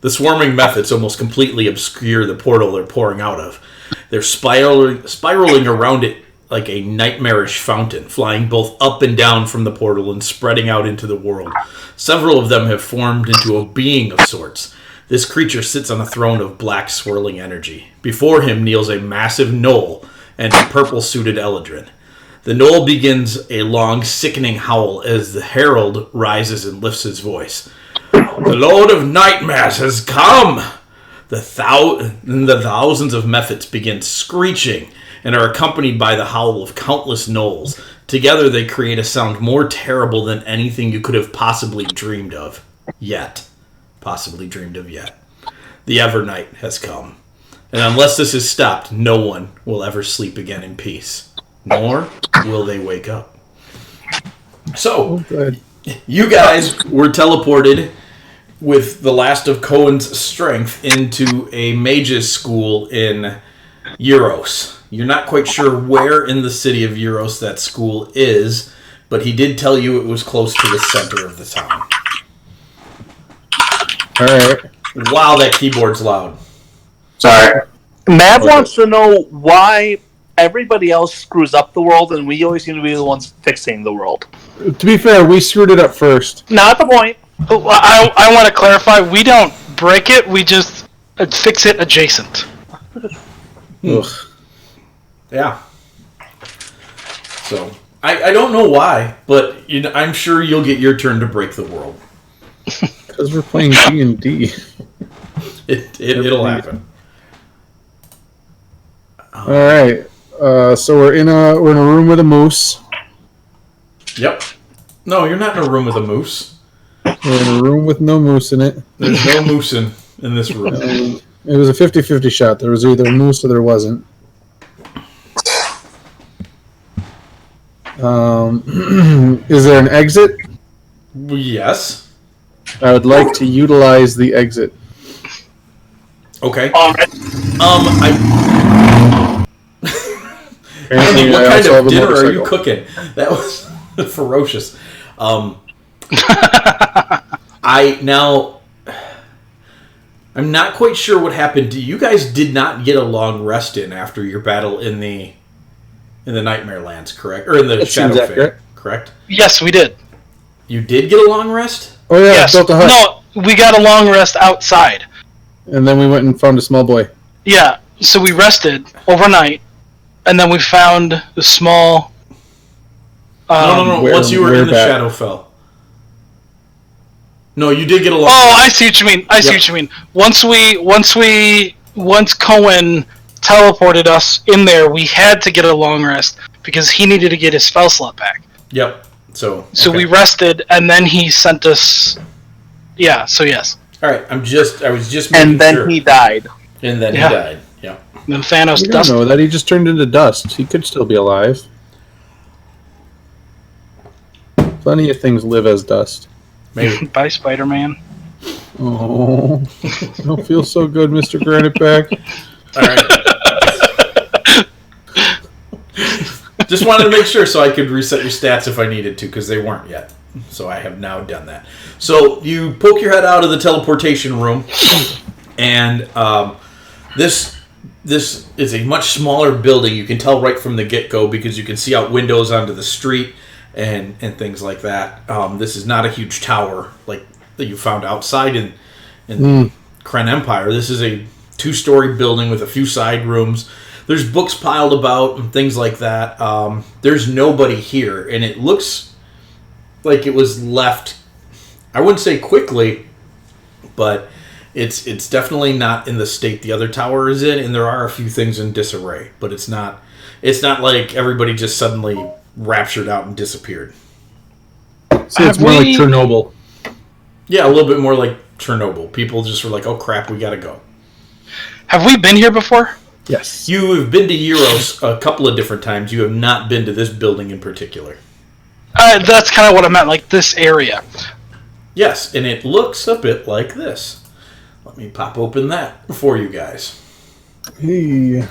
The swarming methods almost completely obscure the portal they're pouring out of. They're spiraling around it like a nightmarish fountain, flying both up and down from the portal and spreading out into the world. Several of them have formed into a being of sorts. This creature sits on a throne of black swirling energy. Before him kneels a massive gnoll and a purple-suited Eladrin. The gnoll begins a long, sickening howl as the herald rises and lifts his voice. The Lord of Nightmares has come! The thousands of methods begin screeching and are accompanied by the howl of countless gnolls. Together they create a sound more terrible than anything you could have possibly dreamed of. Yet. The Evernight has come. And unless this is stopped, no one will ever sleep again in peace. Nor will they wake up. So, you guys were teleported with the last of Cohen's strength into a mage's school in Euros. You're not quite sure where in the city of Euros that school is, but he did tell you it was close to the center of the town. Alright. Wow, that keyboard's loud. Sorry. Mav wants to know why everybody else screws up the world and we always seem to be the ones fixing the world. To be fair, we screwed it up first. Not the point. I want to clarify, we don't break it, we just fix it adjacent. Ugh. Yeah. So, I don't know why, but I'm sure you'll get your turn to break the world. Because we're playing D&D. It'll happen. Alright. So we're in a room with a moose. Yep. No, you're not in a room with a moose. We're in a room with no moose in it. There's no moose in this room. It was a 50-50 shot. There was either a moose or there wasn't. Is there an exit? Yes. I would like to utilize the exit. Okay. Alright. I mean, what kind of dinner are you cooking? That was ferocious. I'm not quite sure what happened. You guys did not get a long rest in after your battle in the Nightmare Lands, correct? Or in the Shadow Fae, correct? Yes, we did. You did get a long rest? Oh yeah, Yes. built a hut. No, we got a long rest outside. And then we went and found a small boy. Yeah, so we rested overnight, and then we found the small... No. Once you were in the Shadowfell. No, you did get a long rest. Oh, I see what you mean. I see what you mean. Once Cohen teleported us in there, we had to get a long rest because he needed to get his spell slot back. Yep. So we rested, and then he sent us... Yeah, so yes. Alright, I was just making And then sure. he died. And then he died. Yeah. Then Thanos We don't dusted. know that. He just turned into dust. He could still be alive. Plenty of things live as dust. Maybe. Bye, Spider-Man. Oh, I don't feel so good, Mr. Graniteback. Alright. Just wanted to make sure so I could reset your stats if I needed to, because they weren't yet. So I have now done that. So you poke your head out of the teleportation room, and this is a much smaller building. You can tell right from the get-go because you can see out windows onto the street and things like that. This is not a huge tower like that you found outside in the Kren Empire. This is a 2-story building with a few side rooms. There's books piled about and things like that. There's nobody here, and it looks like it was left, I wouldn't say quickly, but it's definitely not in the state the other tower is in, and there are a few things in disarray, but it's not like everybody just suddenly raptured out and disappeared. See, it's more like Chernobyl. Yeah, a little bit more like Chernobyl. People just were like, oh crap, we gotta go. Have we been here before? Yes. You have been to Euros a couple of different times. You have not been to this building in particular. That's kind of what I meant, like this area. Yes, and it looks a bit like this. Let me pop open that for you guys. Hey,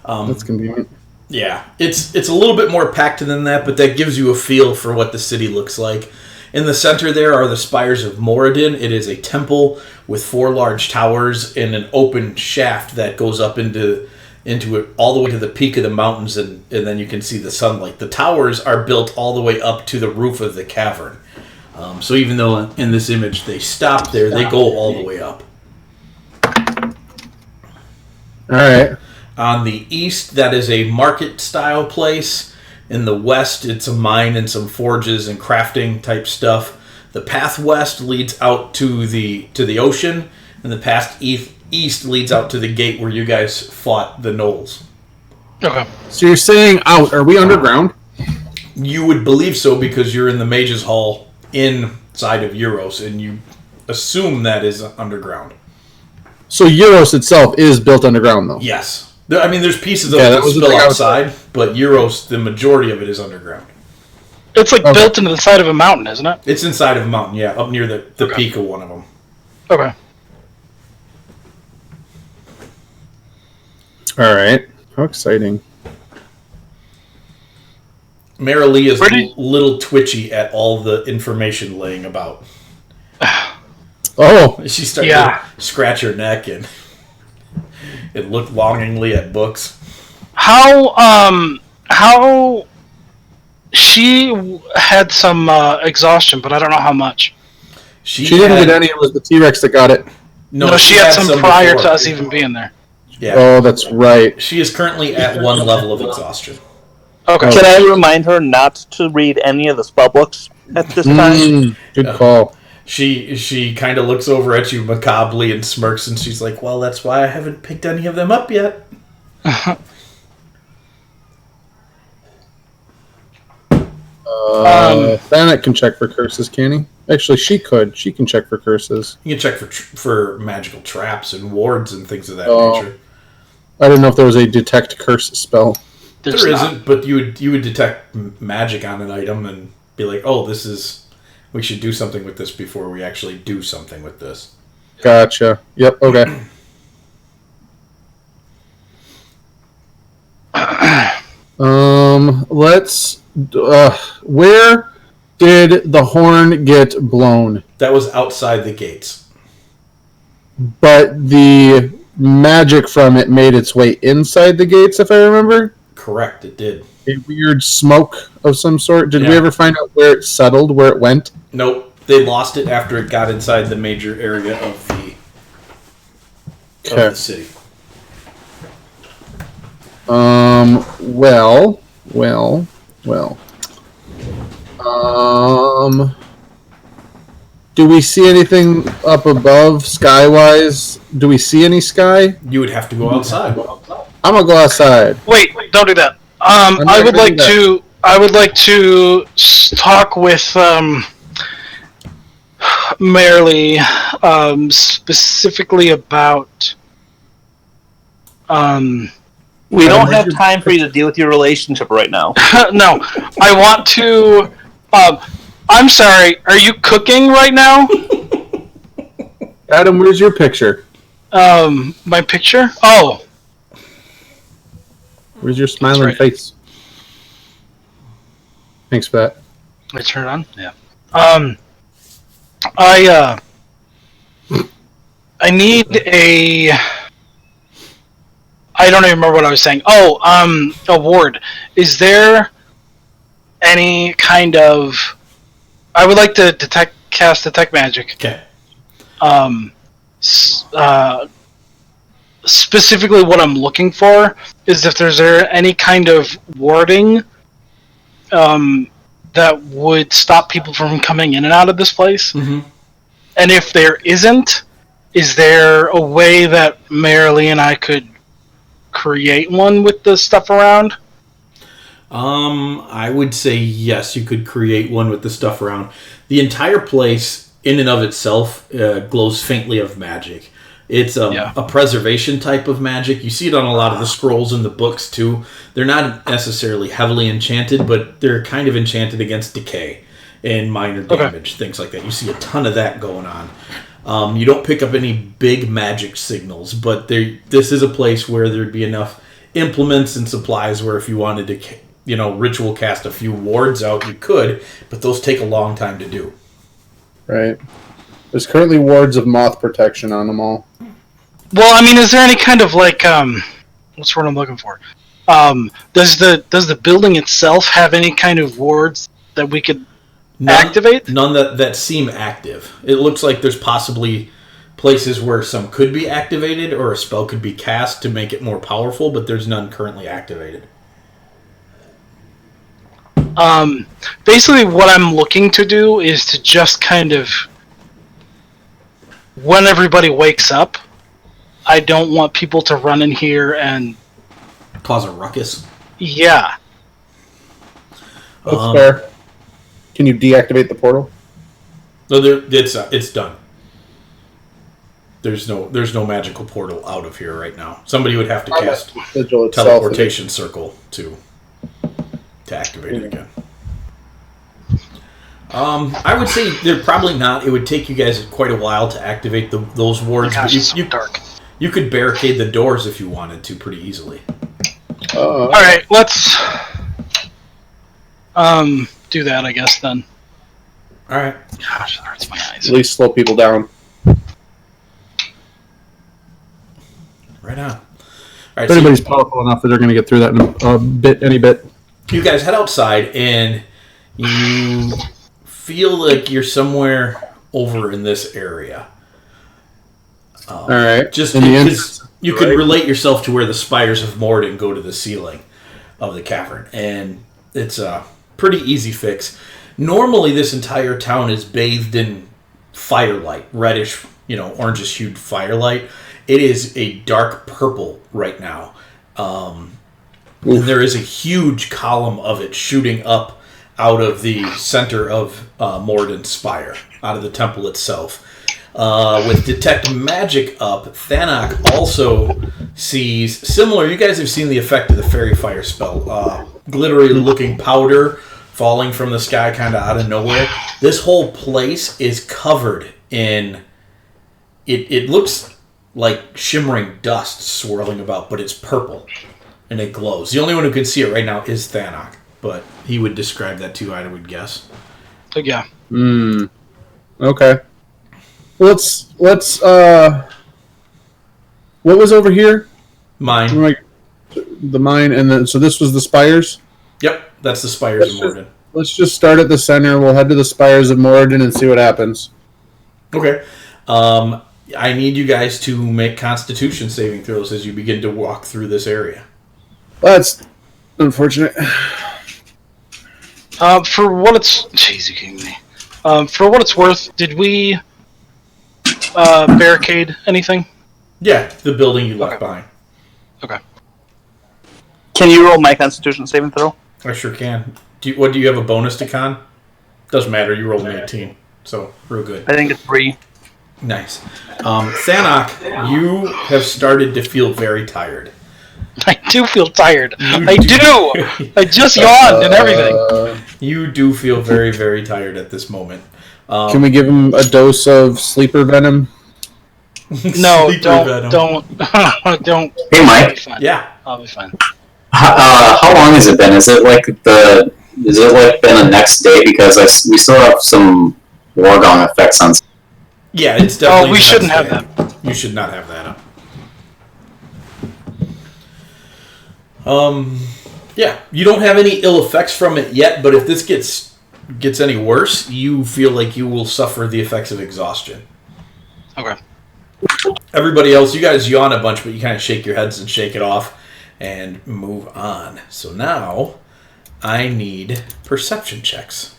that's convenient. Yeah, it's a little bit more packed than that, but that gives you a feel for what the city looks like. In the center there are the spires of Moradin. It is a temple with 4 large towers and an open shaft that goes up into it all the way to the peak of the mountains, and then you can see the sunlight. The towers are built all the way up to the roof of the cavern. So even though in this image they stop there, they go all the way up. All right. On the east, that is a market-style place. In the west, it's a mine and some forges and crafting type stuff. The path west leads out to the ocean, and the path east leads out to the gate where you guys fought the gnolls. Okay. So you're saying out? Are we underground? You would believe so because you're in the Mage's Hall inside of Euros, and you assume that is underground. So Euros itself is built underground, though. Yes. I mean, there's pieces of it that that was the spill thing I was outside, but Euros, the majority of it is underground. It's like built into the side of a mountain, isn't it? It's inside of a mountain, yeah, up near the peak of one of them. Okay. All right. How exciting. Marilee is a little twitchy at all the information laying about. Oh. She started to scratch her neck and look longingly at books. How she had some exhaustion, but I don't know how much. She didn't get any. It was the T-Rex that got it. No, she had some prior to us even being there. Yeah. Oh, that's right. She is currently at 1 level of exhaustion. Okay. Can I remind her not to read any of the spell books at this time? Good call. She kind of looks over at you macabrely and smirks, and she's like, well, that's why I haven't picked any of them up yet. Thanet can check for curses, can he? Actually, she could. She can check for curses. You can check for magical traps and wards and things of that nature. I didn't know if there was a detect curse spell. There isn't, but you would detect magic on an item and be like, oh, we should do something with this before we actually do something with this. Gotcha. Yep, okay. Let's... where did the horn get blown? That was outside the gates. But the magic from it made its way inside the gates, if I remember? Correct, it did. A weird smoke of some sort. Did we ever find out where it settled, where it went? Nope. They lost it after it got inside the major area of the city. Well. Do we see anything up above, sky-wise? Do we see any sky? You would have to go outside. I'm gonna go outside. Wait, don't do that. I would like to talk with Marilee specifically about. We don't have time for you to deal with your relationship right now. No, I want to. I'm sorry. Are you cooking right now? Adam, where's your picture? My picture? Oh. Where's your smiling face? Thanks for that. Let me turn it on. Yeah. I need a. I don't even remember what I was saying. Oh, a ward. Is there any kind of? I would like to cast detect magic. Okay. Specifically, what I'm looking for is if there's any kind of warding that would stop people from coming in and out of this place. Mm-hmm. And if there isn't, is there a way that Marilee and I could create one with the stuff around? I would say yes, you could create one with the stuff around. The entire place, in and of itself, glows faintly of magic. It's a preservation type of magic. You see it on a lot of the scrolls in the books, too. They're not necessarily heavily enchanted, but they're kind of enchanted against decay and minor damage, things like that. You see a ton of that going on. You don't pick up any big magic signals, but this is a place where there'd be enough implements and supplies where if you wanted to, ritual cast a few wards out, you could, but those take a long time to do. Right. There's currently wards of moth protection on them all. Well, I mean, is there any kind of like what's the word I'm looking for? Does the building itself have any kind of wards that we could activate? None that seem active. It looks like there's possibly places where some could be activated or a spell could be cast to make it more powerful, but there's none currently activated. Basically what I'm looking to do is to just kind of, when everybody wakes up, I don't want people to run in here and cause a ruckus. Yeah. That's fair. Can you deactivate the portal? No, it's done. There's no magical portal out of here right now. Somebody would have to cast teleportation circle to activate it again. I would say they're probably not. It would take you guys quite a while to activate those wards. Gosh, it's so dark. You could barricade the doors if you wanted to pretty easily. All right, let's do that, I guess, then. All right. Gosh, that hurts my eyes. At least slow people down. Right on. All right, if anybody's powerful enough that they're going to get through that in any bit. You guys head outside, and you feel like you're somewhere over in this area. All right. Just because you could relate yourself to where the spires of Morden go to the ceiling of the cavern, and it's a pretty easy fix. Normally, this entire town is bathed in firelight, reddish, orangish-hued firelight. It is a dark purple right now. And there is a huge column of it shooting up out of the center of Morden's spire, out of the temple itself. With Detect Magic up, Thanok also sees similar. You guys have seen the effect of the Fairy Fire spell. Glittery looking powder falling from the sky kind of out of nowhere. This whole place is covered in... It looks like shimmering dust swirling about, but it's purple. And it glows. The only one who can see it right now is Thanok. But he would describe that too, I would guess. Yeah. Okay. Let's what was over here? Mine. The mine, and then so this was the spires? Yep, that's the spires of Morden. Let's just start at the center. We'll head to the spires of Morden and see what happens. Okay. I need you guys to make Constitution saving throws as you begin to walk through this area. That's unfortunate. For what it's... Jeez, you kidding me. For what it's worth, did we barricade anything? Yeah, the building you left behind. Okay. Can you roll my Constitution saving throw? I sure can. Do you have a bonus to con? Doesn't matter. You rolled an 18, so real good. I think it's 3. Nice. Thanok, you have started to feel very tired. I do feel tired. I do! I just yawned and everything. You do feel very, very tired at this moment. Can we give him a dose of sleeper venom? No, Sleeper don't. Hey, Mike. Yeah. I'll be fine. How long has it been? Is it like been the next day? Because we still have some Wargong effects on. Yeah, it's definitely. Oh, we shouldn't have that. You should not have that up. Yeah, you don't have any ill effects from it yet, but if this gets any worse, you feel like you will suffer the effects of exhaustion. Okay. Everybody else, you guys yawn a bunch, but you kind of shake your heads and shake it off and move on. So now, I need perception checks.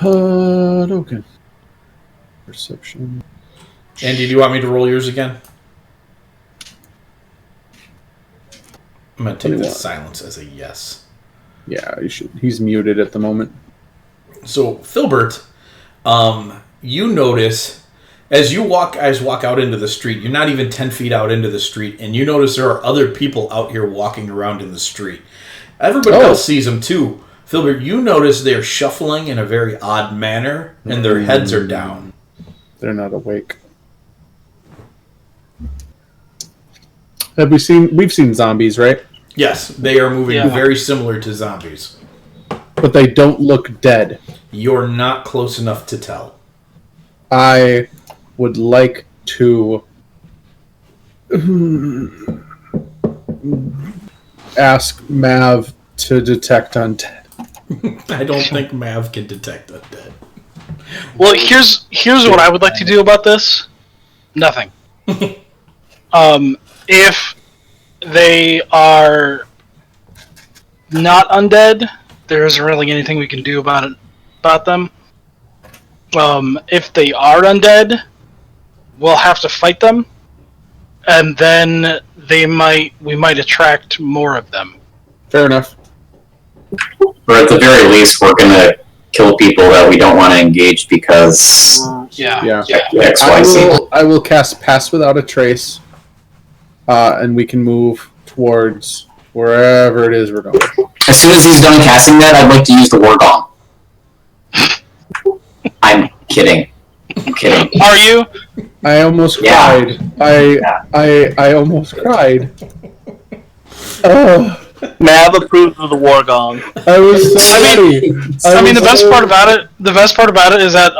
Okay. Perception. Andy, do you want me to roll yours again? I'm going to take the silence as a yes. Yeah, you should. He's muted at the moment. So, Filbert, you notice as you walk out into the street, you're not even 10 feet out into the street, and you notice there are other people out here walking around in the street. Everybody else sees them too. Filbert, you notice they're shuffling in a very odd manner, and their heads are down. They're not awake. We've seen zombies, right? Yes, they are moving Yeah. very similar to zombies. But they don't look dead. You're not close enough to tell. I would like to ask Mav to detect undead. I don't think Mav can detect undead. Well, here's what I would like to do about this. Nothing. If they are not undead, there isn't really anything we can do about them. If they are undead, we'll have to fight them, and then we might attract more of them. Fair enough. Or at the very least, we're gonna kill people that we don't want to engage because Yeah. X, Y, Z. I will cast Pass Without a Trace, and we can move towards wherever it is we're going. As soon as he's done casting that, I'd like to use the war gong. I'm kidding. I'm kidding. Are you? I almost Yeah. cried. I almost cried. Oh, Mav approves of the war gong. I was so I mean- ready. I mean, the was best so- part about it is that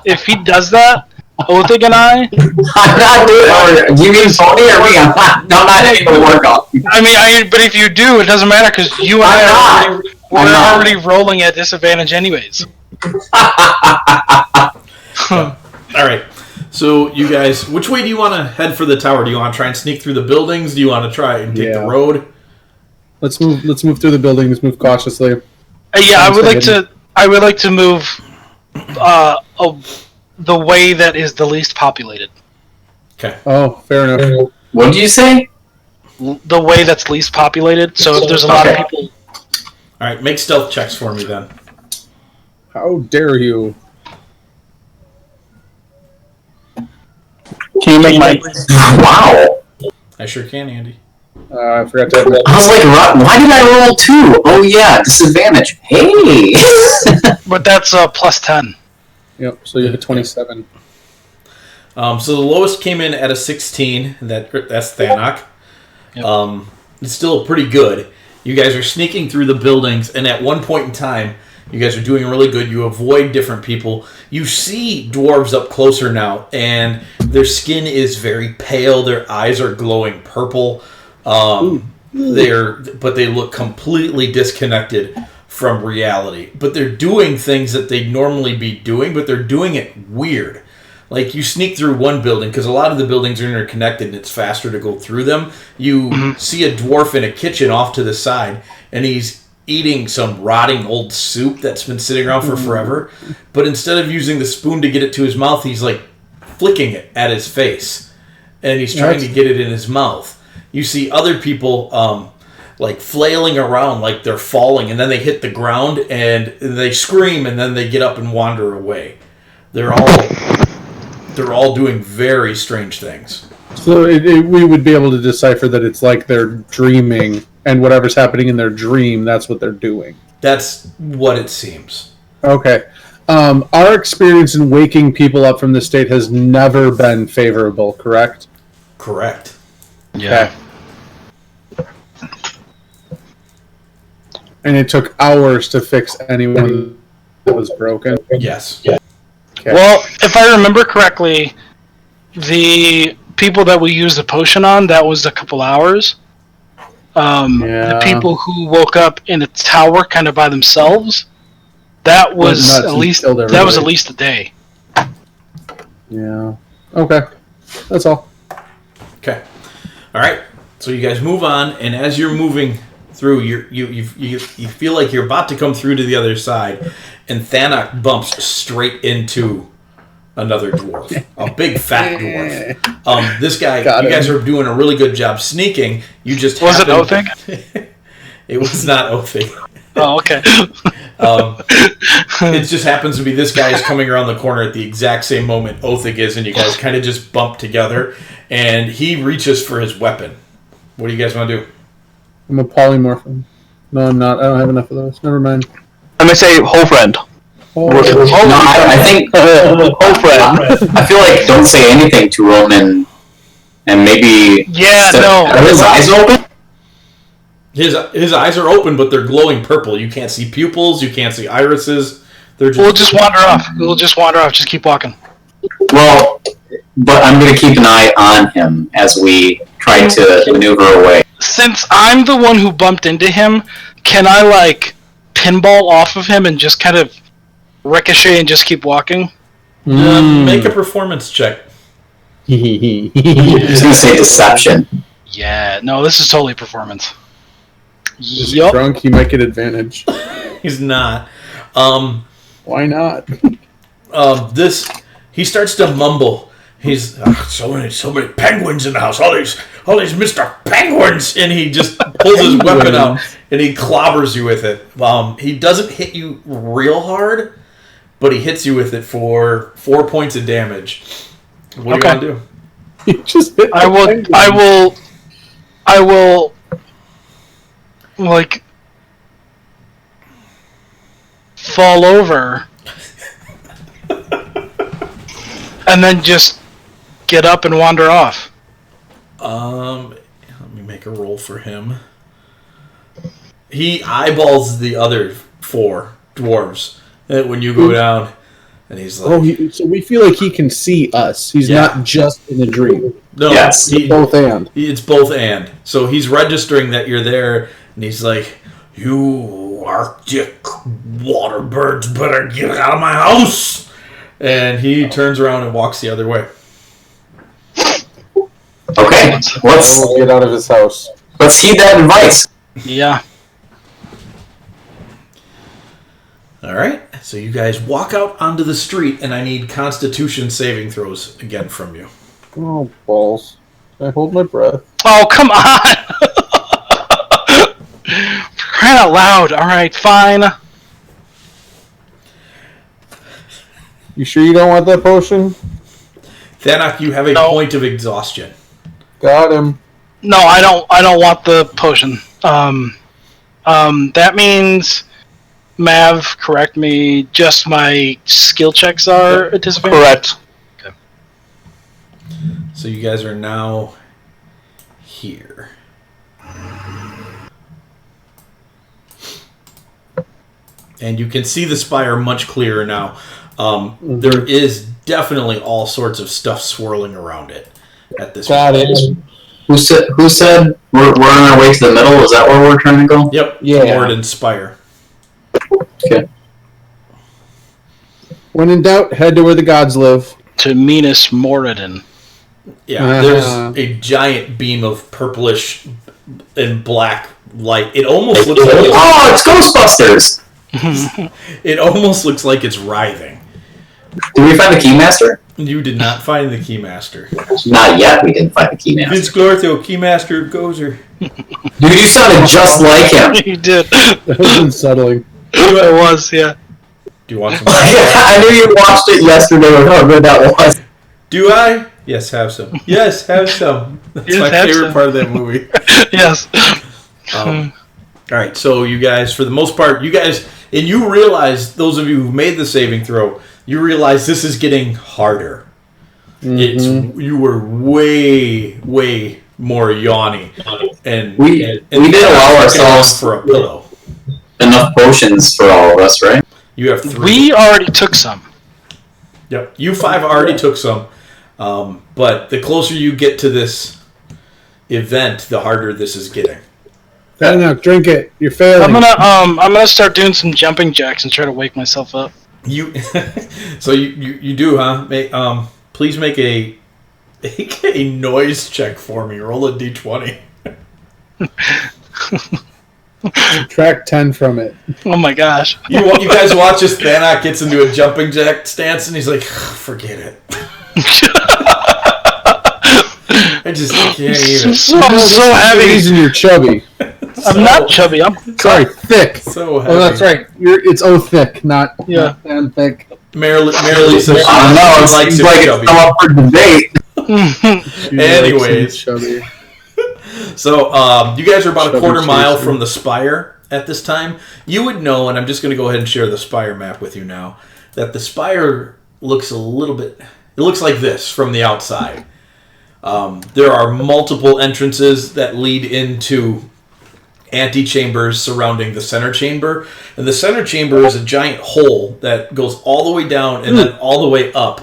if he does that, Othig and I I'm not doing it. Or do you mean Tony or me? I'm not hitting the war gong. but if you do, it doesn't matter because you and I'm I not. we're I'm not. already rolling at disadvantage anyways. All right. So you guys, which way do you want to head for the tower? Do you want to try and sneak through the buildings? Do you want to try and take the Yeah. road? Let's move through the building. Let's move cautiously. Yeah, I would like Sounds to. I would like to move the way that is the least populated. Okay. Oh, fair enough. What did you say? The way that's least populated. So if there's a lot of Okay. people, All right. Make stealth checks for me then. How dare you? Can you make my... Wow. I sure can, Andy. I forgot to. I was like, why did I roll 2? Oh yeah, disadvantage. Hey. but that's plus 10. Yep. So you have a 27. So the lowest came in at a 16. That's Thanak. Yep. It's still pretty good. You guys are sneaking through the buildings, and at one point in time, you guys are doing really good. You avoid different people. You see dwarves up closer now, and their skin is very pale. Their eyes are glowing purple. But they look completely disconnected from reality. But they're doing things that they'd normally be doing, but they're doing it weird. Like, you sneak through one building, because a lot of the buildings are interconnected and it's faster to go through them. You see a dwarf in a kitchen off to the side, and he's eating some rotting old soup that's been sitting around for forever. But instead of using the spoon to get it to his mouth, he's, like, flicking it at his face. And he's trying to get it in his mouth. You see other people, like, flailing around like they're falling, and then they hit the ground, and they scream, and then they get up and wander away. They're all doing very strange things. So we would be able to decipher that it's like they're dreaming, and whatever's happening in their dream, that's what they're doing. That's what it seems. Okay. Our experience in waking people up from this state has never been favorable, correct? Correct. Okay. And it took hours to fix anyone that was broken. Yes. Okay. Well, if I remember correctly, the people that we used the potion on, that was a couple hours. The people who woke up in a tower kind of by themselves, that was nuts at and least killed at everybody. least a day. Yeah. Okay. That's all. Okay. All right. So you guys move on, and as you're moving through, you feel like you're about to come through to the other side, and Thanak bumps straight into another dwarf, a big fat dwarf. This guy, Got you him. guys are doing a really good job sneaking. You just Was it happened- Othig? It was not Othig. Oh, okay. It just happens to be this guy is coming around the corner at the exact same moment Othig is, and you guys kind of just bump together, and he reaches for his weapon. What do you guys want to do? I'm a polymorph. No, I'm not. I don't have enough of those. Never mind. I'm gonna say whole friend. Oh, No, I think Whole friend. I feel like don't say anything to him, and and maybe are his eyes open? His eyes are open, but they're glowing purple. You can't see pupils. You can't see irises. They're just... We'll just wander off. Just keep walking. Well, but I'm going to keep an eye on him as we try to maneuver away. Since I'm the one who bumped into him, can I, like, pinball off of him and just kind of ricochet and just keep walking? Make a performance check. I was going to say deception. Yeah, no, this is totally performance. Is he drunk? He might get advantage. He's not. Why not? He starts to mumble. He's so many penguins in the house. All these Mr. Penguins, and he just pulls his weapon out and he clobbers you with it. He doesn't hit you real hard, but he hits you with it for 4 points of damage. What do you want to do? He just hit I will like fall over and then just get up and wander off. Let me make a roll for him. He eyeballs the other 4 dwarves when you go down, and he's like... so we feel like he can see us. He's not just in a dream. No, yes. Both and. It's both and. So he's registering that you're there, and he's like, "You Arctic water birds better get out of my house!" And he turns around and walks the other way. Okay, let's get out of his house. Let's heed that advice. Yeah. All right. So you guys walk out onto the street, and I need Constitution saving throws again from you. Oh, balls. I hold my breath. Oh, come on! Crying out loud. All right, fine. You sure you don't want that potion? Thanak, you have a point of exhaustion. Got him. No, I don't want the potion. That means, Mav, correct me, just my skill checks are anticipated? Correct. Okay. So you guys are now here. And you can see the spire much clearer now. There is definitely all sorts of stuff swirling around it at this Got point. it. Who said we're on our way to the middle? Is that where we're trying to go? Yep. Yeah. Morden Spire. Okay. When in doubt, head to where the gods live. To Minas Moradin. Yeah, there's a giant beam of purplish and black light. It almost looks like it's Ghostbusters! it almost looks like it's writhing. Did we find the Keymaster? You did not find the Keymaster. Not yet, we didn't find the Keymaster. Vince Glortho, Keymaster Gozer. Dude, you sounded just like him. You did. That was unsettling. It was, yeah. Do you want some? I knew you watched it yesterday with how good that was. Do I? Yes, have some. Yes, have some. That's Yes, my have favorite some. part of that movie. Yes. All right, so you guys, for the most part, and you realize, those of you who made the saving throw, you realize this is getting harder. Mm-hmm. You were way, way more yawny, and We did allow ourselves for a pillow. Enough potions for all of us, right? You have 3. We already took some. Yep, you 5 already took some, but the closer you get to this event, the harder this is getting. Enough, drink it. You're failing. I'm gonna start doing some jumping jacks and try to wake myself up. So you do, huh? Please make a noise check for me. Roll a d20. Subtract 10 from it. Oh my gosh. You guys watch as Thanak gets into a jumping jack stance, and he's like, "Forget it." I just can't even. I'm so heavy. Reason you're chubby. I'm not chubby. I'm Sorry, thick. So heavy. Oh, that's right. It's thick, not thin thick. Marilee says I don't know. It's likes like it it's chubby. come up for debate. Anyways. Chubby. So you guys are about a Chubby quarter mile chaser. from the spire at this time. You would know, and I'm just going to go ahead and share the spire map with you now, that the spire looks a little bit... It looks like this from the outside. There are multiple entrances that lead into antechambers surrounding the center chamber. And the center chamber is a giant hole that goes all the way down and then all the way up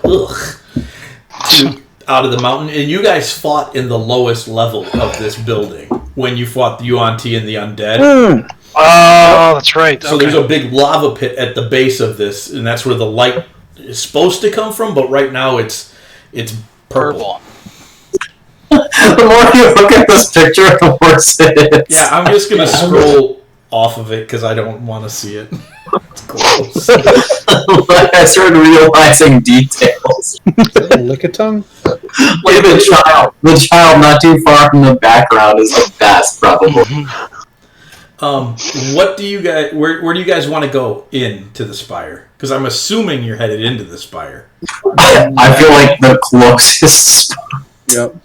out of the mountain. And you guys fought in the lowest level of this building when you fought the Yuan-Ti and the undead. Oh, that's right. So there's a big lava pit at the base of this, and that's where the light is supposed to come from, but right now it's purple. The more you look at this picture, the worse it is. Yeah, I'm just going to scroll off of it because I don't want to see it. It's gross. I started realizing details. Lick a tongue? Like the child not too far from the background is the best, probably. What do you guys? Where do you guys want to go into the spire? Because I'm assuming you're headed into the spire. I feel like the closest. Yep.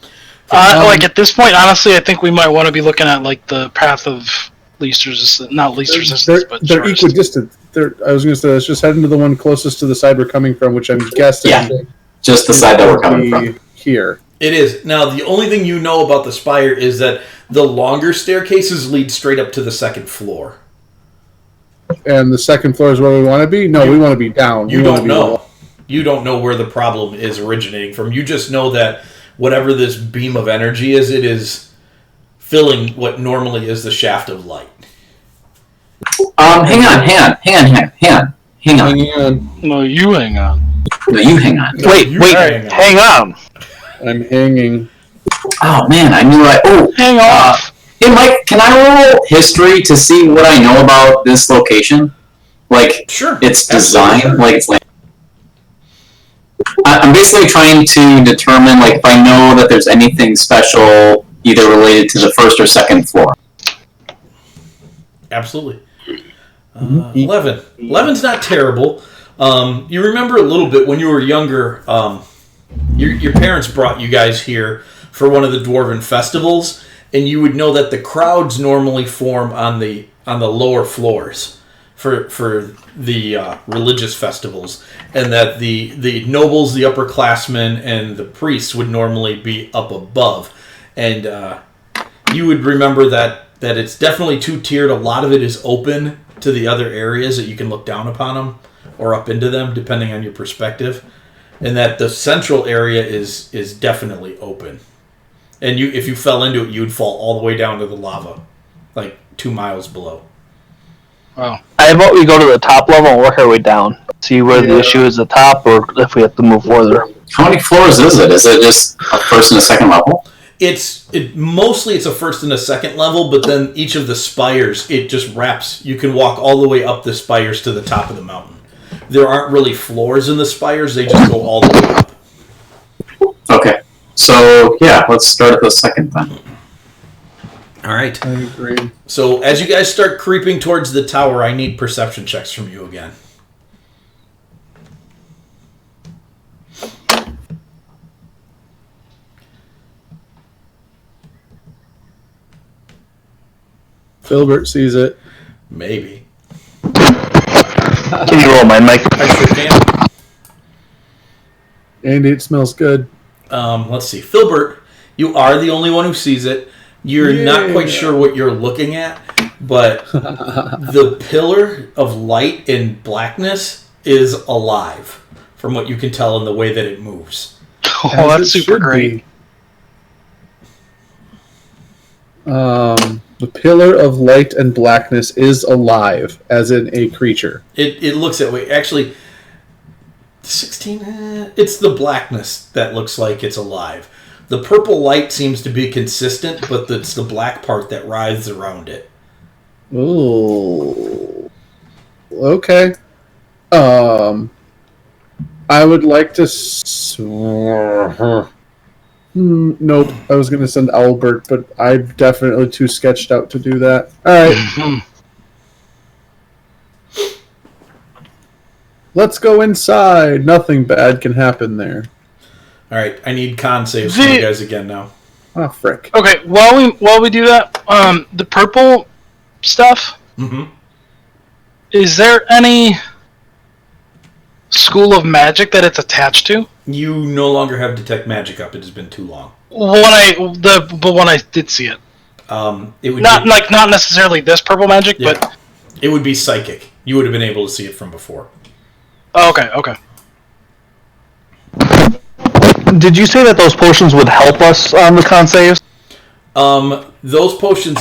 Like at this point, honestly, I think we might want to be looking at like the path of least resistance, not least resistance, but they're shortest. equidistant. I was going to say, let's just head into the one closest to the side we're coming from, which I'm guessing. Yeah, just the side that we're coming from. Here. It is. Now, the only thing you know about the spire is that the longer staircases lead straight up to the second floor. And the second floor is where we want to be? No, we want to be down. You don't know. You don't know where the problem is originating from. You just know that whatever this beam of energy is, it is filling what normally is the shaft of light. Hang on. No, you hang on. No, you hang on. Wait, hang on. I'm hanging. Oh man, I knew I. Oh, Hang off. Hey Mike, can I roll history to see what I know about this location? Like, Sure. its design, Absolutely. like it's like. I'm basically trying to determine, like, if I know that there's anything special, either related to the first or second floor. Absolutely. 11. 11's not terrible. You remember a little bit when you were younger, your parents brought you guys here for one of the Dwarven festivals, and you would know that the crowds normally form on the lower floors for the religious festivals, and that the nobles, the upperclassmen, and the priests would normally be up above. And you would remember that it's definitely two-tiered. A lot of it is open to the other areas that you can look down upon them or up into them, depending on your perspective. And that the central area is definitely open. And if you fell into it, you'd fall all the way down to the lava, like 2 miles below. Wow. How about we go to the top level and work our way down? See where the issue is at the top, or if we have to move further. How many floors is it? Is it just a first and a second level? Mostly it's a first and a second level, but then each of the spires, it just wraps. You can walk all the way up the spires to the top of the mountain. There aren't really floors in the spires, they just go all the way up. Okay. So, yeah, let's start at the second then. All right. I agree. So as you guys start creeping towards the tower, I need perception checks from you again. Filbert sees it. Maybe. Can you roll mine, Mike? I sure can. Andy, it smells good. Let's see. Filbert, you are the only one who sees it. You're not quite sure what you're looking at, but the pillar of light and blackness is alive, from what you can tell in the way that it moves. Oh, As that's it super should great. be. The pillar of light and blackness is alive, as in a creature. It looks that way. Actually, 16. It's the blackness that looks like it's alive. The purple light seems to be consistent, but it's the black part that writhes around it. Ooh. Okay. I would like to. Nope. I was going to send Albert, but I'm definitely too sketched out to do that. All right. Let's go inside. Nothing bad can happen there. All right, I need con saves from you guys again now. Oh, frick. Okay, while we do that, the purple stuff. Mm-hmm. Is there any school of magic that it's attached to? You no longer have detect magic up. It has been too long. when I did see it, It would not be, not necessarily this purple magic, yeah, but it would be psychic. You would have been able to see it from before. oh, okay. Did you say that those potions would help us on the con saves? Those potions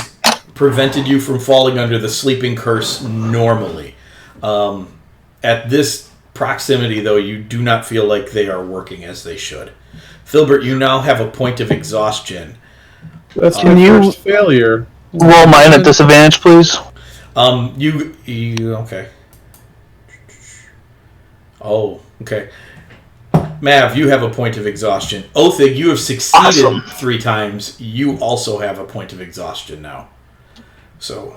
prevented you from falling under the sleeping curse normally. At this proximity, though, you do not feel like they are working as they should. Filbert, you now have a point of exhaustion. That's my first failure. Roll mine at disadvantage, please. You okay? Oh, okay. Mav, you have a point of exhaustion. Othig, you have succeeded Awesome. 3 times. You also have a point of exhaustion now. So,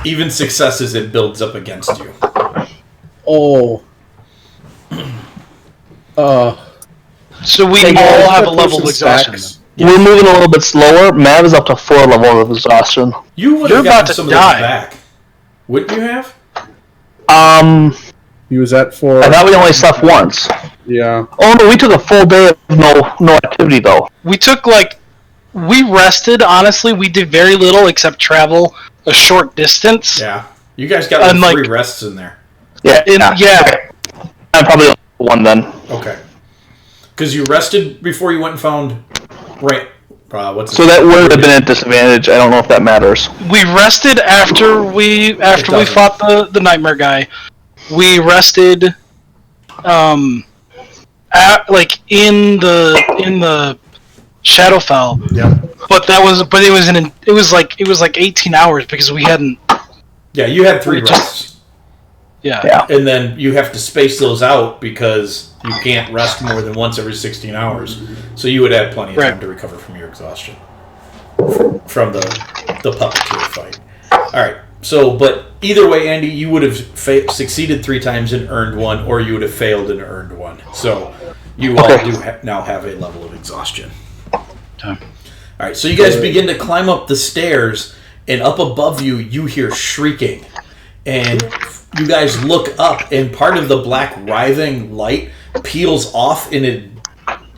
even successes, it builds up against you. So we Hey, all guys, have a that level of potion exhaustion. stacks. We're moving a little bit slower. Mav is up to 4 levels of exhaustion. You would You're have about gotten to some die. of those back. Wouldn't you have? He was at 4. I thought we only slept once. Yeah. Oh no, we took a full day of no activity though. We took we rested. Honestly, we did very little except travel a short distance. Yeah. You guys got And, 3 rests in there. Yeah, Yeah. I'm probably only one then. Okay. Because you rested before you went and found... Right. What's So it? that would have been at disadvantage. I don't know if that matters. We rested after we doesn't. fought the nightmare guy. We rested, in the Shadowfell. Yeah. But it was like 18 hours because we hadn't. Yeah, you had 3 We just- rests. Yeah. And then you have to space those out because you can't rest more than once every 16 hours. So you would have plenty of time Right. to recover from your exhaustion. From the puppeteer fight. Alright, so, but either way, Andy, you would have succeeded 3 times and earned 1, or you would have failed and earned 1. So you all do now have a level of exhaustion. Okay. Alright, so you guys begin to climb up the stairs, and up above you, you hear shrieking. And you guys look up, and part of the black writhing light peels off, and it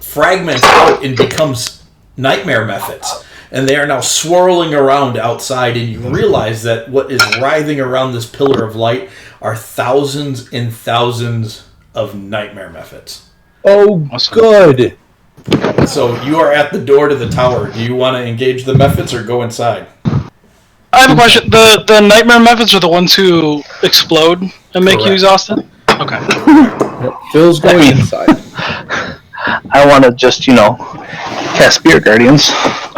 fragments out and becomes nightmare methods. And they are now swirling around outside, and you realize that what is writhing around this pillar of light are thousands and thousands of nightmare methods. Oh, Awesome. good. So you are at the door to the tower. Do you want to engage the methods or go inside? I have a question. The nightmare methods are the ones who explode and make you Correct. exhausted. Okay. Phil's going inside. I want to just cast Spirit Guardians.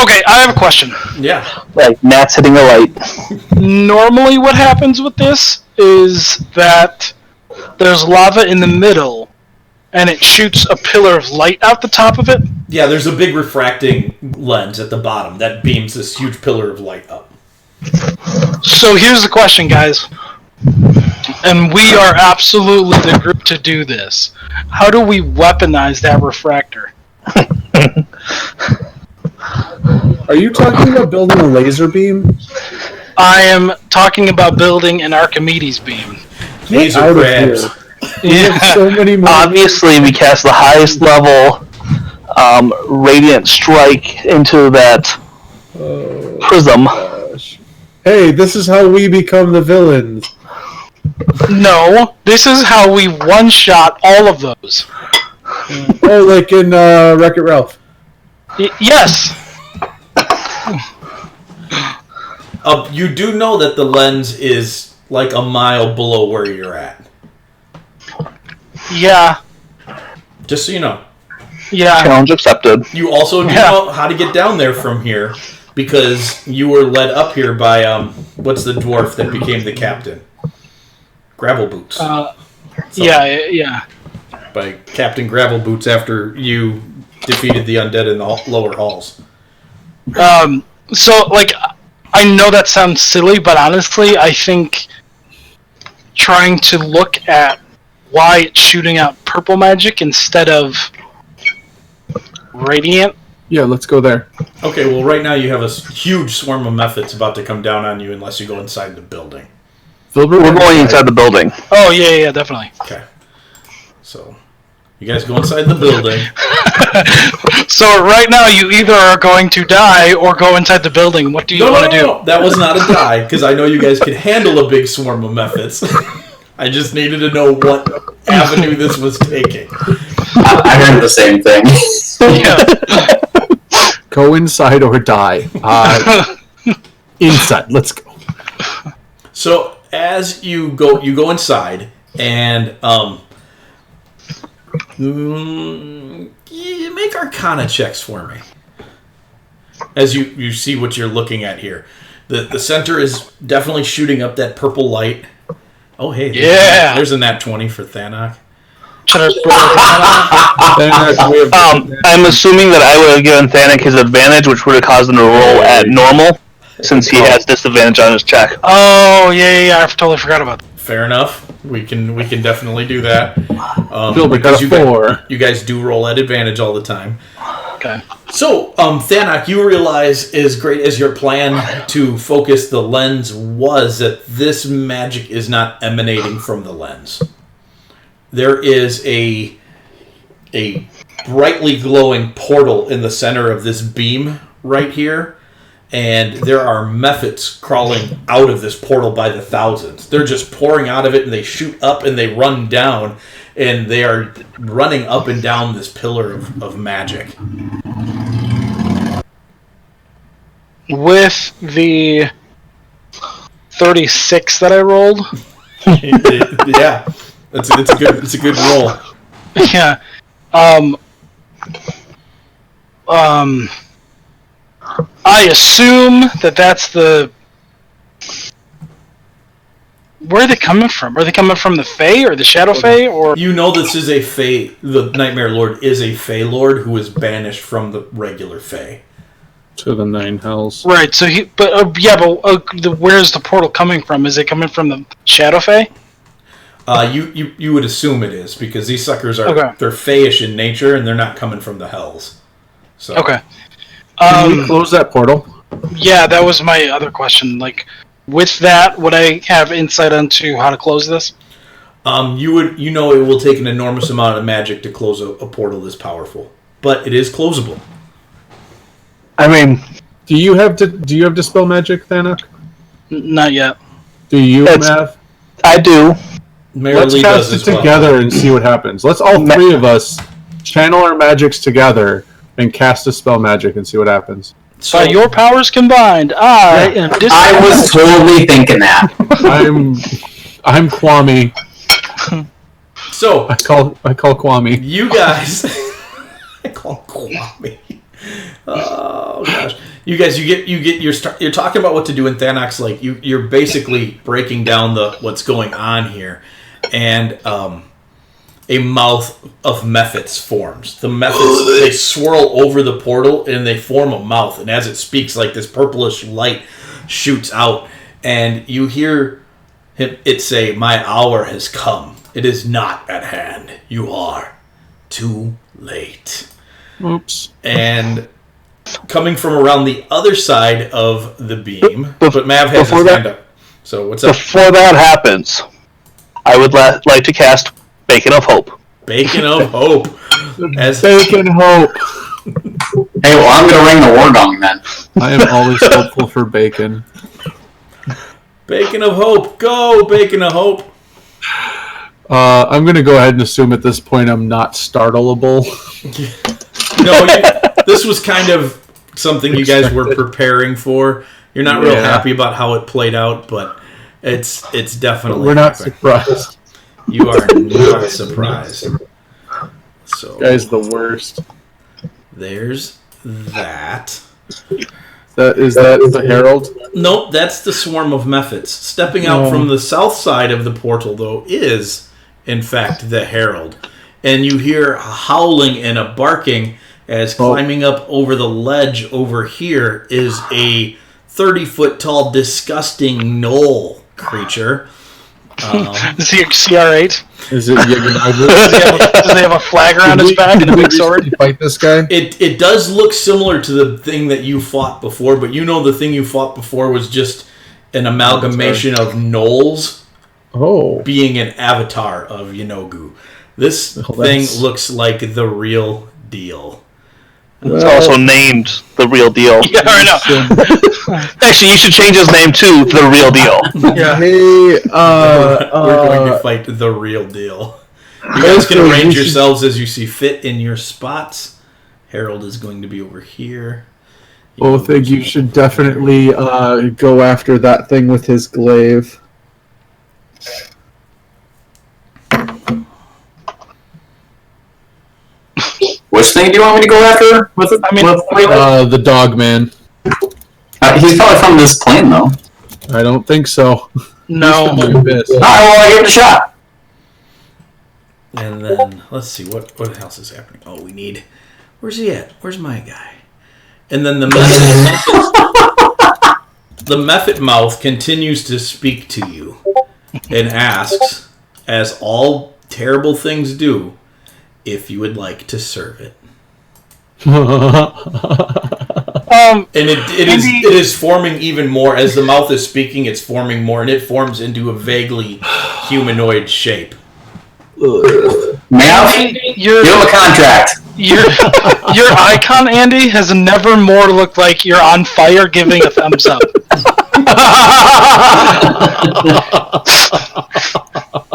Okay, I have a question. Yeah. Like gnats hitting a light. Normally what happens with this is that there's lava in the middle and it shoots a pillar of light out the top of it. Yeah, there's a big refracting lens at the bottom that beams this huge pillar of light up. So here's the question, guys. And we are absolutely the group to do this. How do we weaponize that refractor? Are you talking about building a laser beam? I am talking about building an Archimedes beam. Laser out of crabs. here. We have so many more. Obviously, we cast the highest level Radiant Strike into that prism. Gosh. Hey, this is how we become the villains. No, this is how we one-shot all of those. Oh, like in Wreck-It Ralph. Yes. You do know that the lens is like a mile below where you're at. Yeah. Just so you know. Yeah. Challenge accepted. You also do know how to get down there from here because you were led up here by, what's the dwarf that became the captain? Gravel Boots. Yeah. By Captain Gravel Boots after you defeated the undead in the lower halls. So, I know that sounds silly, but honestly, I think trying to look at why it's shooting out purple magic instead of radiant. Yeah, let's go there. Okay, well, right now you have a huge swarm of methods about to come down on you unless you go inside the building. Filbert, We're going inside the building. Oh, yeah, definitely. Okay. So, you guys go inside the building. So right now, you either are going to die or go inside the building. What do you want to do? No. That was not a die, because I know you guys could handle a big swarm of methods. I just needed to know what avenue this was taking. I heard the same thing. Yeah. Go inside or die. Inside. Let's go. So as you go inside, and make Arcana checks for me. As you see what you're looking at here, the center is definitely shooting up that purple light. Oh hey, there's a nat 20 for Thanok. I'm assuming that I would have given Thanik his advantage, which would have caused him to roll at normal, since he has disadvantage on his check. Oh yeah. I totally forgot about that. Fair enough. We can definitely do that. Gilbert got a 4. You guys do roll at advantage all the time. Okay. So, Thanok, you realize, as great as your plan to focus the lens was, that this magic is not emanating from the lens. There is a brightly glowing portal in the center of this beam right here, and there are methods crawling out of this portal by the thousands. They're just pouring out of it, and they shoot up and they run down, and they are running up and down this pillar of magic. With the 36 that I rolled. Yeah, it's a good roll. Yeah. I assume that's the. Where are they coming from? Are they coming from the Fae or the Shadow Fae, or? You know this is a Fae. The Nightmare Lord is a Fae Lord who is banished from the regular Fae. To the 9 hells. Right. So where's the portal coming from? Is it coming from the Shadow Fae? You would assume it is, because these suckers are they're Fae-ish in nature, and they're not coming from the hells. So. Okay. Can we close that portal? Yeah, that was my other question. Like, with that, would I have insight into how to close this? You know it will take an enormous amount of magic to close a portal this powerful, but it is closable. I mean, do you have dispel magic, Thanak? Not yet. Do you, Mav? I do. Let's cast it together and see what happens. Let's all 3 of us channel our magics together and cast a spell magic and see what happens. So by your powers combined, I was totally thinking that. I'm Kwame. So I call Kwame. You guys, I call Kwame. Oh gosh, you guys, you're talking about what to do in Thanok's. Like you're basically breaking down what's going on here, and a mouth of methods forms. The methods, they swirl over the portal and they form a mouth, and as it speaks, like this purplish light shoots out, and you hear it say, "My hour has come. It is not at hand. You are too late." Oops. And coming from around the other side of the beam, but Mav has his hand up. So what's up? Before that happens, I would like to cast Bacon of Hope. Bacon of Hope. Bacon Hope. Hey, well, I'm going to ring the war gong then. I am always hopeful for bacon. Bacon of Hope. Go, Bacon of Hope. I'm going to go ahead and assume at this point I'm not startleable. No, this was kind of something you guys were preparing for. You're not real happy about how it played out, but it's definitely. We're not surprised. You are not surprised. So, guy's the worst. There's that. Is that the Herald? Nope, that's the swarm of methods. Stepping out from the south side of the portal, though, is, in fact, the Herald. And you hear a howling and a barking as climbing up over the ledge over here is a 30-foot tall, disgusting gnoll creature. Is he a CR8? Is it Does he have a flag around his back and a big sword? Fight this guy? It does look similar to the thing that you fought before, but you know the thing you fought before was just an amalgamation of gnolls being an avatar of Yenogu. This thing looks like the real deal. It's also named The Real Deal. Yeah, I know. Actually, you should change his name to The Real Deal. Yeah. Hey, We're going to fight the real deal. You guys can arrange yourselves as you see fit in your spots. Harold is going to be over here. both think you should definitely go after that thing with his glaive. Which thing do you want me to go after? The dog man. He's probably from this plane, though. I don't think so. No. Alright, well, I give it a shot. And then, let's see, what else is happening? Oh, we need... Where's he at? Where's my guy? And then the Mephit mouth continues to speak to you and asks, as all terrible things do, if you would like to serve it. And it is forming even more. As the mouth is speaking, it's forming more, and it forms into a vaguely humanoid shape. Mav, give him a contract. Your icon, Andy, has never more looked like you're on fire giving a thumbs up.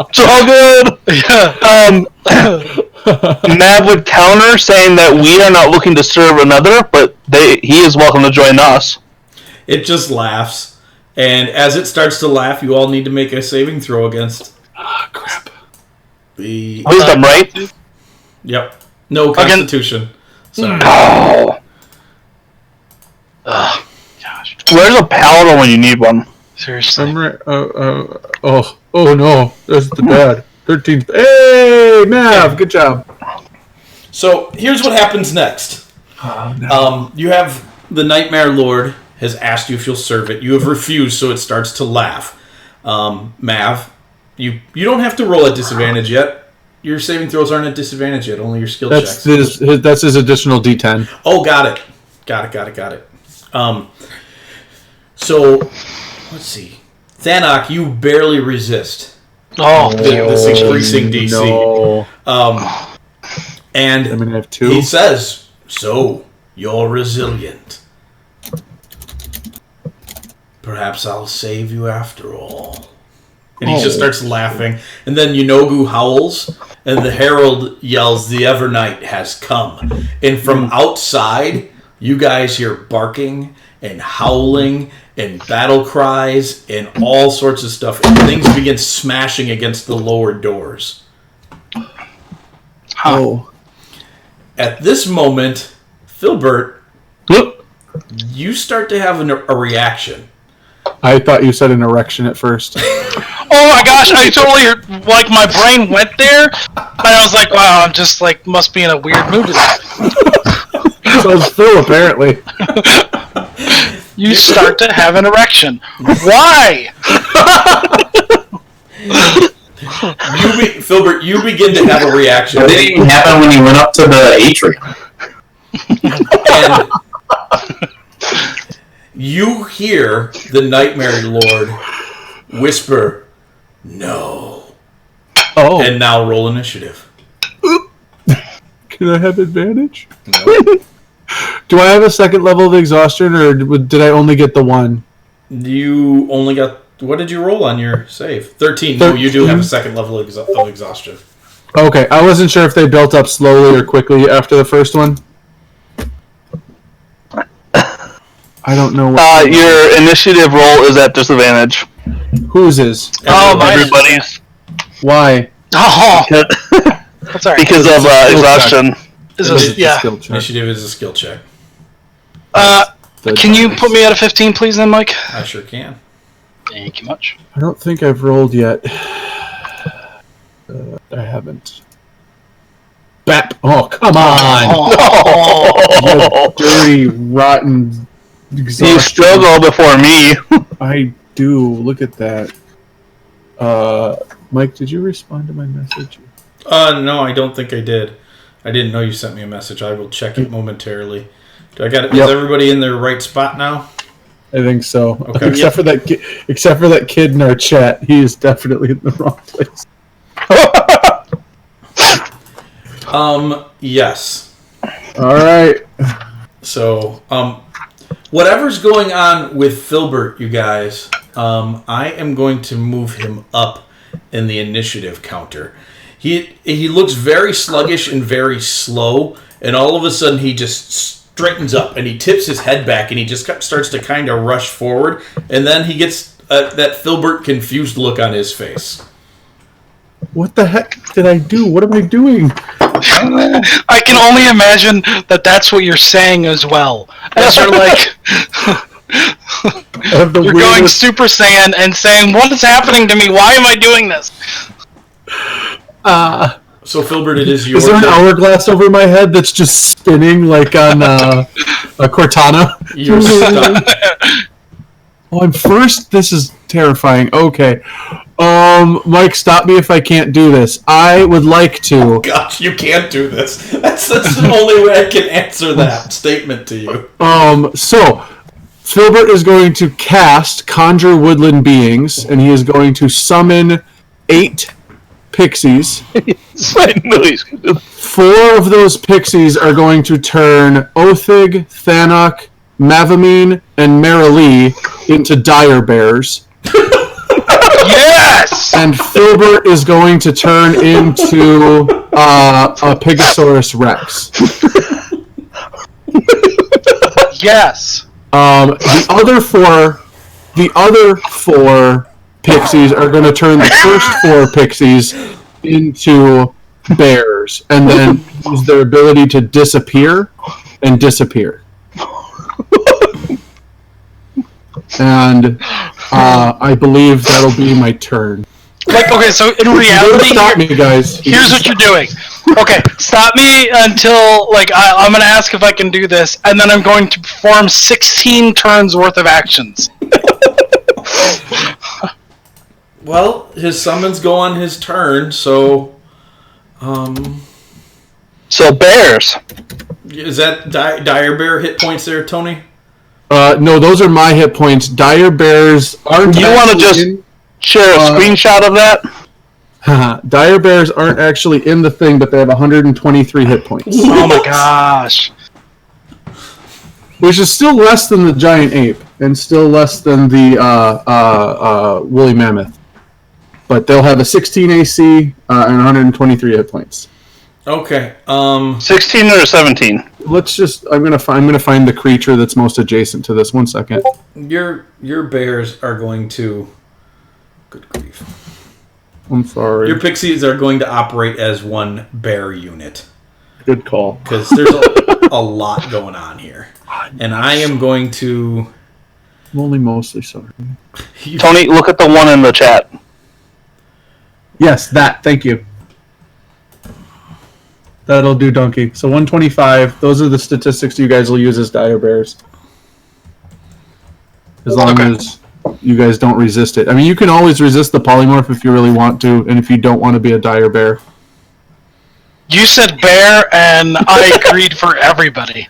It's all good. Yeah. Mav would counter, saying that we are not looking to serve another, but he is welcome to join us. It just laughs, and as it starts to laugh, you all need to make a saving throw against. Ah, crap. The Wisdom, right? Yep. No Constitution. Sorry. Oh. Gosh. Where's a paladin when you need one? Seriously. Oh no, there's the dad. 13th. Hey, Mav, good job. So here's what happens next. You have the Nightmare Lord has asked you if you'll serve it. You have refused, so it starts to laugh. Mav, you don't have to roll at disadvantage yet. Your saving throws aren't at disadvantage yet. Only your skill checks. That's his additional D10. Oh, got it. So let's see. Thanok, you barely resist. Oh, This increasing DC. No. And I mean, I have 2. he says, "So you're resilient. Perhaps I'll save you after all." And he just starts laughing. And then Yunogu howls, and the herald yells, "The Evernight has come." And from outside, you guys hear barking and howling and battle cries and all sorts of stuff. And things begin smashing against the lower doors. Oh. At this moment, Filbert, you start to have a reaction. I thought you said an erection at first. Oh my gosh, I totally, my brain went there, and I was like, wow, I'm just, must be in a weird mood today. So it's Phil, apparently. You start to have an erection. Why? Filbert, you begin to have a reaction. It didn't even happen when you went up to the atrium. And you hear the Nightmare Lord whisper, "No." Oh. And now roll initiative. Can I have advantage? No. Do I have a second level of exhaustion, or did I only get the 1? You only got... What did you roll on your save? 13. No, you do have a second level of exhaustion. Okay, I wasn't sure if they built up slowly or quickly after the first one. I don't know what... Your initiative roll is at disadvantage. Whose is? Everybody's. Why? Oh, that's alright. Because of exhaustion. Yeah. Initiative is a skill check. Can you put me at a 15, please, then, Mike? I sure can. Thank you much. I don't think I've rolled yet. I haven't. Bap! Oh, come on! Oh. You dirty, rotten... exhaustion. You struggle before me. I do. Look at that. Mike, did you respond to my message? No, I don't think I did. I didn't know you sent me a message. I will check it momentarily. Do I got it? Yep. Is everybody in their right spot now? I think so. Okay. Except for that kid in our chat, he is definitely in the wrong place. Yes. All right. So, whatever's going on with Filbert, you guys, I am going to move him up in the initiative counter. He looks very sluggish and very slow, and all of a sudden he just straightens up and he tips his head back and he just starts to kind of rush forward, and then he gets that Filbert confused look on his face. What the heck did I do? What am I doing? I can only imagine that that's what you're saying as well. As you're like, you're going Super Saiyan and saying, "What is happening to me? Why am I doing this?" So Filbert, it is yours. Is there an hourglass over my head that's just spinning like on a Cortana? You're stuck. Oh, I'm first. This is terrifying. Okay. Mike, stop me if I can't do this. I would like to. Gosh, you can't do this. That's the only way I can answer that statement to you. So, Filbert is going to cast Conjure Woodland Beings, and he is going to summon 8 pixies. I knew he was going to do that. 4 of those pixies are going to turn Othig, Thanok, Mavamine, and Marilee into dire bears. Yes! And Filbert is going to turn into a Pigosaurus Rex. Yes. The other four pixies are going to turn the first 4 pixies into bears, and then use their ability to disappear and disappear. And I believe that'll be my turn. Like, okay, so in Don't reality, stop me, guys. here's what you're doing. Okay, stop me until, like, I'm going to ask if I can do this, and then I'm going to perform 16 turns worth of actions. Well, his summons go on his turn, so... So bears. Is that dire bear hit points there, Tony? No, those are my hit points. Dire bears aren't. You want to just share a screenshot of that? Dire bears aren't actually in the thing, but they have 123 hit points, Oh my gosh. which is still less than the giant ape and still less than the woolly mammoth. But they'll have a 16 AC and 123 hit points. Okay. 16 or 17? Let's just. I'm gonna find the creature that's most adjacent to this. 1 second. Your bears are going to... Good grief. I'm sorry. Your pixies are going to operate as one bear unit. Good call. Because there's a lot going on here. And I am going to... I'm only mostly sorry. Tony, look at the one in the chat. Yes, that. Thank you. That'll do, Donkey. So 125. Those are the statistics you guys will use as dire bears. As long as you guys don't resist it. I mean, you can always resist the polymorph if you really want to, and if you don't want to be a dire bear. You said bear, and I agreed for everybody.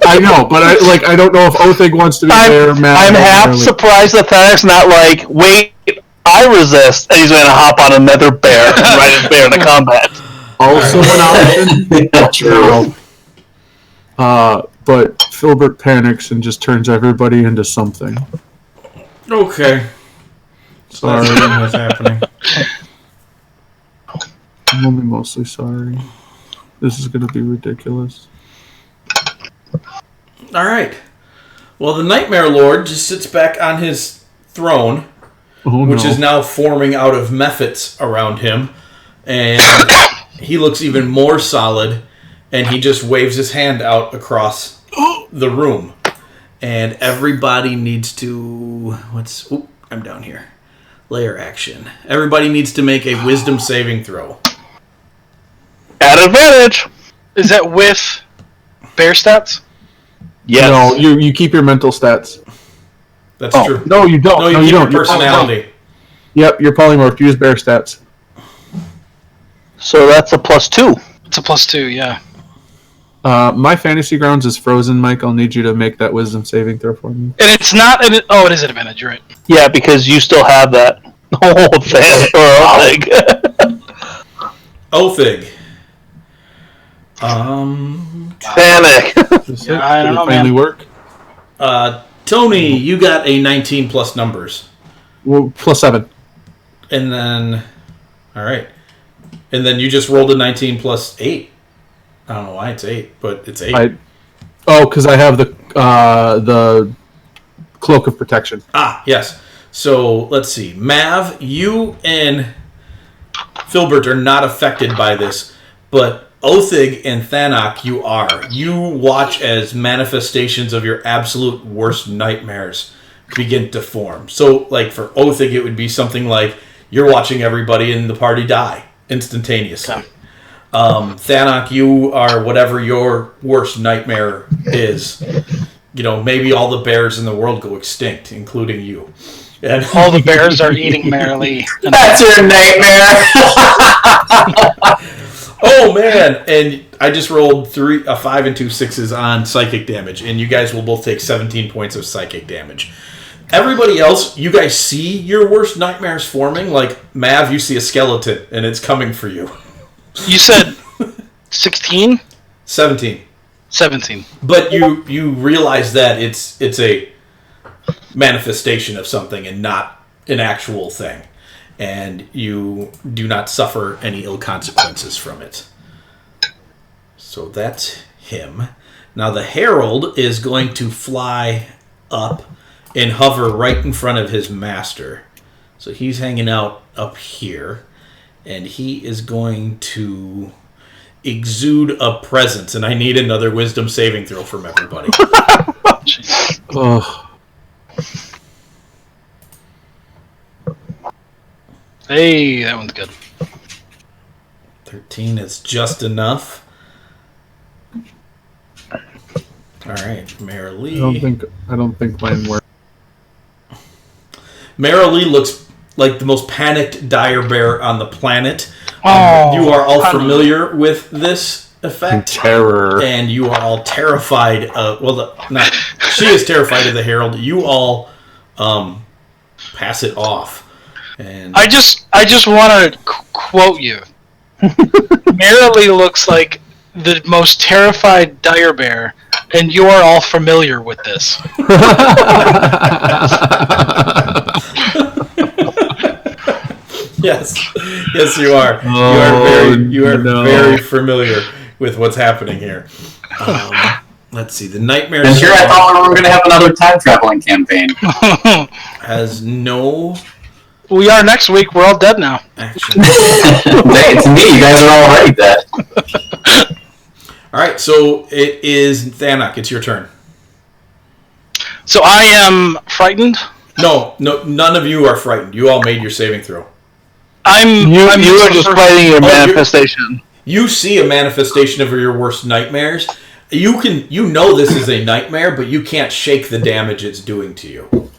I know, but I don't know if Othig wants to be bear. I'm half surprised that Thanak's not like, wait, I resist, and he's going to hop on another bear and ride his bear into combat. Also an option. True. But Filbert panics and just turns everybody into something. Okay. Sorry. What's happening? I'm only mostly sorry. This is going to be ridiculous. Alright. Well, the Nightmare Lord just sits back on his throne, which is now forming out of mephits around him, and he looks even more solid, and he just waves his hand out across the room. And everybody needs to... I'm down here. Layer action. Everybody needs to make a wisdom saving throw. At advantage. Is that with bear stats? Yes. No, you keep your mental stats. That's true. No, you don't. No, you keep your personality. Yep, you're polymorphed. Use bear stats. So that's a +2. It's a +2, yeah. My fantasy grounds is frozen, Mike. I'll need you to make that wisdom saving throw for me. And it's not... it is an advantage, you're right. Yeah, because you still have that. Oh, Othig. Othig. Panic. Yeah, I don't know, finally man. work. Tony, you got a 19 plus numbers. Well, +7. And then, all right. And then you just rolled a 19 plus 8. I don't know why it's 8, but it's 8. Because I have the cloak of protection. Ah, yes. So, let's see. Mav, you and Filbert are not affected by this, but Othig and Thanok, you are. You watch as manifestations of your absolute worst nightmares begin to form. So, like, for Othig, it would be something like you're watching everybody in the party die instantaneously. Okay. Thanok, you are whatever your worst nightmare is. You know, maybe all the bears in the world go extinct, including you. And All the bears are eating merrily. That's your nightmare. oh man! And I just rolled a 5 and 2 6s on psychic damage, and you guys will both take 17 points of psychic damage. Everybody else, you guys see your worst nightmares forming. Like Mav, you see a skeleton, and it's coming for you. You said 16? 17. 17. But you realize that it's a manifestation of something and not an actual thing. And you do not suffer any ill consequences from it. So that's him. Now the Herald is going to fly up and hover right in front of his master. So he's hanging out up here. And he is going to exude a presence. And I need another wisdom saving throw from everybody. Oh. Hey, that one's good. 13 is just enough. Alright, Marilee. I don't think mine works. Marilee looks like the most panicked dire bear on the planet. Oh, you are all honey. familiar with this effect. Terror. And you are all terrified of... Well, she is terrified of the Herald. You all pass it off. And I just want to quote you. Marilee looks like the most terrified dire bear, and you are all familiar with this. Yes, you are. You are very familiar with what's happening here. Let's see. The Nightmare And here I thought we were going to have another time traveling campaign. has no We are next week. We're all dead now. action. To me, you guys are already dead. All right, so it is Thanok. It's your turn. So I am frightened. No, none of you are frightened. You all made your saving throw. You are just fighting your manifestation. You see a manifestation of your worst nightmares. You know this is a nightmare, but you can't shake the damage it's doing to you.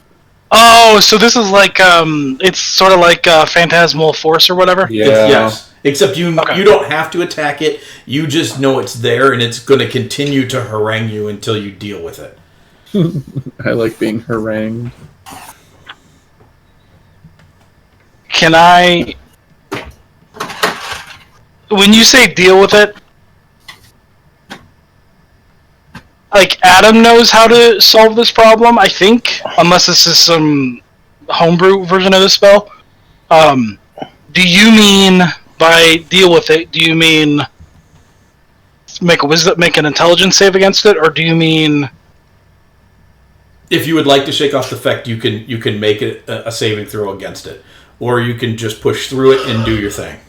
Oh, so this is like it's sort of like Phantasmal Force or whatever. Yeah. Yes. Except you don't have to attack it. You just know it's there, and it's going to continue to harangue you until you deal with it. I like being harangued. Can I... When you say deal with it, like, Adam knows how to solve this problem, I think, unless this is some homebrew version of the spell. Do you mean, by deal with it, do you mean make an intelligence save against it, or do you mean... If you would like to shake off the effect, you can make it a saving throw against it. Or you can just push through it and do your thing.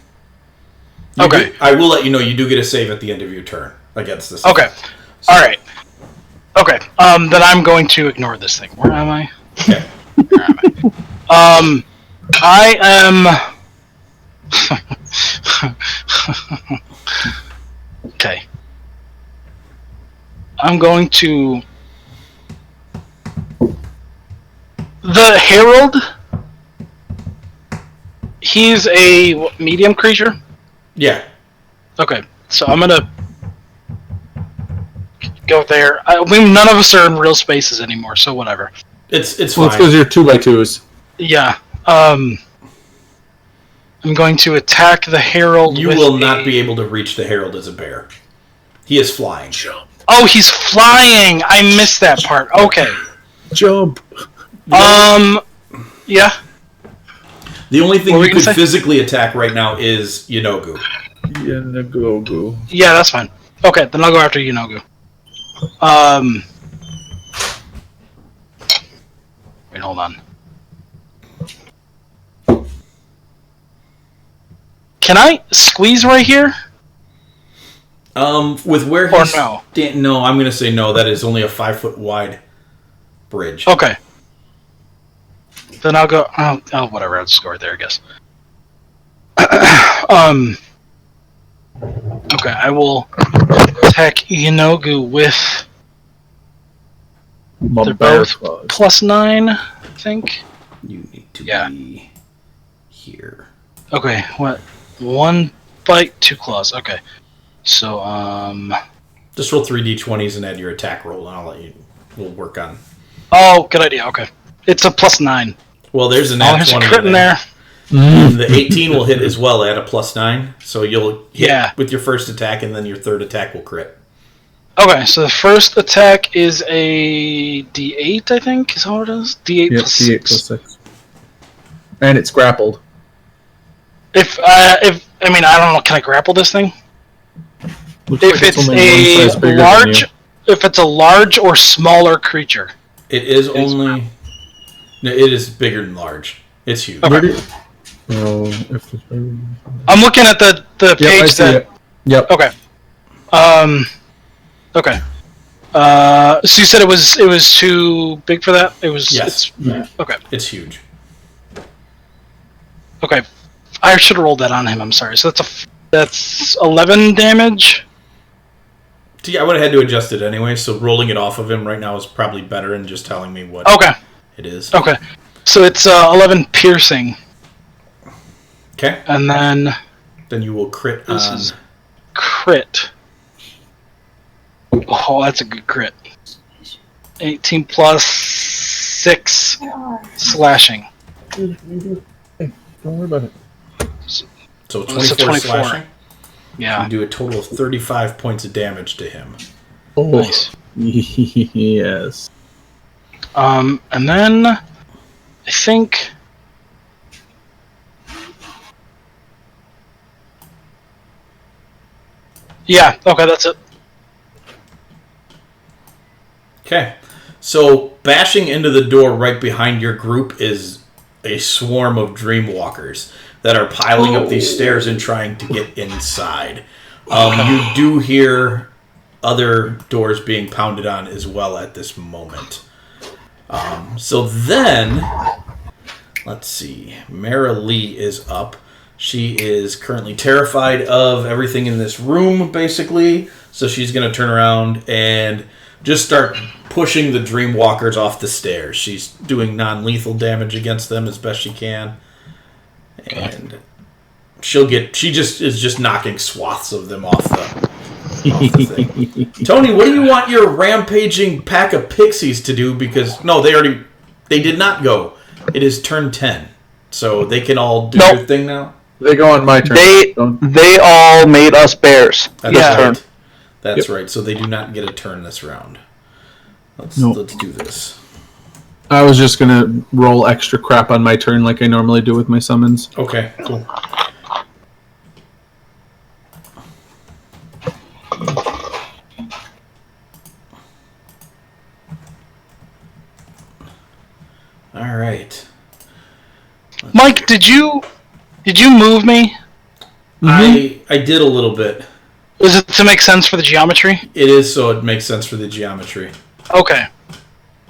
Okay. I will let you know you do get a save at the end of your turn against this. Okay. Alright. Okay. Then I'm going to ignore this thing. Where am I? Okay. Where am I? I am... Okay. I'm going to... The Herald... He's a medium creature? Yeah. Okay, so I'm gonna go there. None of us are in real spaces anymore, so whatever. It's Well, fine. it's because you're 2x2s. Yeah. I'm going to attack the Herald. You will not be able to reach the Herald as a bear. He is flying. Oh, he's flying! I missed that part. Okay. Jump. Yeah. The only thing What were you you could gonna say? physically attack right now is Yanogu. Yeah, go. Yeah, that's fine. Okay, then I'll go after Yunogu. Wait, hold on. Can I squeeze right here? With where Or he's... no? No, I'm going to say no. That is only a 5-foot wide bridge. Okay. Then I'll go... Oh, whatever. I'll just go right there, I guess. Okay, I will attack Yunogu with... They're both +9, I think. You need to be here. Okay, what? 1 bite, 2 claws. Okay. So, Just roll 3d20s and add your attack roll, and I'll let you... We'll work on... Oh, good idea. Okay. It's a +9. Well, there's an Oh, nat there's a 20 crit in there. And the 18 will hit as well at a +9, so you'll hit Yeah. with your first attack, and then your third attack will crit. Okay, so the first attack is a D8, I think. Is that what it is? D8 Yep, plus D8 6. plus 6. And it's grappled. If I don't know, can I grapple this thing? Looks If like it's only one size a bigger than large, you. if it's a large or smaller creature. It is only... No, it is bigger than large. It's huge. Okay. Oh, if it's... I'm looking at the Yep, I page see that. it. Yep. Okay. Okay. So you said it was too big for that? It was. Yes. Okay. It's huge. Okay. I should have rolled that on him. I'm sorry. So that's 11 damage. See, I would have had to adjust it anyway, so rolling it off of him right now is probably better than just telling me what Okay. it is. Okay. So it's 11 piercing, Okay. and then Then you will crit This on... is- crit. Oh, that's a good crit. 18 plus 6 slashing. Don't worry about it. So It's a 24 24. slashing. Yeah. You do a total of 35 points of damage to him. Oh, Nice. yes. And then I think. Yeah. Okay, that's it. Okay. So bashing into the door right behind your group is a swarm of dreamwalkers that are piling up these stairs and trying to get inside. You do hear other doors being pounded on as well at this moment. So then, let's see. Mara Lee is up. She is currently terrified of everything in this room, basically. So she's going to turn around and just start pushing the Dreamwalkers off the stairs. She's doing non-lethal damage against them as best she can. And she just is just knocking swaths of them off the thing. Tony, what do you want your rampaging pack of pixies to do? Because, no, they did not go. It is turn 10. So they can all do their thing now? They go on my turn. They all made us bears. That's right. That's right. So they do not get a turn this round. Let's do this. I was just gonna roll extra crap on my turn like I normally do with my summons. Okay, cool. All right. Mike, did you move me? I did a little bit. Is it to make sense for the geometry? It is, so it makes sense for the geometry. Okay.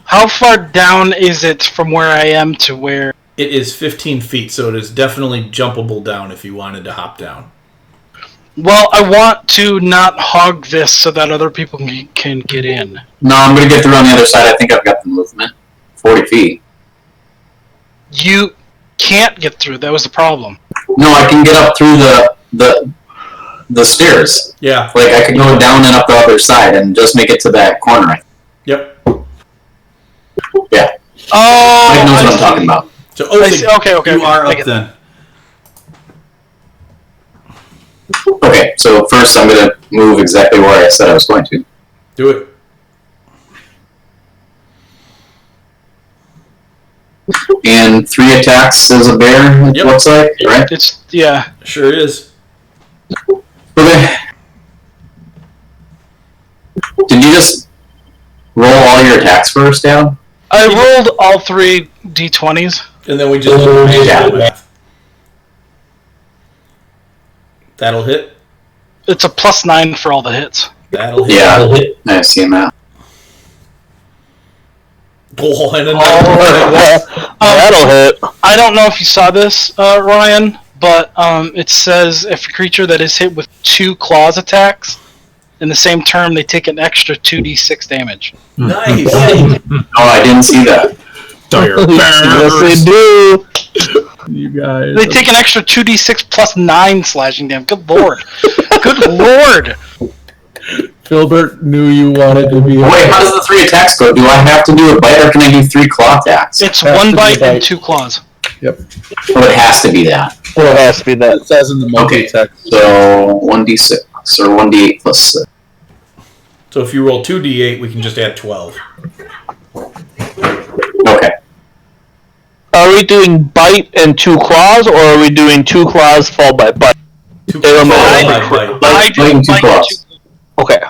How far down is it from where I am to where... It is 15 feet, so it is definitely jumpable down if you wanted to hop down. Well, I want to not hog this so that other people can get in. No, I'm going to get through on the other side. I think I've got the movement. 40 feet. You can't get through. That was the problem. No, I can get up through the stairs. Yeah. Like, I could go down and up the other side and just make it to that corner. Yep. Yeah. Oh, Mike knows what I'm talking about. So, okay. you are I up get then. Okay, so first I'm going to move exactly where I said I was going to. Do it. And 3 attacks as a bear, it looks like, right? It's yeah. Sure is. Okay. Did you just roll all your attacks first, Dad? I rolled all 3 d20s. And then we just did the magic math. That'll hit. It's a +9 for all the hits. That'll hit. Yeah, I've seen that. Oh, and another That'll hit. I don't know if you saw this, Ryan, but it says if a creature that is hit with 2 claws attacks in the same turn, they take an extra 2d6 damage. Nice. Oh, I didn't see that. Yes, they do. You guys. They take an extra 2d6 +9 slashing damage. Good lord. Good lord. Filbert knew you wanted to be. Wait, how does the 3 attacks go? Do I have to do a bite or can I do 3 claw attacks? It's Has to 1 be bite a and bite. 2 claws. Yep. Oh, it has to be that. It has to be that. It says in the multi-text. So 1d6 or 1d8 plus 6. So if you roll 2d8, we can just add 12. Okay. Are we doing bite and 2 claws, or are we doing 2 claws followed by bite? 2 It'll claws, matter. bite. Bite and 2 claws. Okay.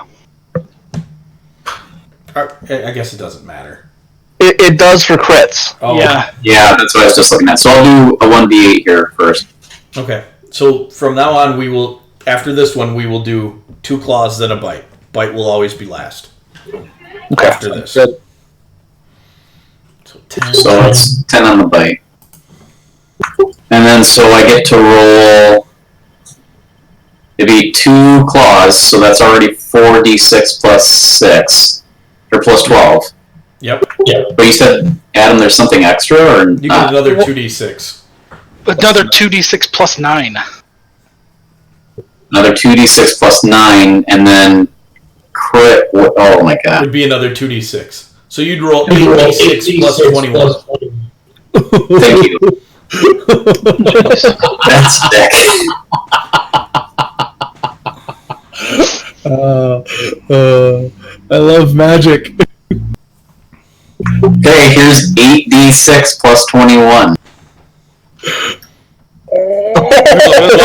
I guess it doesn't matter. It does for crits. Oh, Yeah. Yeah, that's what I was just looking at. So I'll do a 1d8 here first. Okay. So from now on, we will, after this one, we will do 2 claws, then a bite. Bite will always be last. Okay. After this. Good. So 10. So it's 10 on the bite. And then so I get to roll. It'd be 2 claws, so that's already 4d6 plus 6. Or plus 12. Yep. But you said, Adam, there's something extra, or You get not? another 2d6. Another 2d6 +9. Another 2d6 plus 9, and then crit. Oh my god. Would be another 2d6. So you'd roll 8d6 plus 21. Thank you. That's sick. I love magic. Okay, here's 8d6 plus 21. There's a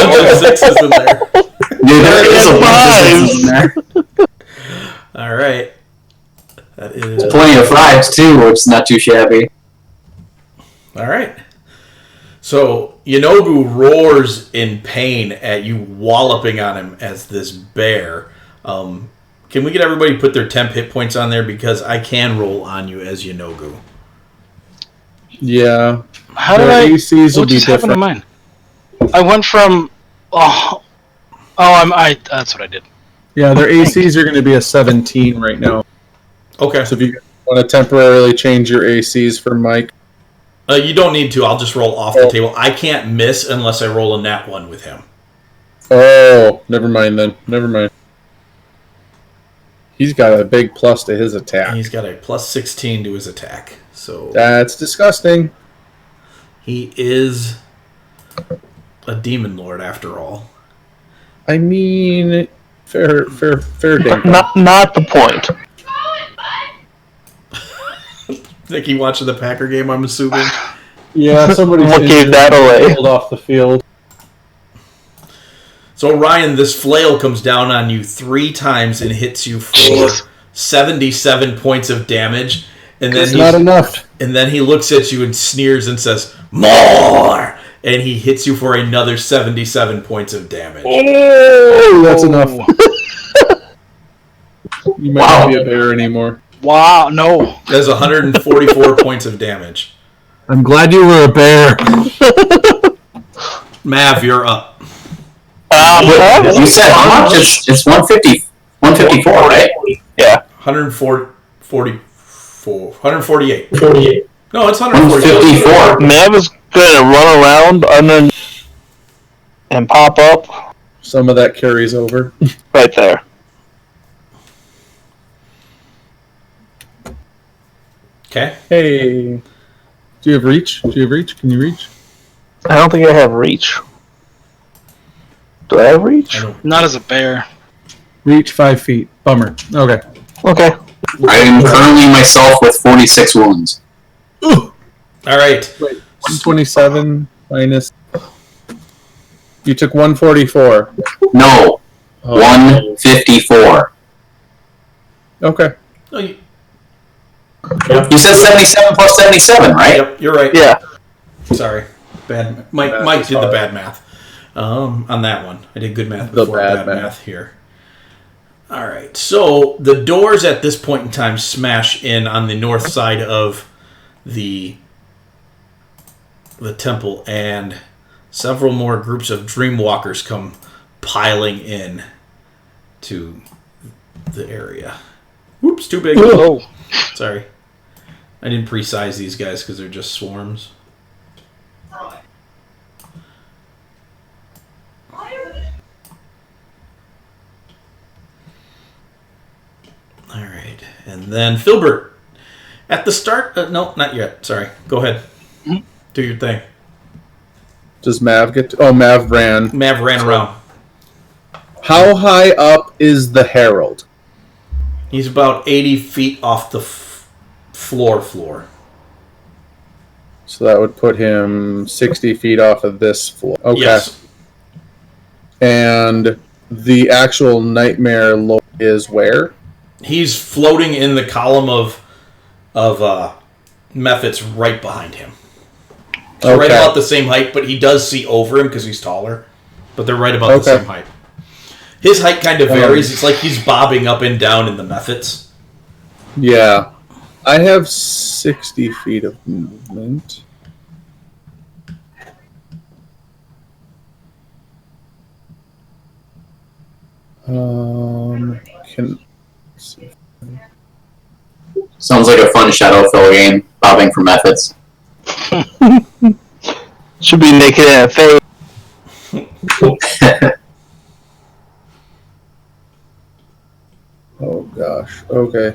bunch of sixes in there. Dude, there is a bunch of sixes in there. All right. That is Plenty of 5s too, which is not too shabby. all right. So Yanogu roars in pain at you walloping on him as this bear. Can we get everybody to put their temp hit points on there because I can roll on you as Yanogu. Yeah. How did Their I... ACs will What be just happened to different. mine? I went from... that's what I did. Yeah, their ACs are going to be a 17 right now. Okay. So if you want to temporarily change your ACs for Mike. You don't need to. I'll just roll off the table. I can't miss unless I roll a nat 1 with him. Oh, never mind then. Never mind. He's got a big plus to his attack. He's got a plus 16 to his attack. So That's disgusting. he is a demon lord after all. I mean, fair dinkum. Not the point. Think he watching the Packer game, I'm assuming. Yeah, somebody What gave that away? pulled off the field. So Ryan, this flail comes down on you 3 times and hits you for 77 points of damage. And then It's not enough. And then he looks at you and sneers and says, "More!" And he hits you for another 77 points of damage. Oh, that's enough. You might Wow. not be a bear anymore. Wow, no. That's 144 points of damage. I'm glad you were a bear. Mav, you're up. You said how much? It's 154, right? Yeah. 148. No, it's 148. 154. Mav is going to run around under and pop up Some of that carries over. right there. Okay. Hey. Do you have reach? Can you reach? I don't think I have reach. Do I have reach? I don't. Not as a bear. Reach 5 feet. Bummer. Okay. Okay. I am currently myself with 46 wounds. Ooh. All right. Wait. 127 minus. You took 144. No, Oh. 154. Okay. Oh, you You said 77 plus 77, right? Yep, you're right. Yeah. Sorry. Bad. Mike did the bad math on that one. I did good math The before bad bad math. math here. All right. So the doors at this point in time smash in on the north side of the temple, and several more groups of Dreamwalkers come piling in to the area. Whoops, too big. Oh. Sorry. I didn't pre-size these guys because they're just swarms. Alright. And then Filbert. At the start... no, not yet. Sorry. Go ahead. Do your thing. Does Mav get to... Oh, Mav ran. Mav ran around. How high up is the Herald? He's about 80 feet off the floor. So that would put him 60 feet off of this floor. Okay. Yes. And the actual Nightmare Lord is where? He's floating in the column of Mephits right behind him. So right about the same height, but he does see over him because he's taller. But they're right about the same height. His height kind of varies. It's like he's bobbing up and down in the Mephits. Yeah. I have 60 feet of movement. Can... Sounds like a fun Shadowfell game, bobbing for methods. Should be naked in a face. Oh gosh. Okay.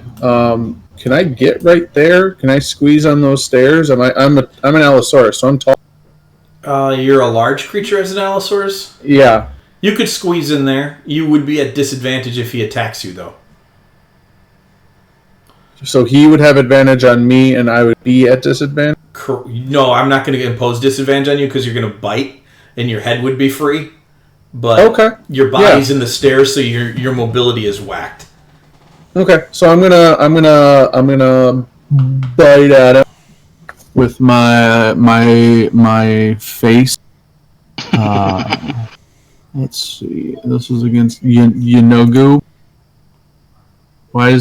Can I get right there? Can I squeeze on those stairs? I'm an Allosaurus, so I'm tall. You're a large creature as an Allosaurus? Yeah. You could squeeze in there. You would be at disadvantage if he attacks you, though. So he would have advantage on me, and I would be at disadvantage? No, I'm not going to impose disadvantage on you because you're going to bite, and your head would be free. But your body's in the stairs, so your mobility is whacked. Okay, so I'm gonna bite at him with my face. Let's see. This is against Yanogu. Why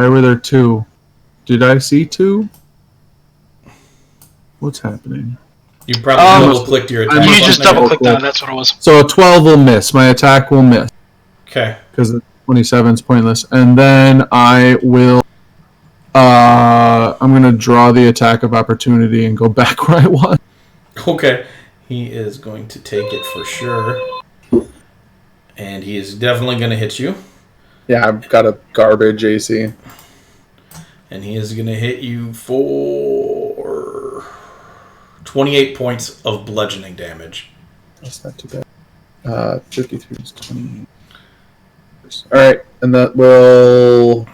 were there two? Did I see two? What's happening? You probably double-clicked your attack. You just double-clicked on it, that's what it was. So a 12 will miss. My attack will miss. Okay. Because 27 is pointless. And then I will... I'm going to draw the attack of opportunity and go back where I was. Okay. He is going to take it for sure. And he is definitely going to hit you. Yeah, I've got a garbage AC. And he is going to hit you for 28 points of bludgeoning damage. That's not too bad. 53 is 20. Alright, and that will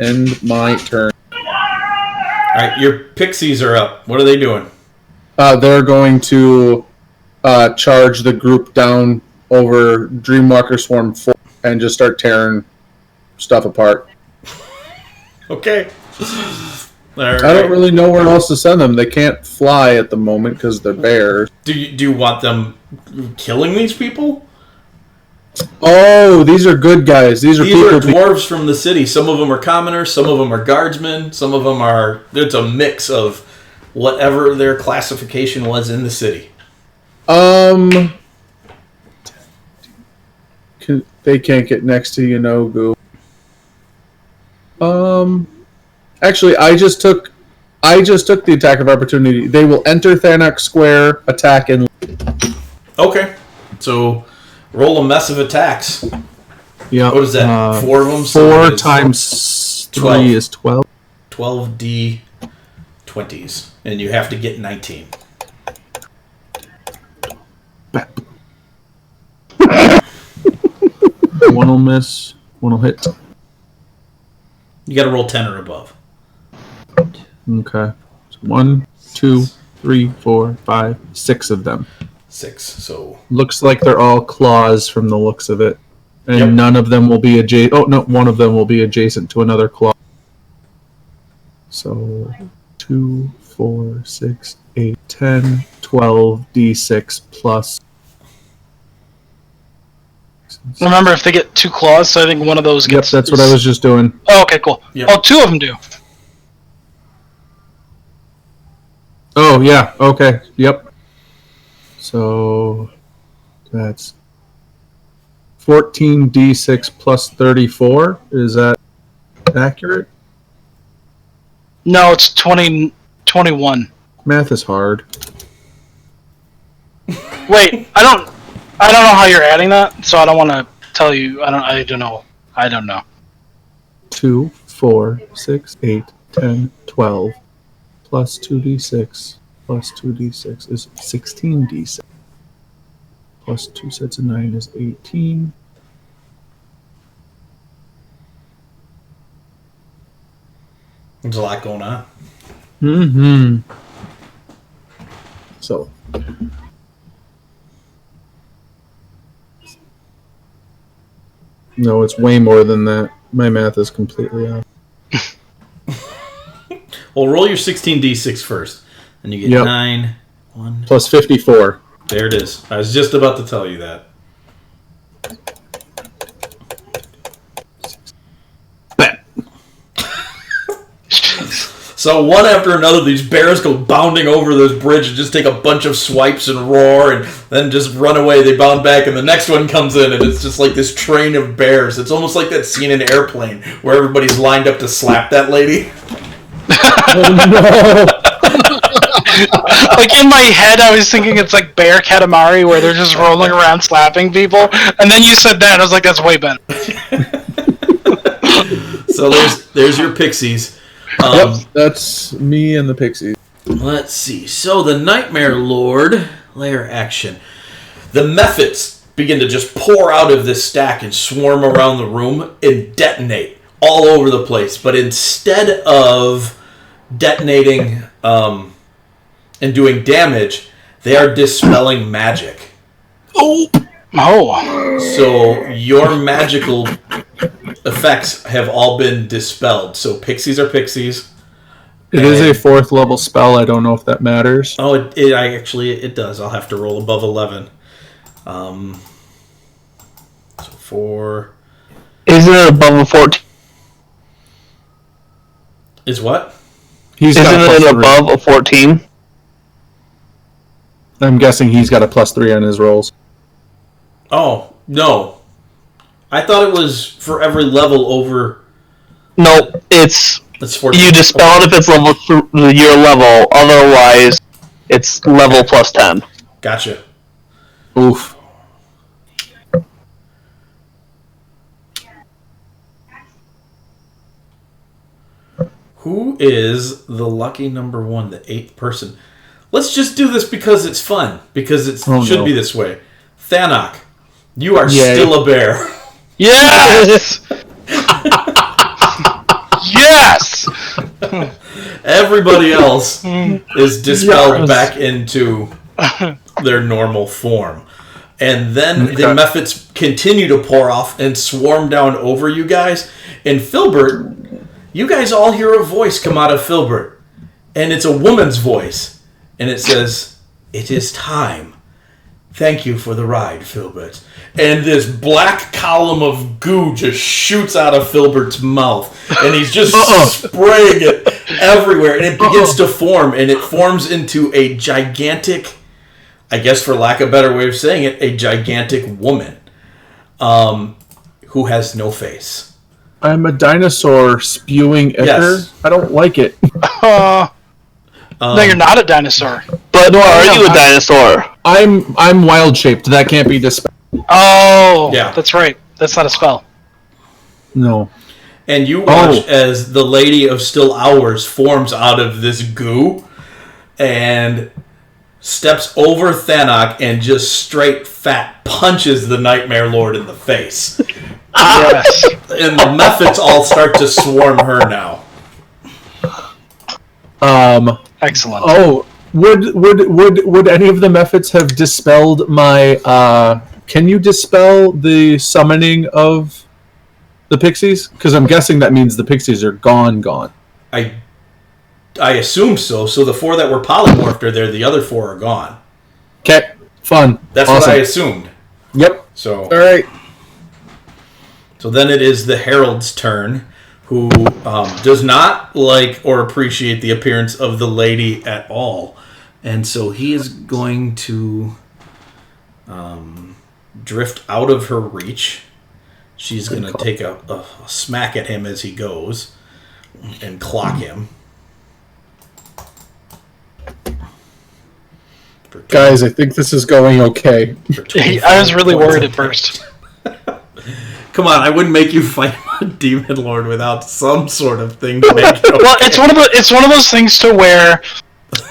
end my turn. Alright, your pixies are up. What are they doing? They're going to charge the group down over Dreamwalker Swarm 4 and just start tearing stuff apart. Okay. Right. I don't really know where else to send them. They can't fly at the moment because they're bears. Do you want them killing these people? Oh, these are good guys. These are dwarves from the city. Some of them are commoners. Some of them are guardsmen. Some of them are... It's a mix of whatever their classification was in the city. They can't get next to Yanogu. Actually, I just took the attack of opportunity. They will enter Thanak Square, attack, and... Okay. So, roll a mess of attacks. Yeah. What is that? 4 of them? 4 times 3 is 12. 12 D20s. And you have to get 19. one will miss, one will hit. You got to roll 10 or above. Okay. So 1, 2, 3, 4, 5, 6 of them. 6. So Looks like they're all claws from the looks of it. And Yep. none of them will be adjacent. Oh, no, one of them will be adjacent to another claw. So 2, 4, 6, 8, 10, 12, D6 plus. Remember, if they get 2 claws, so I think one of those Yep, gets. that's what I was just doing. Oh, okay, cool. Yep. Oh, 2 of them do. Oh, yeah, okay, yep. So that's 14d6 plus 34. Is that accurate? No, it's 21. Math is hard. Wait, I don't know how you're adding that, so I don't want to tell you. I don't know. 2, 4, 6, 8, 10, 12 plus 2d6 plus 2d6 is 16d6. Plus 2 sets of 9 is 18. there's a lot going on. Mm-hmm. So. No, it's way more than that. My math is completely off. Well, roll your 16d6 first. And you get Yep. 9, 1. Plus 54. There it is. I was just about to tell you that. So one after another, these bears go bounding over this bridge and just take a bunch of swipes and roar and then just run away. They bound back and the next one comes in and it's just like this train of bears. It's almost like that scene in Airplane where everybody's lined up to slap that lady. Like in my head, I was thinking it's like Bear Katamari, where they're just rolling around slapping people, and then you said that, I was like, that's way better. So there's your pixies. Yep, that's me and the pixies. Let's see. So the Nightmare Lord layer action. The methods begin to just pour out of this stack and swarm around the room and detonate all over the place. But instead of detonating and doing damage, they are dispelling magic. Oh. So your magical effects have all been dispelled. So pixies are pixies. It is a 4th level spell. I don't know if that matters. Oh, it does. I'll have to roll above 11. So 4 Isn't it above a 14? is what? He's got a Isn't it plus 3. above a 14? I'm guessing he's got a plus 3 on his rolls. Oh, no. I thought it was for every level over. No, it's That's 14. you dispel it if it's level your level. Otherwise, it's level plus 10. Gotcha. Oof. Who is the lucky number 1, the 8th person? Let's just do this because it's fun. Because it should be this way. Thanok, you are Yay. still a bear. Yes! Yes! Everybody else is dispelled Yes. back into their normal form. And then the methods continue to pour off and swarm down over you guys. And Filbert, you guys all hear a voice come out of Filbert. And it's a woman's voice. And it says, "It is time. Thank you for the ride, Filbert." And this black column of goo just shoots out of Filbert's mouth. And he's just spraying it everywhere. And it begins to form. And it forms into a gigantic, I guess for lack of a better way of saying it, a gigantic woman who has no face. I'm a spewing ichor. Yes. I don't like it. No, you're not a dinosaur. But are you a dinosaur? I'm wild shaped. That can't be dispelled. Oh, Yeah. that's right. That's not a spell. No. And you watch as the Lady of Still Hours forms out of this goo. And steps over Thanok and just straight fat punches the Nightmare Lord in the face. Yes. And the methods all start to swarm her now. Excellent. Oh, would any of the methods have dispelled my? Can you dispel the summoning of the pixies? Because I'm guessing that means the pixies are gone. I assume so. So the 4 that were polymorphed are there. The other 4 are gone. Okay, fun. That's awesome. what I assumed. Yep. So all right. So then it is the Herald's turn, who does not like or appreciate the appearance of the lady at all. And so he is going to drift out of her reach. She's going to take a smack at him as he goes and clock him. Guys, I think this is going okay. I was really worried at first. Come on, I wouldn't make you fight a demon lord without some sort of thing to make it okay. Well, it's one of those things to where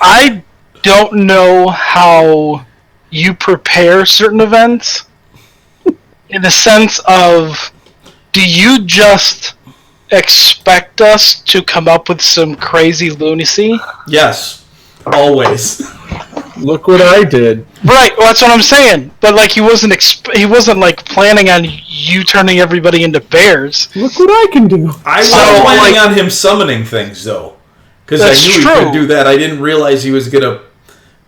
I don't know how you prepare certain events in the sense of, do you just expect us to come up with some crazy lunacy? Yes, always. Look what I did. Right, well, that's what I'm saying. But like, he wasn't like planning on you turning everybody into bears. Look what I can do. I was planning on him summoning things, though. Because I knew he could do that. I didn't realize he was going to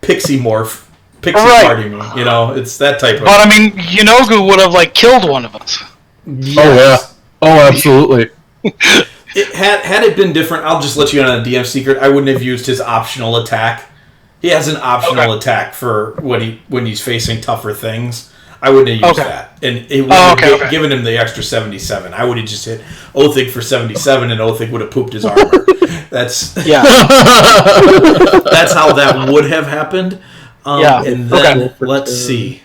pixie party me. You know, it's that type of... But I mean, Yanogu would have like killed one of us. Yes. Oh, yeah. Oh, absolutely. Had it been different, I'll just let you in on a DM secret, I wouldn't have used his optional attack. He has an optional attack for when he's facing tougher things. I wouldn't have used that. And it would have given him the extra 77. I would have just hit Othig for 77, and Othig would have pooped his armor. That's that's how that would have happened. And then, let's see.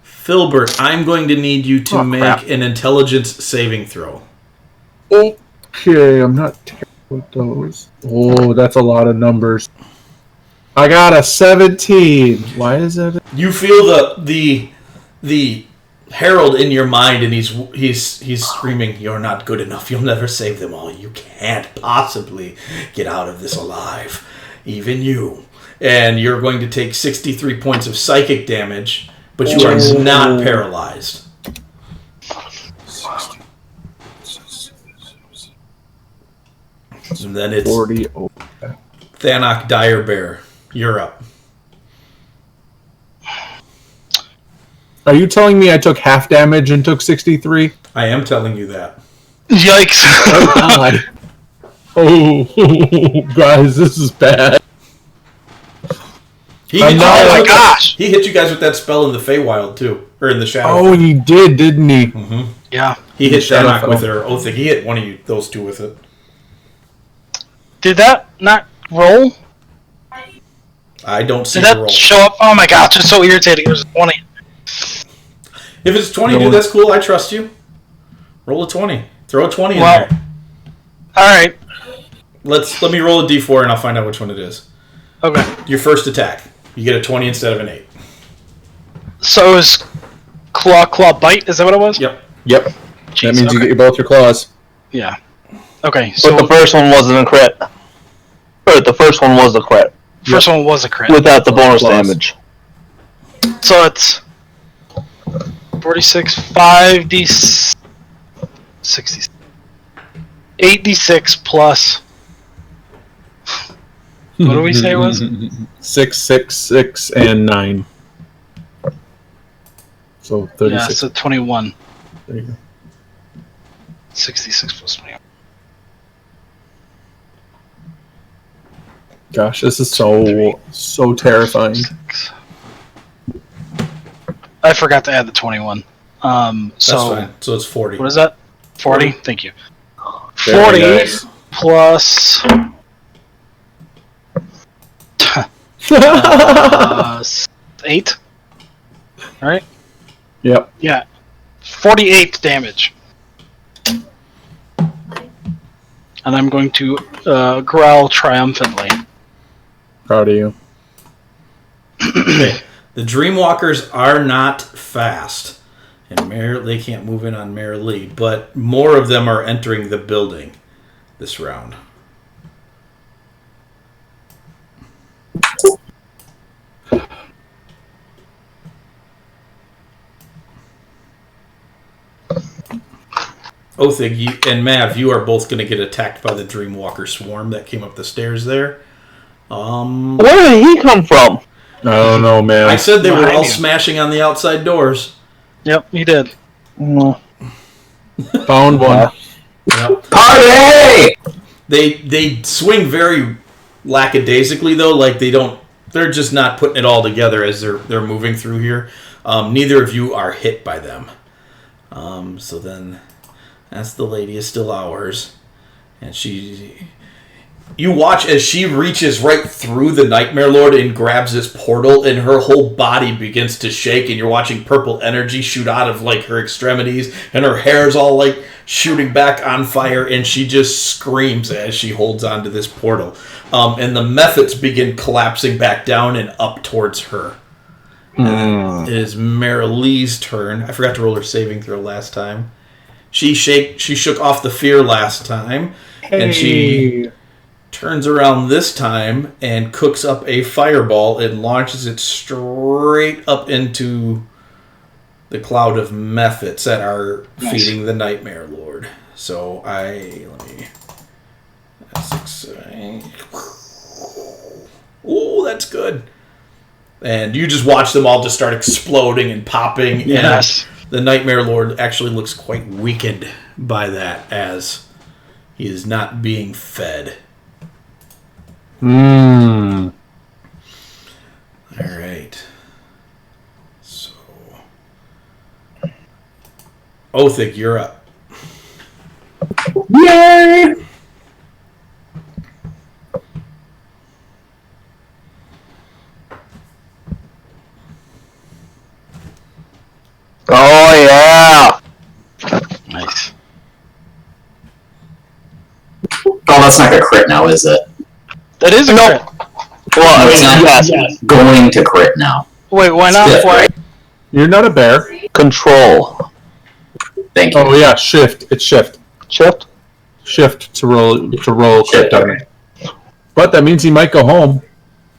Filbert, I'm going to need you to make an intelligence saving throw. Okay, I'm not terrible with those. Oh, that's a lot of numbers. I got a 17. Why is that? You feel the herald in your mind, and he's screaming, "You're not good enough. You'll never save them all. You can't possibly get out of this alive, even you." And you're going to take 63 points of psychic damage, but you are not paralyzed. And then it's 40. Thanok Direbear. You're up. Are you telling me I took half damage and took 63? I am telling you that. Yikes! Oh, God. Oh, guys, this is bad. Oh my gosh! He hit you guys with that spell in the Feywild, too. Or in the Shadow. Oh, he did, didn't he? Mm-hmm. Yeah. He hit Thanok with it, or Othig. He hit one of you, those two with it. Did that not roll? I don't see Did the that roll. show up? Oh my gosh, it's so irritating. It was 20. If it's 20, dude, that's cool. I trust you. Roll a 20. Throw a 20 in there. Alright. Let me roll a d4 and I'll find out which one it is. Okay. Your first attack. You get a 20 instead of an 8. So it was claw, bite? Is that what it was? Yep. Yep. Jeez, That means you get both your claws. Yeah. Okay, But the first one wasn't a crit. Or the first one was a crit. First one was a crit. Without the bonus Claws. damage. So it's 46, 5d... 60... 8d6 plus... What did we say it was? 6, 6, 6, and 9. So 36. Yeah, so 21. There you go. 66 plus 21. Gosh, this is so terrifying. I forgot to add the 21. That's fine. So it's 40. What is that? 40? Thank you. Very 40 nice. plus... 8? Alright? Yep. Yeah. 48 damage. And I'm going to growl triumphantly. Proud of you. Okay. The Dreamwalkers are not fast. And they can't move in on Merrily, but more of them are entering the building this round. Othig and Mav, you are both going to get attacked by the Dreamwalker swarm that came up the stairs there. Where did he come from? I don't know, man. I said they were all smashing on the outside doors. Yep, he did. Found one. Yep. Party! They swing very lackadaisically though, like they're just not putting it all together as they're moving through here. Neither of you are hit by them. So then that's the lady is still ours. And you watch as she reaches right through the Nightmare Lord and grabs this portal, and her whole body begins to shake, and you're watching purple energy shoot out of like her extremities, and her hair's all like shooting back on fire, and she just screams as she holds onto this portal. And the methods begin collapsing back down and up towards her. It is Marilee's turn. I forgot to roll her saving throw last time. She shook off the fear last time, and she turns around this time and cooks up a fireball and launches it straight up into the cloud of methods that are feeding the Nightmare Lord. So ooh, that's good. And you just watch them all just start exploding and popping. Yes. And the Nightmare Lord actually looks quite weakened by that as he is not being fed. All right. So, Othig, you're up. Yay! Oh, yeah. Nice. Oh, that's not gonna crit now, is it? That is a No. crit. Well, I No, it's mean, not yes. going to crit now. Wait, why not? Stiff, Why? right? You're not a bear. Control. Thank you. Oh yeah, shift. It's shift. Shift? Shift to roll Shift, down. okay. But that means he might go home.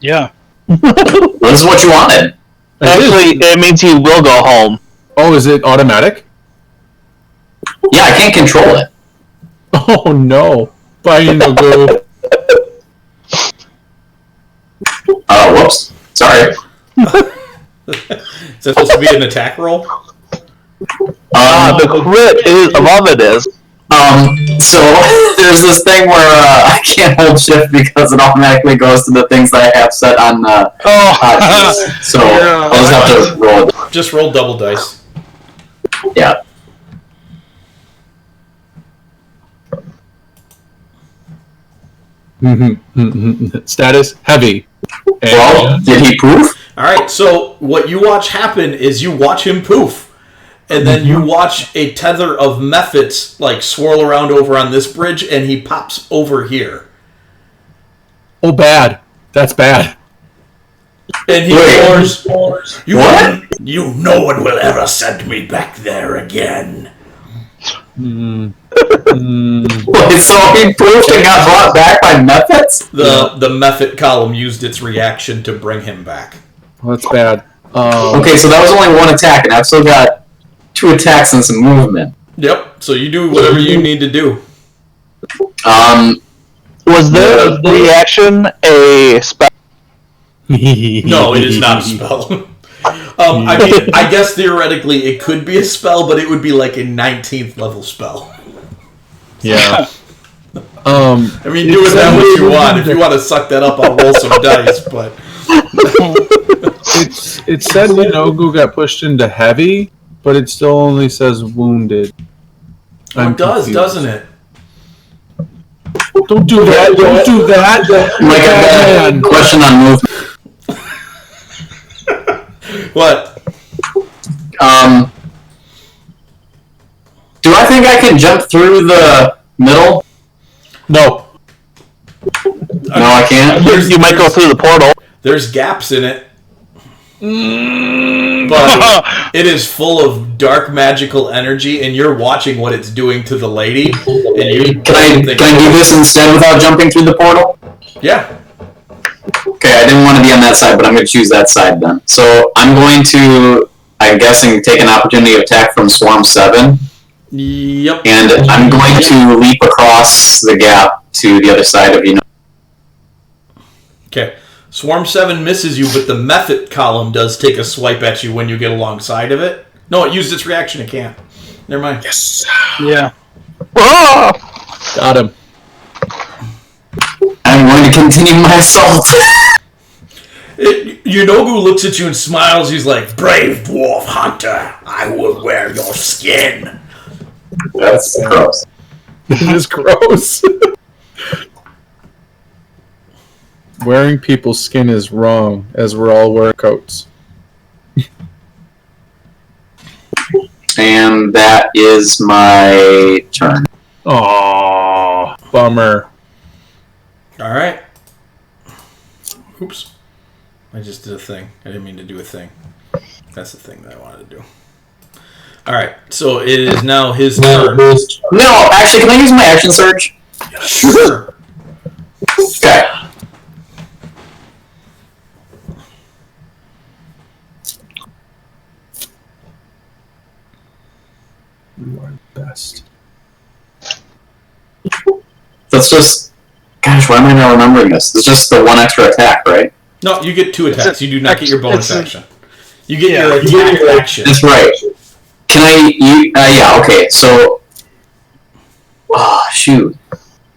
Yeah. This is what you wanted. Actually, it means he will go home. Oh, is it automatic? Yeah, I can't control it. Oh no. Fine, no go. Oh, whoops. Sorry. Is that supposed to be an attack roll? The crit is above it is. So there's this thing where I can't hold shift because it automatically goes to the things that I have set on hotkeys. So Yeah. I'll just have to roll it. Just roll double dice. Yeah. Status heavy. Well, did he poof? All right, so what you watch happen is you watch him poof, and then you watch a tether of methods like swirl around over on this bridge, and he pops over here. Oh, bad. That's bad. And he Wait. roars, What? No one will ever send me back there again. Wait, so he poofed and got brought back by methods? The method column used its reaction to bring him back. Well, that's bad. Okay, so that was only one attack, and I've still got 2 attacks and some movement. Yep, so you do whatever you need to do. Was the reaction a spell? No, it is not a spell. I mean, I guess theoretically it could be a spell, but it would be like a 19th level spell. Yeah. I mean, do with that what you want. If you want to suck that up, I'll roll some dice, but... It said Minogu got pushed into heavy, but it still only says wounded. It does, doesn't it? Don't do that. Don't do that. Like I got a question on movement. What? Do I think I can jump through the middle? No. No, I can't. You might go through the portal. There's gaps in it. But it is full of dark magical energy, and you're watching what it's doing to the lady. And you Can I do this instead without jumping through the portal? Yeah. Okay, I didn't want to be on that side, but I'm going to choose that side then. So I'm going to, I'm guessing, take an opportunity of attack from Swarm 7. Yep. And I'm going to leap across the gap to the other side of Okay. Swarm 7 misses you, but the method column does take a swipe at you when you get alongside of it. No, it used its reaction. It can't. Never mind. Yes. Yeah. Got him. I'm going to continue my assault. Yunogu looks at you and smiles. He's like, "Brave dwarf hunter, I will wear your skin." That's gross. This is gross. Wearing people's skin is wrong, as we're all wearing coats. And that is my turn. Aww, bummer. All right. Oops. I just did a thing. I didn't mean to do a thing. That's the thing that I wanted to do. All right. So it is now his turn. No, actually, can I use my action surge? Sure. Okay. You are the best. That's just... Gosh, why am I not remembering this? It's just the one extra attack, right? No, you get 2 attacks. You do not get your bonus it's a- action. You get Yeah. your attack action. That's right. Can I... yeah, okay, so... Oh, shoot.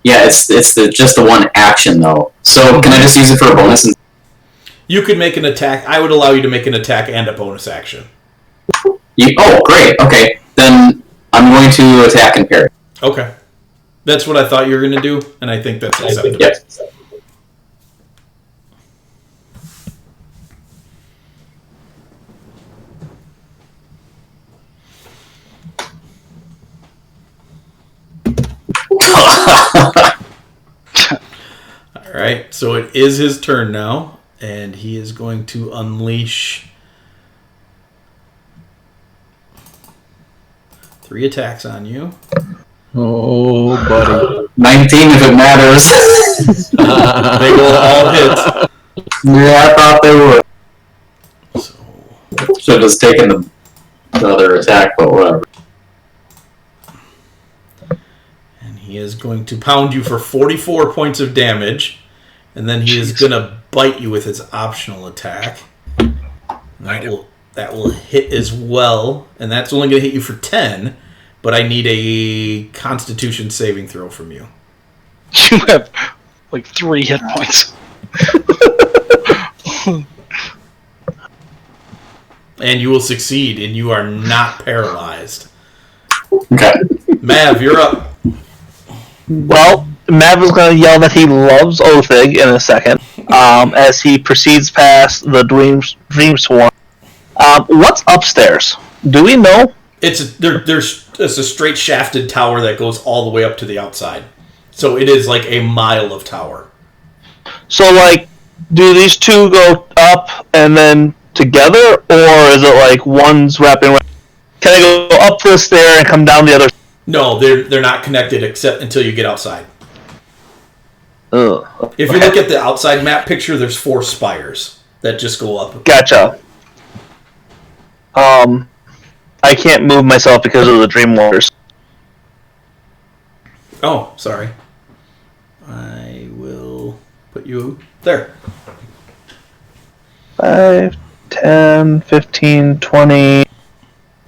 Yeah, it's just the one action, though. So, can I just use it for a bonus? You could make an attack. I would allow you to make an attack and a bonus action. Oh, great, okay. Then I'm going to attack and parry. Okay. That's what I thought you were going to do, and I think that's acceptable. Yep. Alright, so it is his turn now, and he is going to unleash 3 attacks on you. Oh, buddy. 19 if it matters. They will all hit. Yeah, I thought they would. So, Should have just taken the other attack, but whatever. and he is going to pound you for 44 points of damage, and then he is going to bite you with his optional attack. And that will hit as well, and that's only going to hit you for 10, but I need a Constitution saving throw from you. You have like 3 hit points. And you will succeed, and you are not paralyzed. Okay. Mav, you're up. Well, Mav is going to yell that he loves Othig in a second, as he proceeds past the Dream Swarm. What's upstairs? Do we know? It's a straight shafted tower that goes all the way up to the outside. So it is like a mile of tower. So, like, do these two go up and then together, or is it like one's wrapping around? Can I go up this stair and come down the other? No, they're not connected except until you get outside. Ugh. If you look at the outside map picture, there's 4 spires that just go up. Gotcha. I can't move myself because of the Dream Waters. Oh, sorry. I will put you there. 5, 10, 15, 20.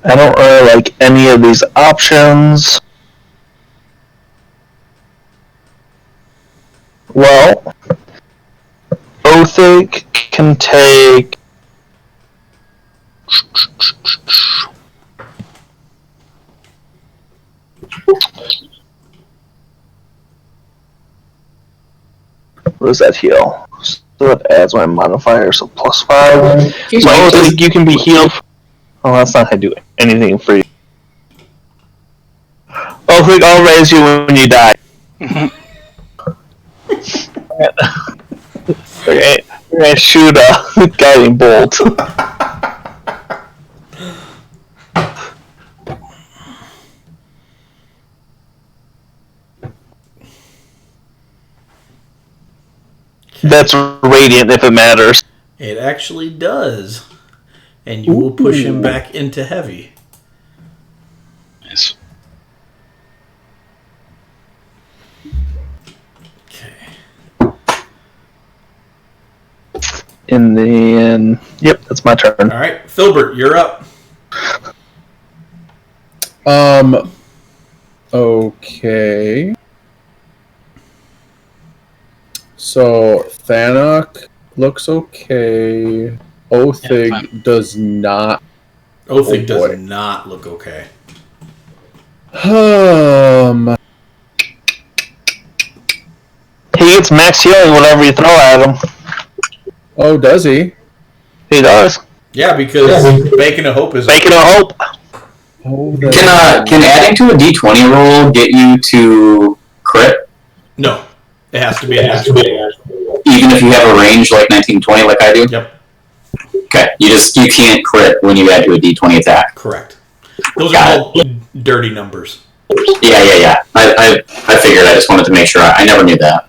I don't really like any of these options. Well, Othig can take... What does that heal? So that adds my modifier, so +5. He's So right. Othig, you can be healed. Oh, that's not going to do anything for you. Othig, I'll raise you when you die. Okay. And shoot a guiding bolt. That's radiant if it matters. It actually does. And you will push him back into heavy. Nice. Okay. Yep, that's my turn. All right, Filbert, you're up. Okay. So Thanok looks okay. Othig fine. does not. Othig Oh, boy. does not look okay. He gets max healing whenever you throw at him. Oh, does he? He does. Yeah, because Bacon of Hope is... Making a hope. Oh, Can adding to a d20 roll get you to crit? No. It has to be a natural. Even if you have a range like 1920 like I do? Yep, Okay, you can't crit when you add to a d20 attack. correct. Those Got are all dirty numbers. Yeah. I figured. I just wanted to make sure. I never knew that.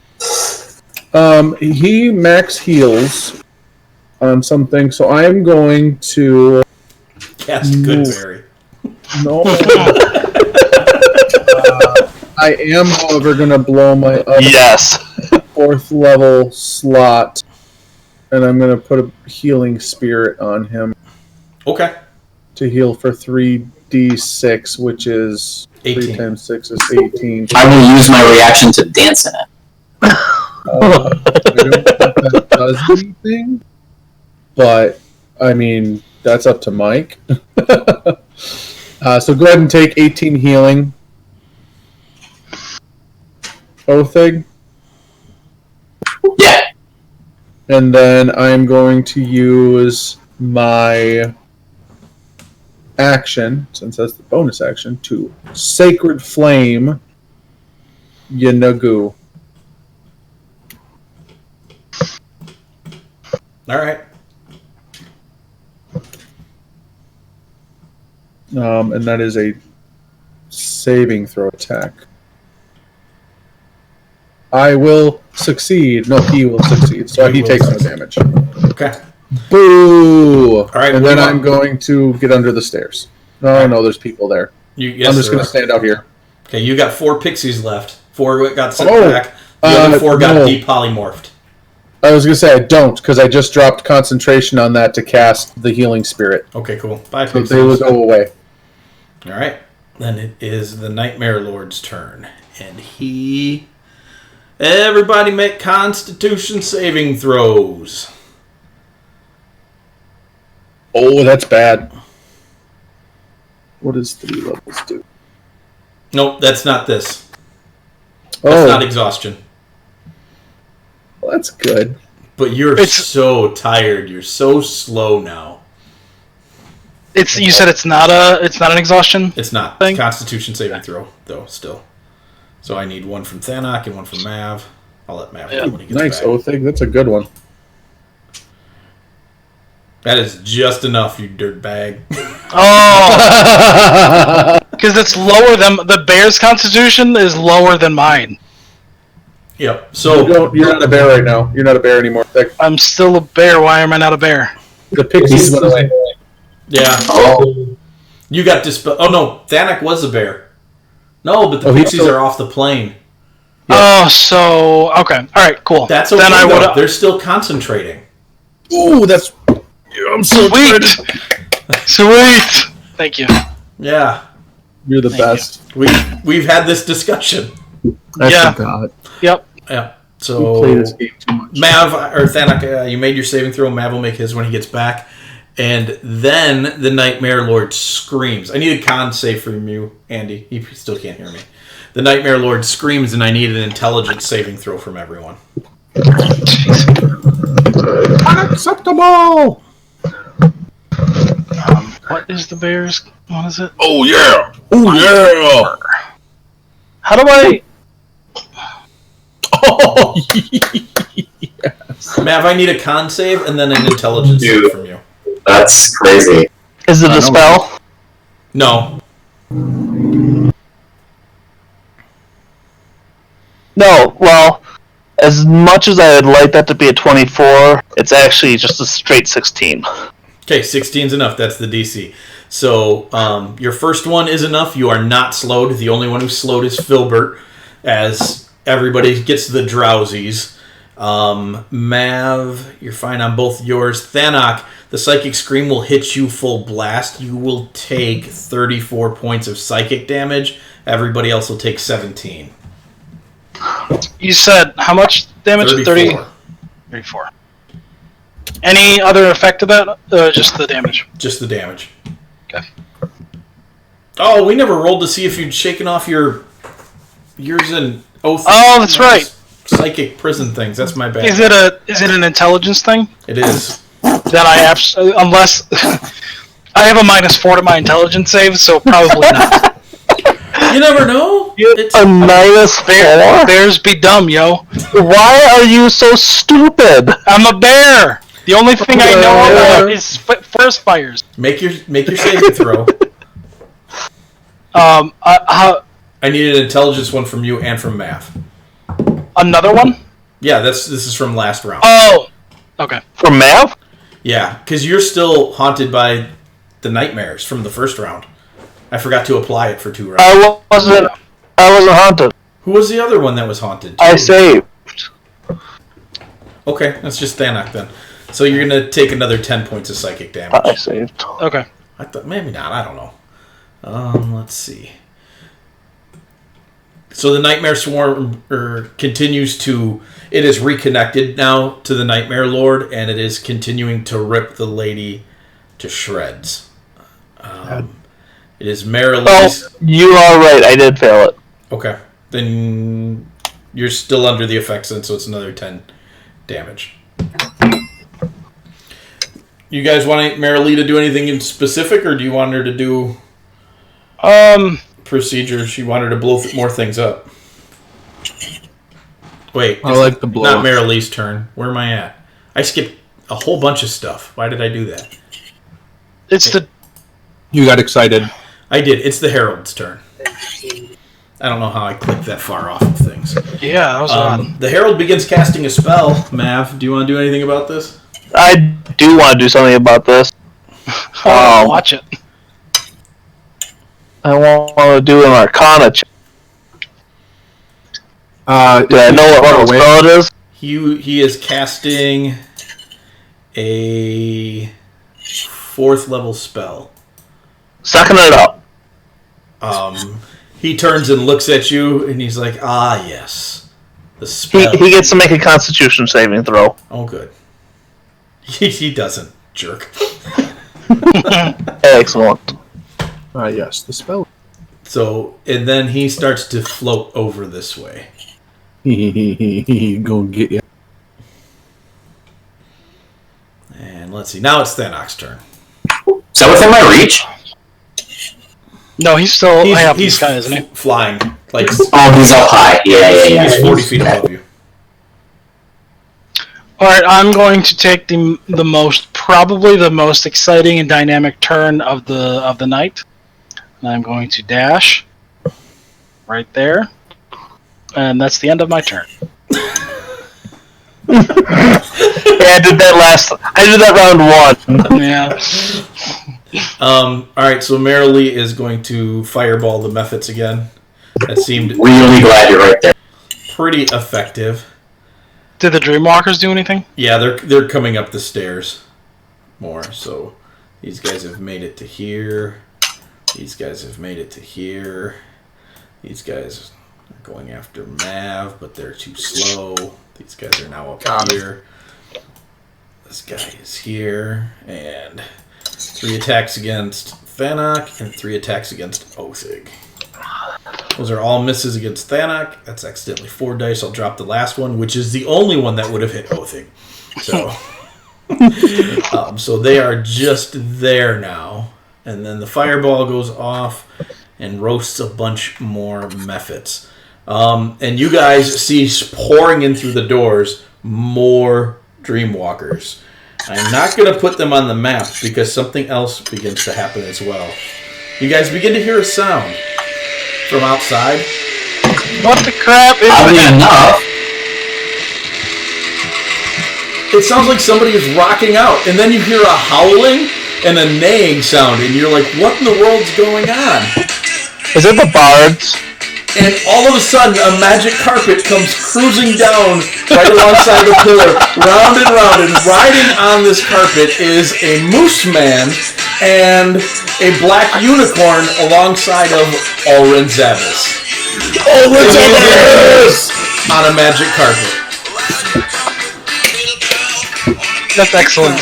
He max heals on something, so I'm going to... Cast Goodberry. No. I am, however, going to blow my other Yes. 4th level slot, and I'm going to put a healing spirit on him Okay. to heal for 3d6, which is 18. 3 times 6 is 18. I will use my reaction to dance in it. I don't think that does anything, but I mean, that's up to Mike. So go ahead and take 18 healing. Othig. Yeah. And then I'm going to use my action, since that's the bonus action, to Sacred Flame Yanagu. All right. And that is a saving throw attack. I will succeed. No, he will succeed. So he takes no damage. Okay. Boo! right, And what then do you I'm want? going to get under the stairs. No, there's people there. Yes, I'm just there going to are. stand out here. Okay, you got 4 pixies left. 4 got sent Oh, back. The other 4 got no. depolymorphed. I was going to say I don't, because I just dropped concentration on that to cast the healing spirit. Okay, cool. 5 So pixies. they will go away. All right. Then it is the Nightmare Lord's turn. And he... Everybody make Constitution saving throws. Oh, that's bad. What does 3 levels do? Nope, that's not this. That's not exhaustion. Well, that's good. But you're so tired. You're so slow now. You said it's not an exhaustion? It's not. Thing? It's Constitution saving throw, though, still. So I need 1 from Thanok and 1 from Mav. I'll let Mav know when he gets Nice, back. Othig. That's a good one. That is just enough, you dirtbag. Oh! Because it's lower than... The bear's constitution is lower than mine. Yep. So You're not a bear right now. You're not a bear anymore. I'm still a bear. Why am I not a bear? The pixies went away. yeah, Oh. you got dispel. Oh no, Thanok was a bear. No, but the he's pixies still- are off the plane. Oh, so... Okay. Alright, cool. That's okay. Then I though. would... They're still concentrating. Ooh, that's... I'm so Sweet! excited. Sweet! Thank you. Yeah, You're the Thank best. we've had this discussion. I Yeah. forgot. Yep. Yeah. We So play this game too much. Mav or Thanok, you made your saving throw. Mav will make his when he gets back, and then the Nightmare Lord screams. I need a con save from you, Andy. He still can't hear me. The Nightmare Lord screams, and I need an intelligence saving throw from everyone. Unacceptable! What is the bear's... What is it? Oh, yeah! Oh, yeah! How do I... Oh, yeah. Mav, I need a con save and then an intelligence save from you. That's crazy. Is it a spell? No. No, well, as much as I would like that to be a 24, it's actually just a straight 16. Okay, 16's enough. That's the DC. So your first one is enough. You are not slowed. The only one who's slowed is Filbert, as everybody gets the drowsies. Mav, you're fine on both yours. Thanak, the Psychic Scream will hit you full blast. You will take 34 points of psychic damage. Everybody else will take 17. You said how much damage? 34. 34. Any other effect of that? Just the damage? Just the damage. Okay. Oh, we never rolled to see if you'd shaken off yours and Oath. Oh, that's right. Psychic prison things. That's my bad. Is it an intelligence thing? It is. Then I unless I have a -4 to my intelligence save, so probably not. You never know. It's A -4? Bears be dumb, yo. Why are you so stupid? I'm a bear. The only thing I know about is forest fires. make your saving throw. How, I need an intelligence one from you and from Mav. another one? Yeah, this is from last round. Oh, okay. From Mav? Yeah, because you're still haunted by the nightmares from the first round. I forgot to apply it for 2 rounds. I wasn't haunted. Who was the other one that was haunted? I saved. Okay, that's just Thanak then. So you're going to take another 10 points of psychic damage. I saved. Okay. I thought maybe not. I don't know. Let's see. So the Nightmare Swarm continues to... It is reconnected now to the Nightmare Lord, and it is continuing to rip the lady to shreds. It is Marilee's... Oh, you are right. I did fail it. Okay. Then you're still under the effects, and so it's another 10 damage. You guys want Marilee to do anything in specific, or do you want her to do... procedure? She wanted to blow more things up. Wait, I like the blow. Not Marilee's turn. Where am I at? I skipped a whole bunch of stuff. Why did I do that? It's the You got excited. I did. It's the Herald's turn. I don't know how I clicked that far off of things. yeah. That was odd. The Herald begins casting a spell. Mav, do you want to do anything about this? I do want to do something about this. Watch it. I want to do an Arcana check. Do I know what level spell it is? He is casting a 4th level spell. Sucking it up. He turns and looks at you, and he's like, "Ah, yes, the spell." He gets to make a Constitution saving throw. Oh, good. He doesn't, jerk. Excellent. Yes, the spell. So, and then he starts to float over this way. Go get you. And let's see. Now it's Thanok's turn. Is that within my reach? No, he's still He's, high up in the he's sky, isn't he? flying. Like, Oh, he's up high. Yeah. he's 40 feet above you. All right, I'm going to take probably the most exciting and dynamic turn of the night. And I'm going to dash right there, and that's the end of my turn. Yeah, I did that round 1. Yeah. All right, so Marilee is going to fireball the methods again. That seemed Really glad you're right there. pretty effective. Did the Dreamwalkers do anything? Yeah, they're coming up the stairs more. So these guys have made it to here. These guys have made it to here. These guys are going after Mav, but they're too slow. These guys are now up here. This guy is here, and 3 attacks against Thanak and 3 attacks against Othig. Those are all misses against Thanak. That's accidentally 4 dice. I'll drop the last one, which is the only one that would have hit Othig. So, so they are just there now. And then the fireball goes off and roasts a bunch more mephits. And you guys see pouring in through the doors more Dreamwalkers. I'm not going to put them on the map because something else begins to happen as well. You guys begin to hear a sound from outside. What the crap is Oddly that? enough, It sounds like somebody is rocking out, and then you hear a howling and a neighing sound, and you're like, what in the world's going on? Is it the bards? And all of a sudden, a magic carpet comes cruising down right alongside the pillar, round and round, and riding on this carpet is a moose man and a black unicorn alongside of Ulrin Zavis. Ulrin Zavis! On a magic carpet. That's excellent.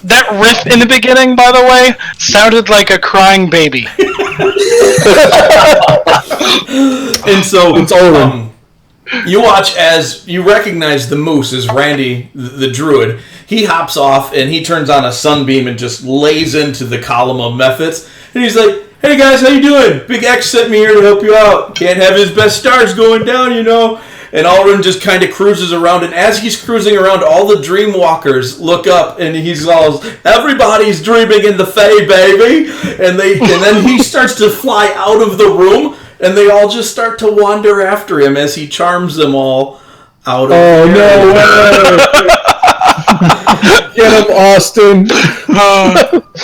That riff in the beginning, by the way, sounded like a crying baby. And so you watch as you recognize the moose as Randy, the druid. He hops off and he turns on a sunbeam and just lays into the column of methods. And he's like, "Hey guys, how you doing? Big X sent me here to help you out. Can't have his best stars going down, you know." And Ulrin just kind of cruises around, and as he's cruising around, all the Dreamwalkers look up, and he's all, "Everybody's dreaming in the Fae, baby!" And then he starts to fly out of the room, and they all just start to wander after him as he charms them all out of the area. No way! Get him, Austin!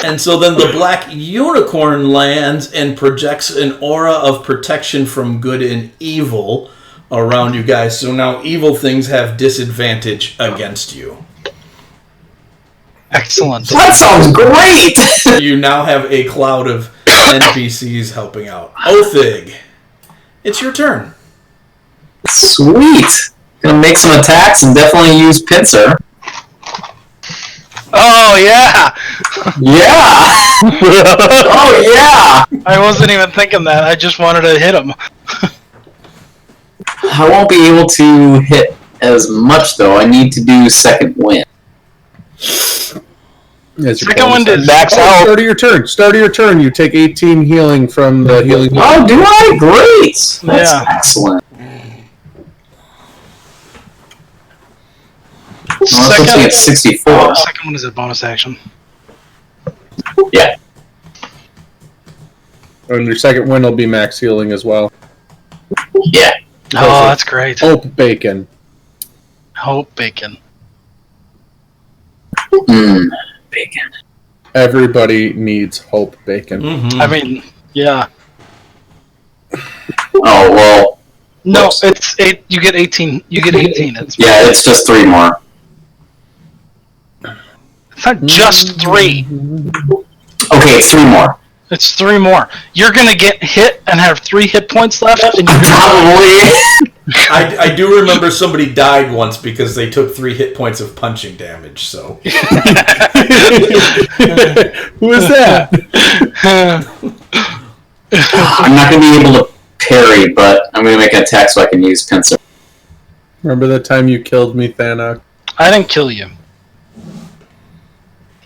And so then the black unicorn lands and projects an aura of protection from good and evil around you guys. So now evil things have disadvantage against you. Excellent. that sounds great! You now have a cloud of NPCs helping out. Othig, it's your turn. Sweet! Gonna make some attacks and definitely use Pincer. Oh, yeah! Yeah! Oh, yeah! I wasn't even thinking that. I just wanted to hit him. I won't be able to hit as much, though. I need to do second wind. Second one did max out. Start of your turn. Start of your turn. You take 18 healing from the healing. Oh, do I? Great! That's Yeah. excellent. Well, that puts me at 64. Second one is a bonus action. Yeah. And your second win will be max healing as well. Yeah. Oh, that's great. Hope Bacon. Hope bacon. Mmm. Bacon. Everybody needs Hope Bacon. Mm-hmm. I mean, yeah. Oh, well. No, Oops. it's 8. You get 18. You get 18. Yeah, it's just 3 more. It's not just 3. Okay, it's 3 more. It's 3 more. You're gonna get hit and have 3 hit points left. And Probably. I do remember somebody died once because they took 3 hit points of punching damage, so. Who is that? I'm not going to be able to parry, but I'm going to make an attack so I can use Pincer. Remember the time you killed me, Thanak? I didn't kill you.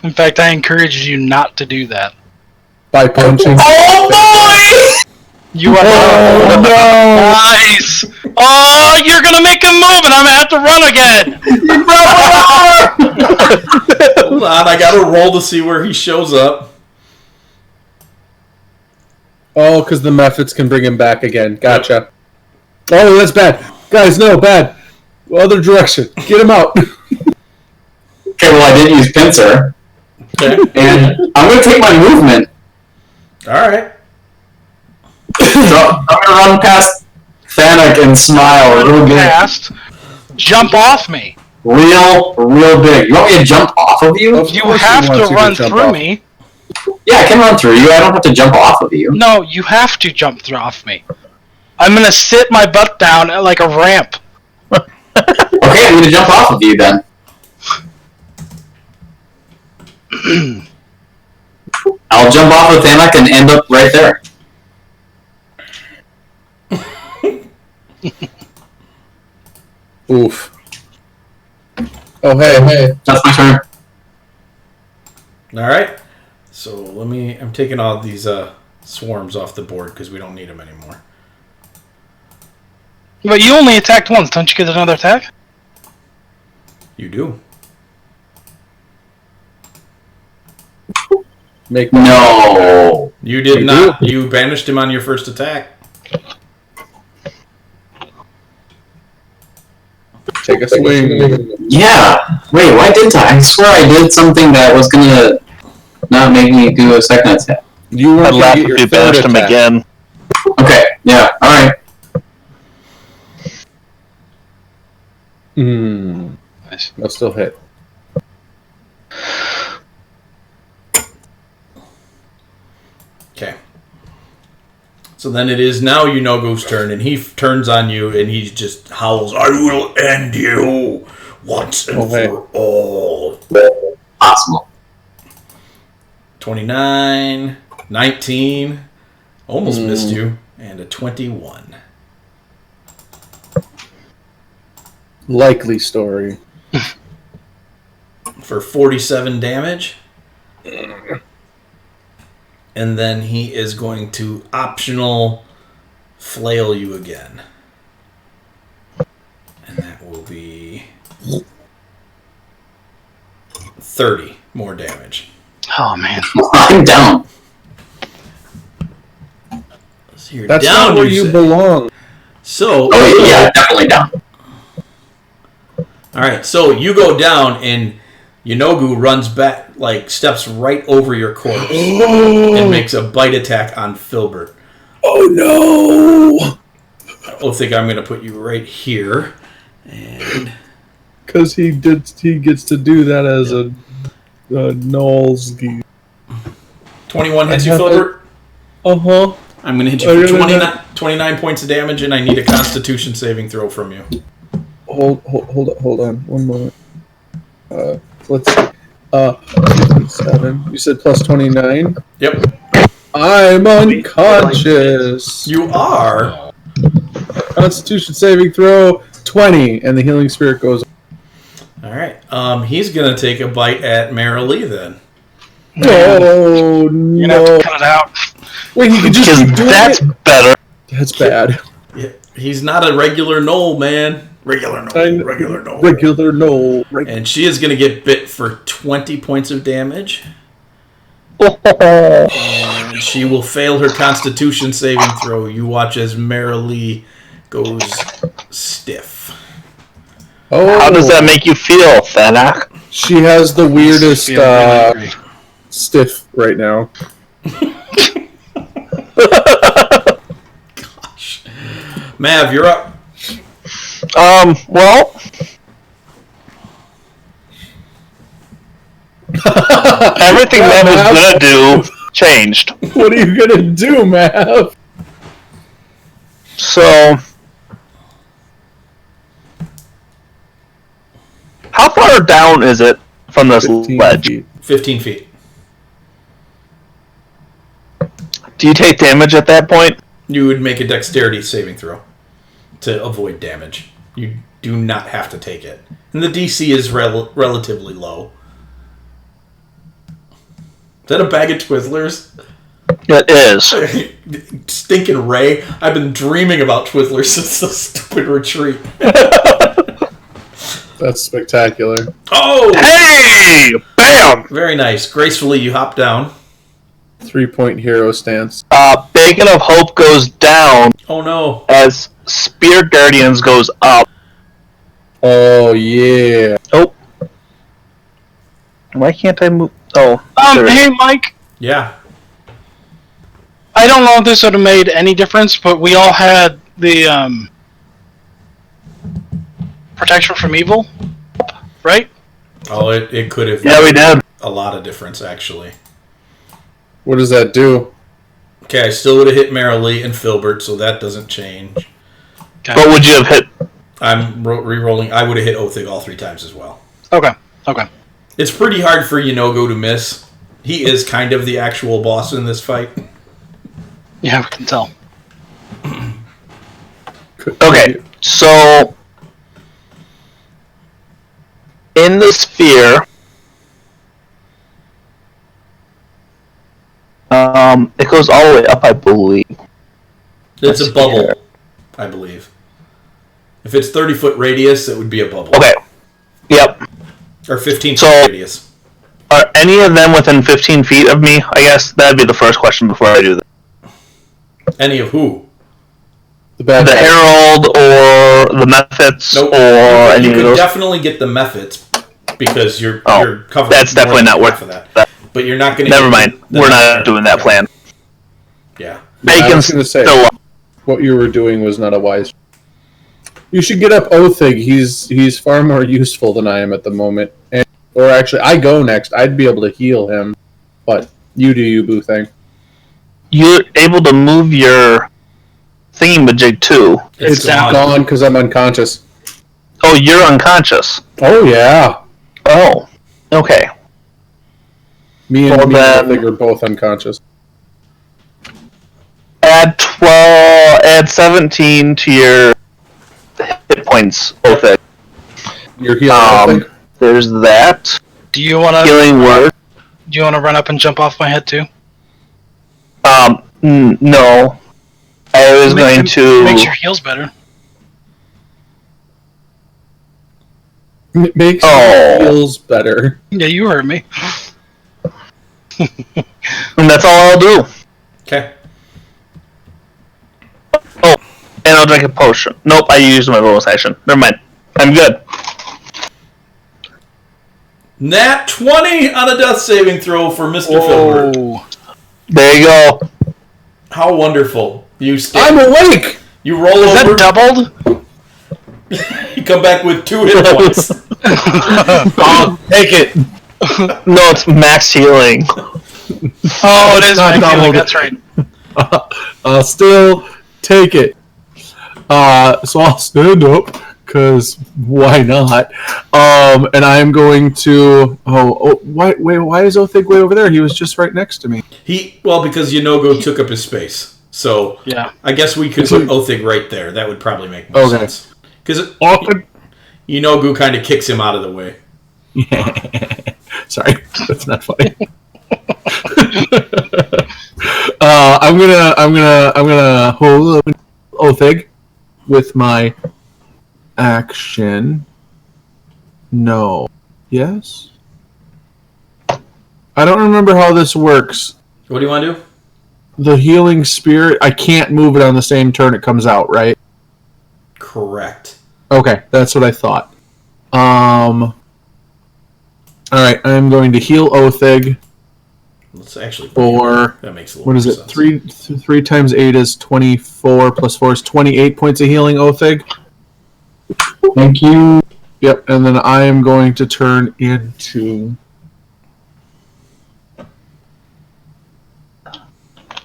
In fact, I encouraged you not to do that. By punching. Oh, boy! You are no! nice. Oh, you're gonna make him move, and I'm gonna have to run again. You probably are! Hold on, I gotta roll to see where he shows up. Oh, because the methods can bring him back again. Gotcha. Oh, that's bad. Guys, no, bad. Other direction. Get him out. Okay, well, I did use Pincer. Okay. And I'm going to take my movement. Alright. So I'm going to run past Thanak and smile real big. Fast. Jump off me. Real big. You want me to jump off of you? Of You course he have wants to you run jump through off. me. Yeah, I can run through you. I don't have to jump off of you. No, you have to jump off me. I'm gonna sit my butt down at like a ramp. Okay, I'm going to jump off of you then. I'll jump off of Thanak and end up right there. Oof. Oh, hey. That's my turn. Alright. So I'm taking all these swarms off the board because we don't need them anymore. But you only attacked once. Don't you get another attack? You do. Make No. You did You not. do. You banished him on your first attack. take a swing. Yeah. Wait, why didn't I? I swear I did something that was gonna not make me do a second attack. You I'd want to laugh get if your you third banished him attack. again. Okay. Yeah. All right. Nice. I'll still hit. Okay. So then it is now Yunogo's turn, and he turns on you, and he just howls, "I will end you once and Okay. for all." Possible. 29, 19, almost missed you, and a 21. Likely story. For 47 damage. And then he is going to optional flail you again. And that will be 30 more damage. Oh man. I'm down. So you're That's down, not where you said. belong. So, Oh yeah, definitely down. alright, so you go down and Yunogu runs back, like steps right over your corpse and makes a bite attack on Filbert. Oh no! I think I'm going to put you right here. And Because he gets to do that as a Knowles. 21 hits I you, have Filbert. Uh-huh. I'm going to hit Oh, you for yeah, 29 points of damage, and I need a Constitution saving throw from you. Hold on. One moment. Let's see. 7. You said plus 29? Yep. I'm unconscious. You are. Constitution saving throw 20, and the healing spirit goes. All right. He's going to take a bite at Marilee then. Oh You're gonna have no! to cut it out. Wait, he could just Because keep doing that's it? better. That's bad. Yeah, he's not a regular knoll, man. Regular I knoll. know. Regular knoll. Regular no. And she is going to get bit for 20 points of damage. Oh, And she will fail her Constitution saving throw. You watch as Marilee goes stiff. Oh, how does that make you feel, Thanak? She has the weirdest Feel really angry. stiff right now. Gosh. Mav, you're up. Well, everything Mav was gonna do changed. What are you gonna do, Mav? So, how far down is it from this 15 ledge? feet. 15 feet. Do you take damage at that point? You would make a dexterity saving throw to avoid damage. You do not have to take it. And the DC is relatively low. Is that a bag of Twizzlers? It is. Stinking Ray. I've been dreaming about Twizzlers since the stupid retreat. That's spectacular. Oh! Hey! Bam! Very nice. Gracefully, you hop down. 3-point hero stance. Beacon of Hope goes down Oh no. as Spear Guardians goes up. Oh yeah. Oh. Why can't I move? Oh. there it is. Hey, Mike. Yeah. I don't know if this would have made any difference, but we all had the protection from evil, right? Oh, it could have Yeah, we did. a lot of difference, actually. What does that do? Okay, I still would have hit Marilee and Filbert, so that doesn't change. What would you have hit? I'm re-rolling. I would have hit Othig all 3 times as well. Okay. Okay. It's pretty hard for Yunogo to miss. He is kind of the actual boss in this fight. Yeah, we can tell. Okay, so in the sphere, it goes all the way up, I believe. It's a Let's bubble, see I believe. If it's 30-foot radius, it would be a bubble. Okay, Yep. Or 15 So- feet radius. Are any of them within 15 feet of me? I guess that'd be the first question before I do that. Any of who? The bad The guy. Herald or the Methods Nope. or any You of could those. definitely get the methods because you're covering. That's more definitely than not half worth of that. that. But you're not going to. Never mind. We're not doing that plan. Yeah. Yeah, I Bacon's was going to say, still up. what you were doing was not a wise. You should get up Othig. He's far more useful than I am at the moment. Or actually, I go next. I'd be able to heal him, but you do you boo thing. You're able to move your thingamajig too. It's gone because I'm unconscious. Oh, you're unconscious. Oh yeah, Oh, okay. me Well, and then- Othig are both unconscious. Add 12. Add 17 to your hit points. Both. You're healing Othig? There's that. Do you want to? Healing word. Do you want to run up and jump off my head too? No. I was going to. Makes your heals better. It makes Oh. me feels better. Yeah, you heard me. And that's all I'll do. Okay. Oh, and I'll drink a potion. Nope, I used my bonus action. Never mind. I'm good. Nat 20 on a death saving throw for Mr. Filbert. Whoa. There you go. How wonderful. You I'm stand, awake. you roll Is over, that doubled? you come back with 2 hit points. I'll take it. No, it's max healing. Oh, it is Not my feeling. doubled. That's right. I'll still take it. So I'll stand up because why not? And I'm going to. Why is Othig way over there? He was just right next to me. Because Yanogo took up his space. So Yeah. I guess we could put Othig right there. That would probably make more Okay. sense. Because Othig. Yanogo kind of kicks him out of the way. Sorry, that's not funny. I'm gonna hold up Othig with my action. No. Yes. I don't remember how this works. What do you want to do? The healing spirit. I can't move it on the same turn it comes out, right? Correct. Okay, that's what I thought. All right, I'm going to heal Othig Let's actually. for. That makes a little What is more it? sense. 3 times 8 is 24 plus 4 is 28 points of healing, Othig. Thank you. Yep, and then I am going to turn into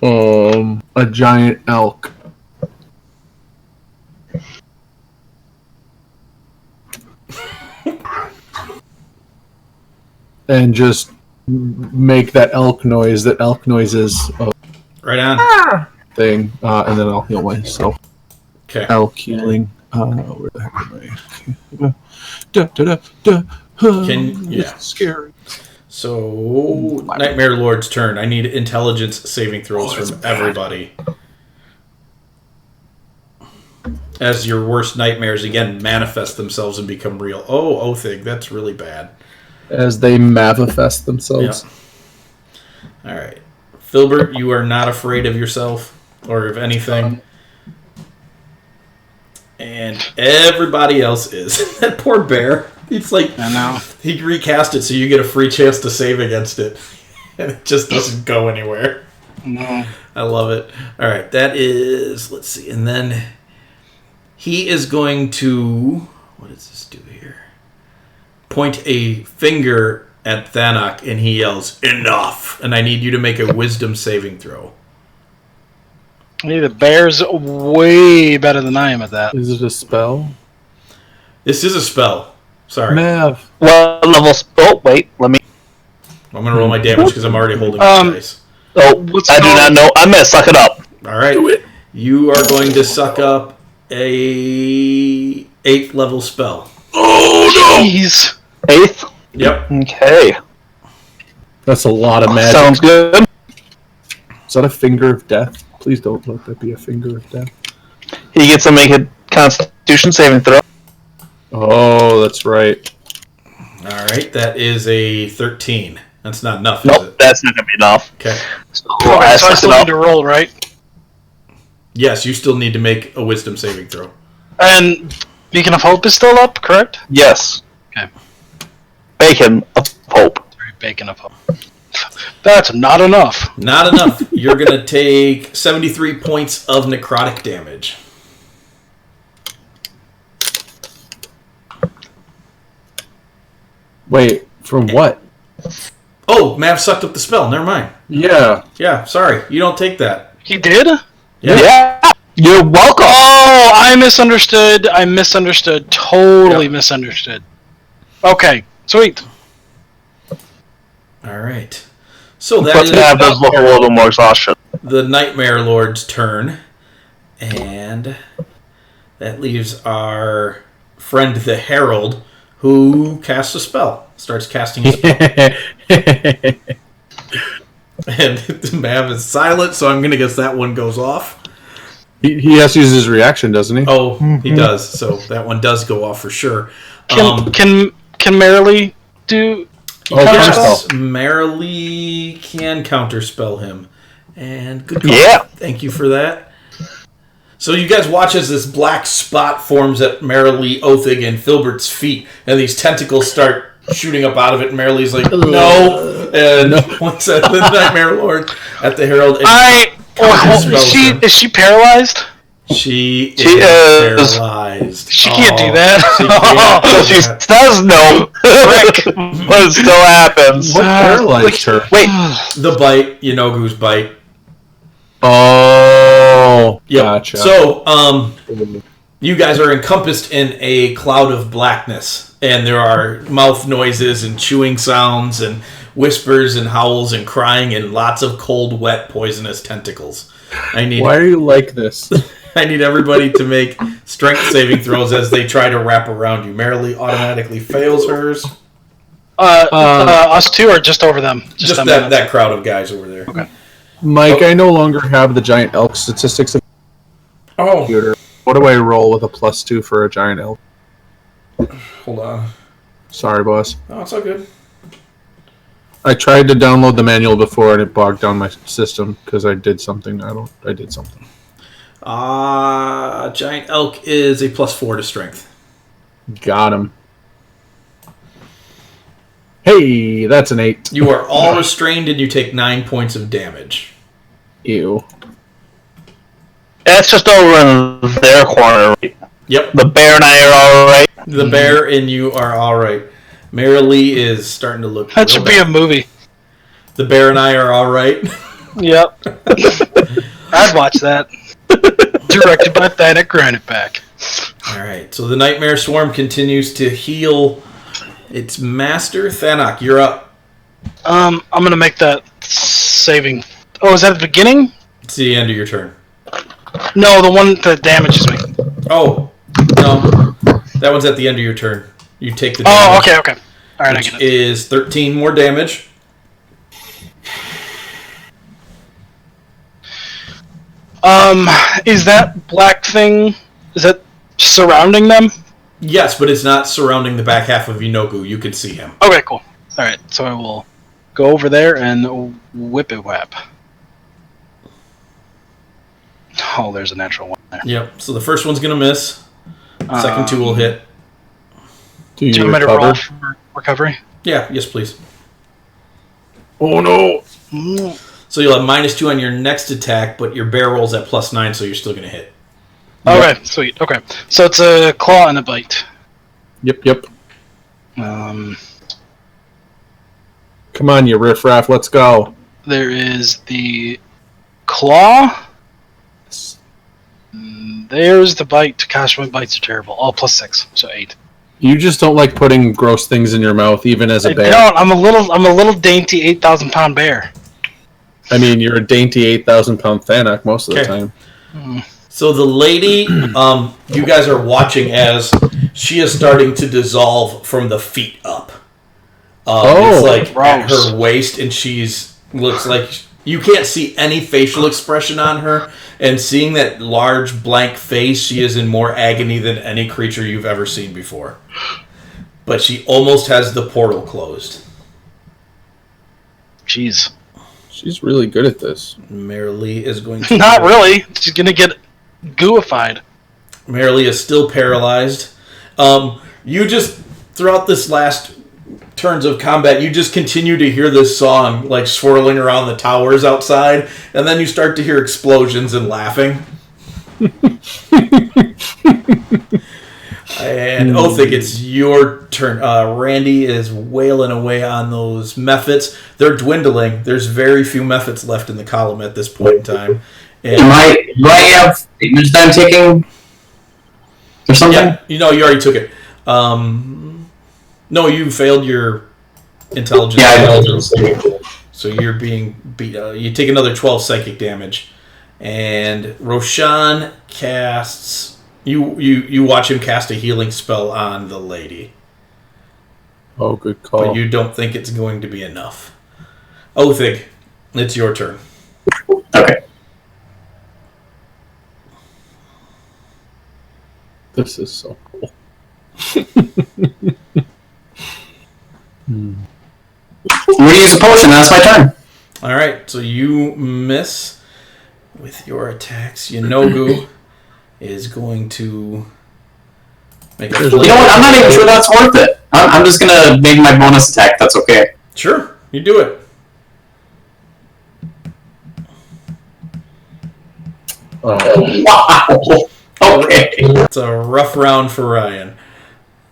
a giant elk. And just make that elk noise that elk noises Right on. thing, and then I'll heal myself. Okay. Elk healing. Where the heck am I? Da, da, da, da. Yeah. It's scary. So, Nightmare Lord's turn. I need intelligence saving throws from everybody. As your worst nightmares again manifest themselves and become real. Oh, Othig, that's really bad. As they manifest themselves. All right. Filbert, you are not afraid of yourself or of anything. And everybody else is. That poor bear. It's like I know. he recast it so you get a free chance to save against it. And it just doesn't go anywhere. No. I love it. All right, that is, let's see. And then he is going to, what does this do here? Point a finger at Thanak and he yells, "Enough!" And I need you to make a wisdom saving throw. The bear's way better than I am at that. Is it a spell? This is a spell. Sorry. Mav. What level? Oh, wait. Let me. I'm going to roll my damage because I'm already holding my dice. Oh, What's I do going- not know. I'm gonna suck it up. All right. You are going to suck up a 8th level spell. Jeez. 8th. Yep. Okay. That's a lot of magic. Sounds good. Is that a finger of death? Please don't let that be a finger of death. He gets to make a Constitution saving throw. Oh, that's right. All right, that is a 13. That's not enough, is Nope, it? that's not gonna be enough. Okay. So, Okay, so I still need to up. roll, right? Yes, you still need to make a wisdom saving throw. And Beacon of Hope is still up, correct? Yes. Okay. Bacon of Hope. Sorry, Beacon of Hope. That's not enough. Not enough. You're going to take 73 points of necrotic damage. Wait, from what? Oh, Mav sucked up the spell. Never mind. Yeah. Yeah, sorry. You don't take that. He did? Yeah. You're welcome. Oh, I misunderstood. Totally misunderstood. Okay, sweet. All right. So that Let's have those is look a little more exhaustion. the Nightmare Lord's turn. And that leaves our friend the Herald, who casts a spell. Starts casting a spell. And Mav is silent, so I'm going to guess that one goes off. He has to use his reaction, doesn't he? Oh, he does. So that one does go off for sure. Can Marilee do? Yes, Marilee can counterspell him. And good call. Yeah. Thank you for that. So you guys watch as this black spot forms at Marilee, Othig, and Filbert's feet, and these tentacles start shooting up out of it, and Marilee's like, no. And points at the Nightmare Lord, at the Herald. And Is she paralyzed? She is is. paralyzed. She can't do that. She can't do So she that. does know, but it still happens. What paralyzed her? Wait, The bite, Yanogu's bite. Oh, Yep. gotcha. So, you guys are encompassed in a cloud of blackness, and there are mouth noises and chewing sounds and whispers and howls and crying and lots of cold, wet, poisonous tentacles. Why are you like this? I need everybody to make strength saving throws as they try to wrap around you. Marilee automatically fails hers. Us two or just over them? Just them that crowd of guys over there. Okay. Mike, I no longer have the giant elk statistics of the Oh, computer. What do I roll with a +2 for a giant elk? hold on. Sorry, boss. Oh, it's all good. I tried to download the manual before and it bogged down my system because I did something. I did something. Giant elk is a +4 to strength. Got him. Hey, that's an 8. You are all restrained and you take 9 points of damage. Ew. that's just over in their corner. Right? Yep. The bear and I are all right. The bear and you are all right. Marilee is starting to look. That should be a movie. The bear and I are all right. Yep. I'd watch that. Directed by Thanik Graniteback. All right. So the Nightmare Swarm continues to heal its master. Thanak, you're up. I'm gonna make that saving. Oh, is that at the beginning? It's the end of your turn. No, the one that damages me. Oh, no. That one's at the end of your turn. You take the Oh, damage. okay. All right, I Which get it. is 13 more damage. Is that black thing? Is that surrounding them? Yes, but it's not surrounding the back half of Inogu. You can see him. Okay, cool. All right, so I will go over there and whip it whap. Oh, there's a natural one there. Yep. So the first one's going to miss. Second two will hit. Do Do you you want me to roll recover? for recovery? Yeah, yes, please. Oh no! So you'll have -2 on your next attack, but your bear rolls at +9, so you're still going to hit. Okay, sweet. Okay, so it's a claw and a bite. Yep. Um, Come on, you riffraff, let's go. there is the claw. There's the bite. Gosh, my bites are terrible. All +6, so 8. You just don't like putting gross things in your mouth, even as a I bear. don't. I'm a little dainty 8,000-pound bear. I mean, you're a dainty 8,000-pound Thanak most of the Okay. time. So the lady, you guys are watching as she is starting to dissolve from the feet up. It's like at gross. her waist, and looks like you can't see any facial expression on her. And seeing that large blank face, she is in more agony than any creature you've ever seen before. but she almost has the portal closed. Jeez. She's really good at this. Marilee is going to... Not really. She's gonna get gooified. Marilee is still paralyzed. You just, throughout this last turns of combat, you just continue to hear this song, like, swirling around the towers outside, and then you start to hear explosions and laughing. And Othig, it's your turn. Randy is wailing away on those mephits. They're dwindling. There's very few mephits left in the column at this point in time. And Do I have damage that I'm taking? Or something? yeah, you already took it. No, you failed your intelligence. Yeah, I know. So you're being beat. You take another 12 psychic damage, and Roshan casts. You watch him cast a healing spell on the lady, Oh, good call. but you don't think it's going to be enough. Othig, it's your turn. Okay. This is so cool. I'm going to use a potion. That's my turn. All right, so you miss with your attacks. Yanogu is going to make a You know what? I'm not even sure that's worth it. I'm just going to make my bonus attack. That's okay. Sure, you do it. Wow. Okay. It's a rough round for Ryan.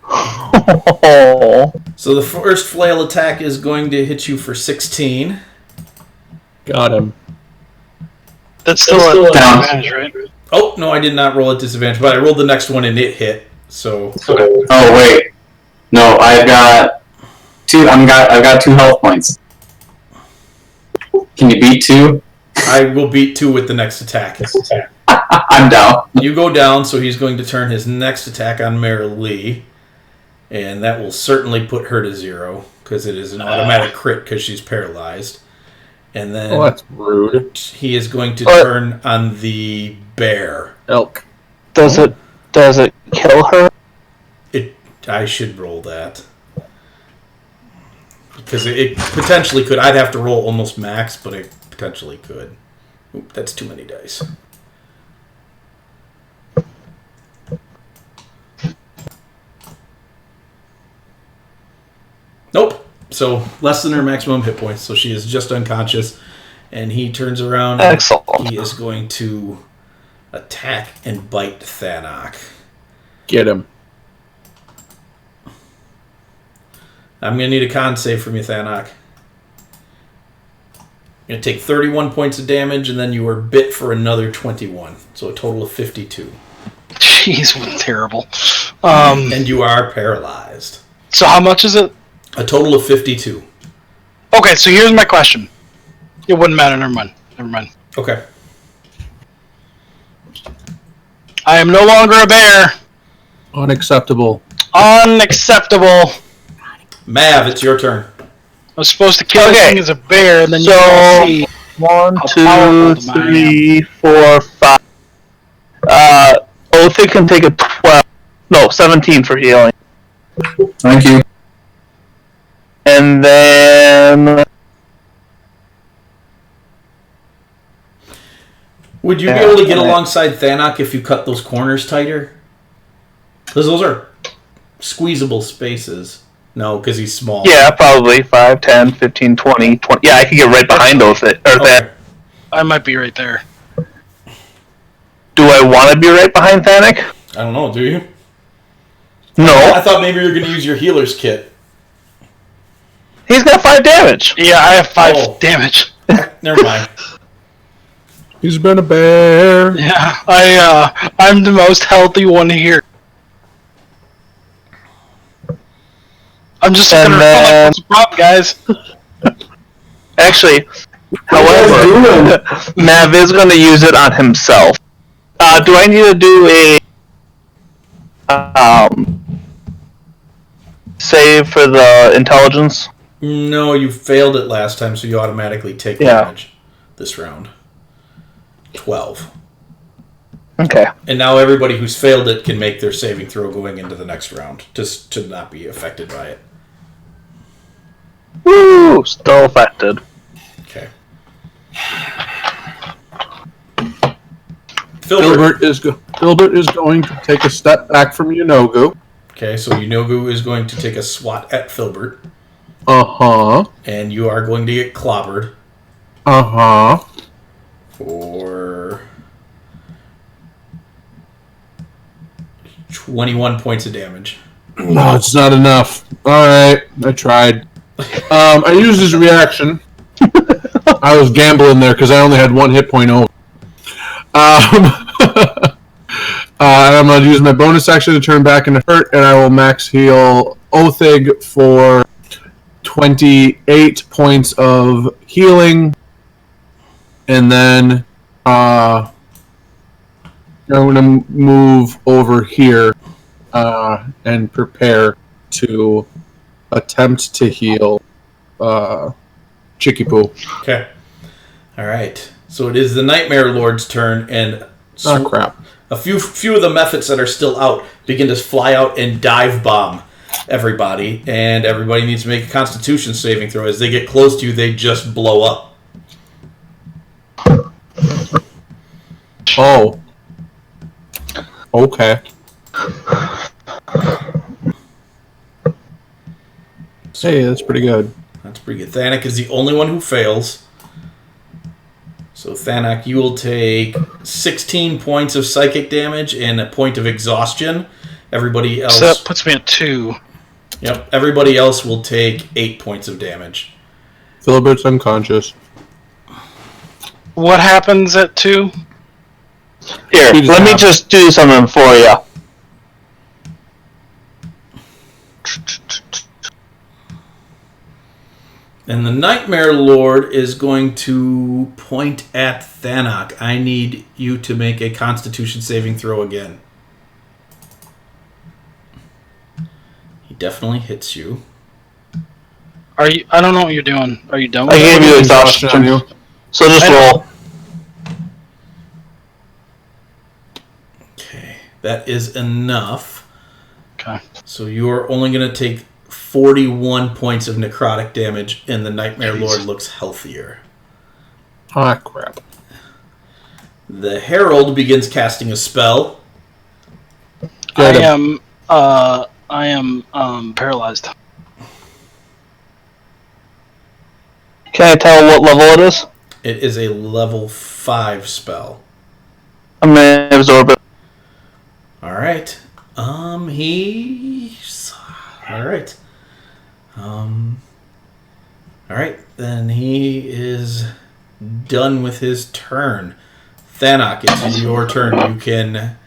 Oh. So the first flail attack is going to hit you for 16. Got him. That's still a down. disadvantage, right? Oh, no, I did not roll at disadvantage, but I rolled the next one and it hit. So Oh, wait. No, I've got 2. I've got 2 health points. Can you beat 2? I will beat 2 with the next attack. I'm down. You go down, so he's going to turn his next attack on Marilee. And that will certainly put her to 0, because it is an automatic crit because she's paralyzed. And then Oh, that's rude. he is going to turn on the bear. Elk. Does it kill her? I should roll that. Because it potentially could. I'd have to roll almost max, but it potentially could. Oop, that's too many dice. Nope. So less than her maximum hit points. So she is just unconscious. And he turns around. And Excellent. he is going to attack and bite Thanok. Get him. I'm going to need a con save from you, Thanok. You're going to take 31 points of damage, and then you are bit for another 21. So a total of 52. Jeez, what terrible. And you are paralyzed. So how much is it? A total of 52. Okay, so here's my question. It wouldn't matter. Never mind. Okay. I am no longer a bear. Unacceptable. Unacceptable. Mav, it's your turn. I was supposed to kill Okay. this thing as a bear, and then you So- all see 1, How 2, powerful am I? 3, 4, 5. Othig can take a 12. No, 17 for healing. Thank you. And then Would you be able to get alongside Thanok if you cut those corners tighter? Because those are squeezable spaces. No, because he's small. yeah, probably 5, 10, 15, 20, 20. Yeah, I can get right behind Othig. Or Okay. that. I might be right there. Do I want to be right behind Thanok? I don't know, do you? I No. thought maybe you were going to use your healer's kit. He's got 5 damage. Yeah, I have 5 Oh. damage. Never mind. He's been a bear. Yeah, I'm the most healthy one here. I'm just And gonna then- what's the problem, guys? Actually, however, Mav is going to use it on himself. Do I need to do a save for the intelligence? No, you failed it last time, so you automatically take Yeah. damage this round. 12. Okay. And now everybody who's failed it can make their saving throw going into the next round, just to not be affected by it. Woo! Still affected. Okay. Filbert is going to take a step back from Yunogu. Okay, so Yunogu is going to take a swat at Filbert. Uh-huh. And you are going to get clobbered. Uh-huh. For 21 points of damage. No, it's not enough. Alright, I tried. I used his reaction. I was gambling there because I only had 1 hit point over. I'm going to use my bonus action to turn back into hurt, and I will max heal Othig for 28 points of healing. And then I'm going to move over here and prepare to attempt to heal Chicky-Poo. Okay. All right. So it is the Nightmare Lord's turn, and Crap. a few of the methods that are still out begin to fly out and dive bomb everybody, and everybody needs to make a Constitution saving throw. As they get close to you, they just blow up. Oh. Okay. Hey, that's pretty good. That's pretty good. Thanak is the only one who fails. So Thanak, you will take 16 points of psychic damage and a point of exhaustion. Everybody else... So that puts me at 2. Yep. Everybody else will take 8 points of damage. Philibert's unconscious. What happens at 2? Here, let me just do something for you. And the Nightmare Lord is going to point at Thanak. I need you to make a Constitution saving throw again. He definitely hits you. Are you? I don't know what you're doing. Are you done I with gave that? you exhaustion on you. So just roll. Okay, that is enough. Okay. So you are only going to take 41 points of necrotic damage, and the Nightmare Lord looks healthier. Ah, crap. The Herald begins casting a spell. Get I am paralyzed. Can I tell what level it is? It is a level 5 spell. I'm gonna absorb it. Alright. Alright. Alright, then he is done with his turn. Thanak, it's your turn. You can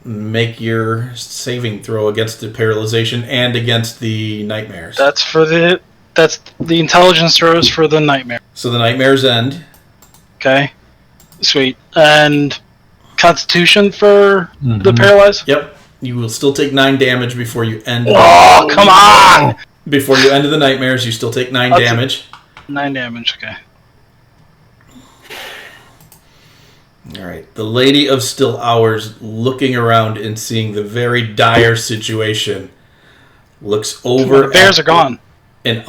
make your saving throw against the paralyzation and against the nightmares. That's the intelligence throws for the nightmare. So the nightmares end. Okay. Sweet. And Constitution for the paralyzed? Yep. You will still take 9 damage before you end. Oh, come on! Before you end the nightmares, you still take 9 damage. 9 damage, okay. Alright. The Lady of Still Hours, looking around and seeing the very dire situation, looks over The bears are gone. an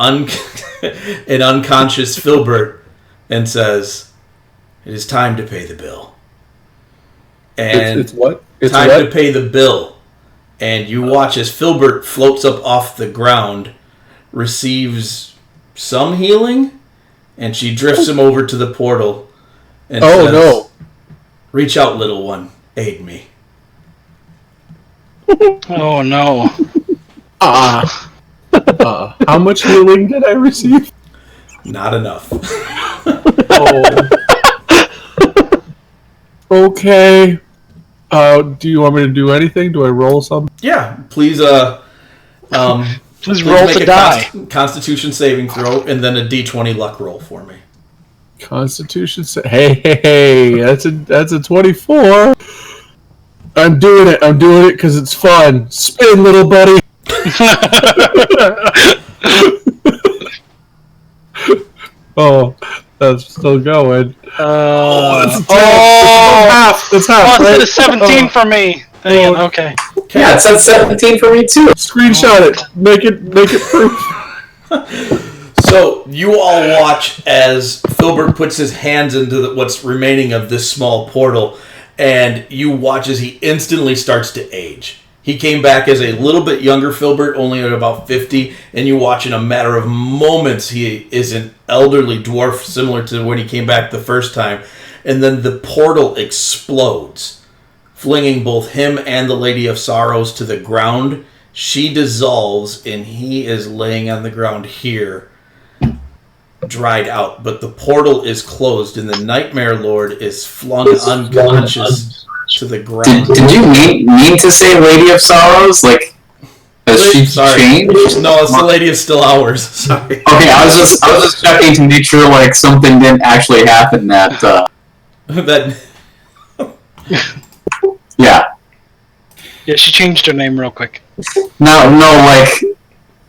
unconscious Filbert and says, "It is time to pay the bill." And It's what? It's time what? to pay the bill. And you watch as Filbert floats up off the ground, receives some healing, and she drifts him over to the portal and says, no. "Reach out, little one. Aid me." Oh, no. How much healing did I receive? Not enough. Oh. Okay. Do you want me to do anything? Do I roll something? Yeah, please Please roll make to a die. Constitution saving throw and then a D20 luck roll for me. Constitution. Hey, that's a 24. I'm doing it because it's fun. Spin, little buddy. Oh, That's still going. Oh, Half. It's half. plus Right? it is 17 for me. Dang it, okay. Yeah, it said 17 for me too. Screenshot it. Make it proof. So you all watch as Filbert puts his hands into what's remaining of this small portal, and you watch as he instantly starts to age. He came back as a little bit younger Filbert, only at about 50, and you watch in a matter of moments he is an elderly dwarf similar to when he came back the first time, and then the portal explodes, flinging both him and the Lady of Sorrows to the ground. She dissolves, and he is laying on the ground here, dried out, but the portal is closed, and the Nightmare Lord is flung unconscious to the ground. Did you mean to say Lady of Sorrows? Like, has she changed? No, it's the Lady of Still Hours. Sorry. Okay, I was just checking to make sure like something didn't actually happen that. That. Yeah. Yeah, she changed her name real quick. No, like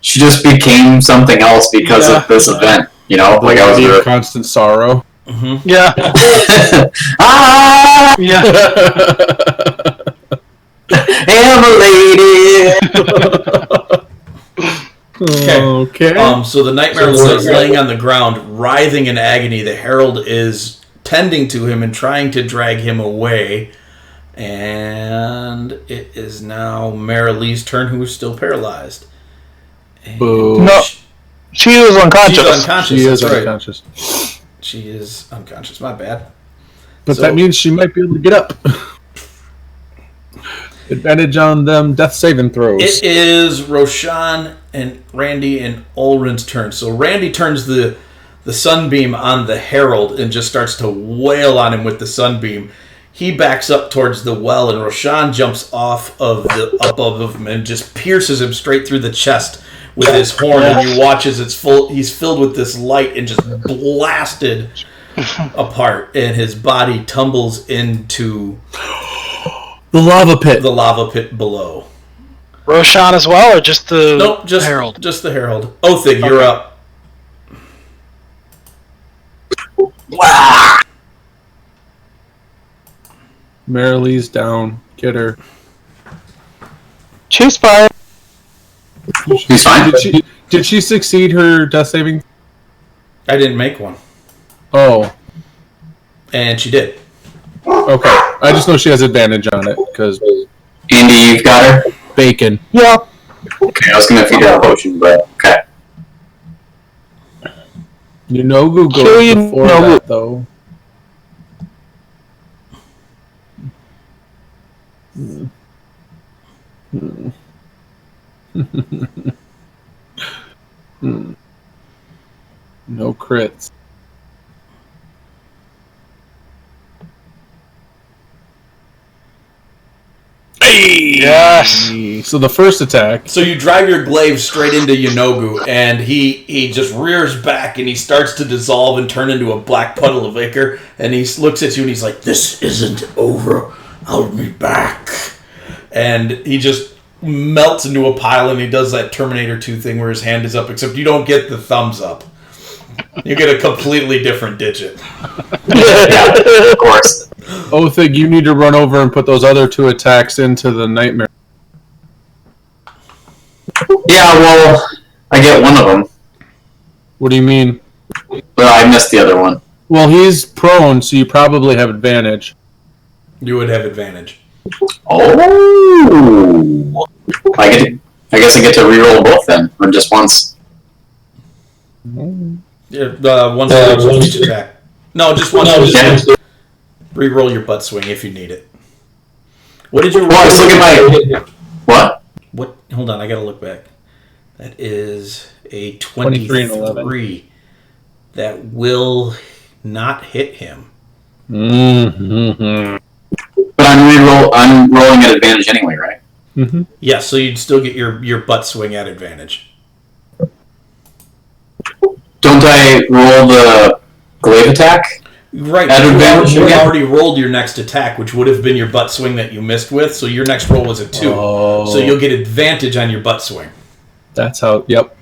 she just became something else because of this event. You know, like I was Lady of constant sorrow. Mm-hmm. Yeah. Ah, Yeah. I'm a lady. Okay. So the Nightmare Lord is laying on the ground, writhing in agony. The Herald is tending to him and trying to drag him away. And it is now Marilee's turn, who is still paralyzed. And Boo. No. She was unconscious. She's unconscious. She is that's right. unconscious. She is unconscious. My bad. But So- that means she might be able to get up. Advantage on them death saving throws. It is Roshan and Randy and Ulrin's turn. So Randy turns the sunbeam on the Herald and just starts to wail on him with the sunbeam. He backs up towards the well, and Roshan jumps off of the above him and just pierces him straight through the chest with his horn. And you watch as he's filled with this light and just blasted apart, and his body tumbles into the lava pit. the lava pit below. Roshan as well, or just the Nope, just Herald? Just the Herald. Othig, you're up. Marilee's down. Get her. She's fine. He's fine. Did she succeed her death saving? I didn't make one, Oh, and she did. okay. I just know she has advantage on it because Andy, you've got her. bacon. Yeah. Okay, I was gonna feed her a potion, but okay. You know who goes Sure, you before know that though. No crits. Yes. So the first attack. So you drive your glaive straight into Yanogu, and he just rears back, and he starts to dissolve and turn into a black puddle of ichor, and he looks at you, and he's like, "This isn't over. I'll be back." And he just melts into a pile, and he does that Terminator 2 thing where his hand is up, except you don't get the thumbs up. You get a completely different digit. Yeah, of course. Othig, you need to run over and put those other two attacks into the nightmare. Yeah, well, I get one of them, What do you mean? but I missed the other one. Well, he's prone, so you probably have advantage. You would have advantage. Oh, I guess I get to reroll both then, or just once. Yeah, once each attack. No, just once. Yeah. Reroll your butt swing if you need it. What did you roll? Well, I was looking at my what? What? Hold on, I gotta look back. That is a 23 and 11. 23. That will not hit him. Mm-hmm. But I'm rolling at advantage anyway, right? Mm-hmm. Yeah, so you'd still get your butt swing at advantage. Don't I roll the glaive attack? Right, At advantage you again? already rolled your next attack, which would have been your butt swing that you missed with, so your next roll was a 2. Oh. So you'll get advantage on your butt swing. That's how. Yep.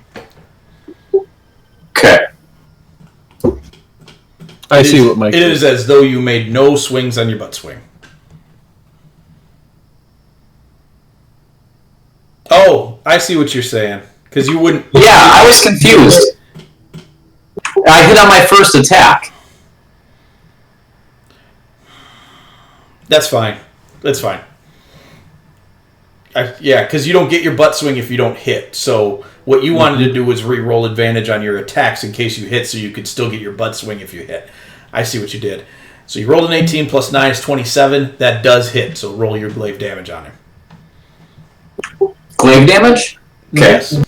Okay. I see what Mike It is as though you made no swings on your butt swing. Oh, I see what you're saying. Because you wouldn't... Yeah, I was confused. I hit on my first attack. That's fine. That's fine. Yeah, because you don't get your butt swing if you don't hit. So what you wanted to do was re-roll advantage on your attacks in case you hit, so you could still get your butt swing if you hit. I see what you did. So you rolled an 18 plus 9 is 27. That does hit, so roll your glaive damage on him. Glaive damage? Okay. Yes.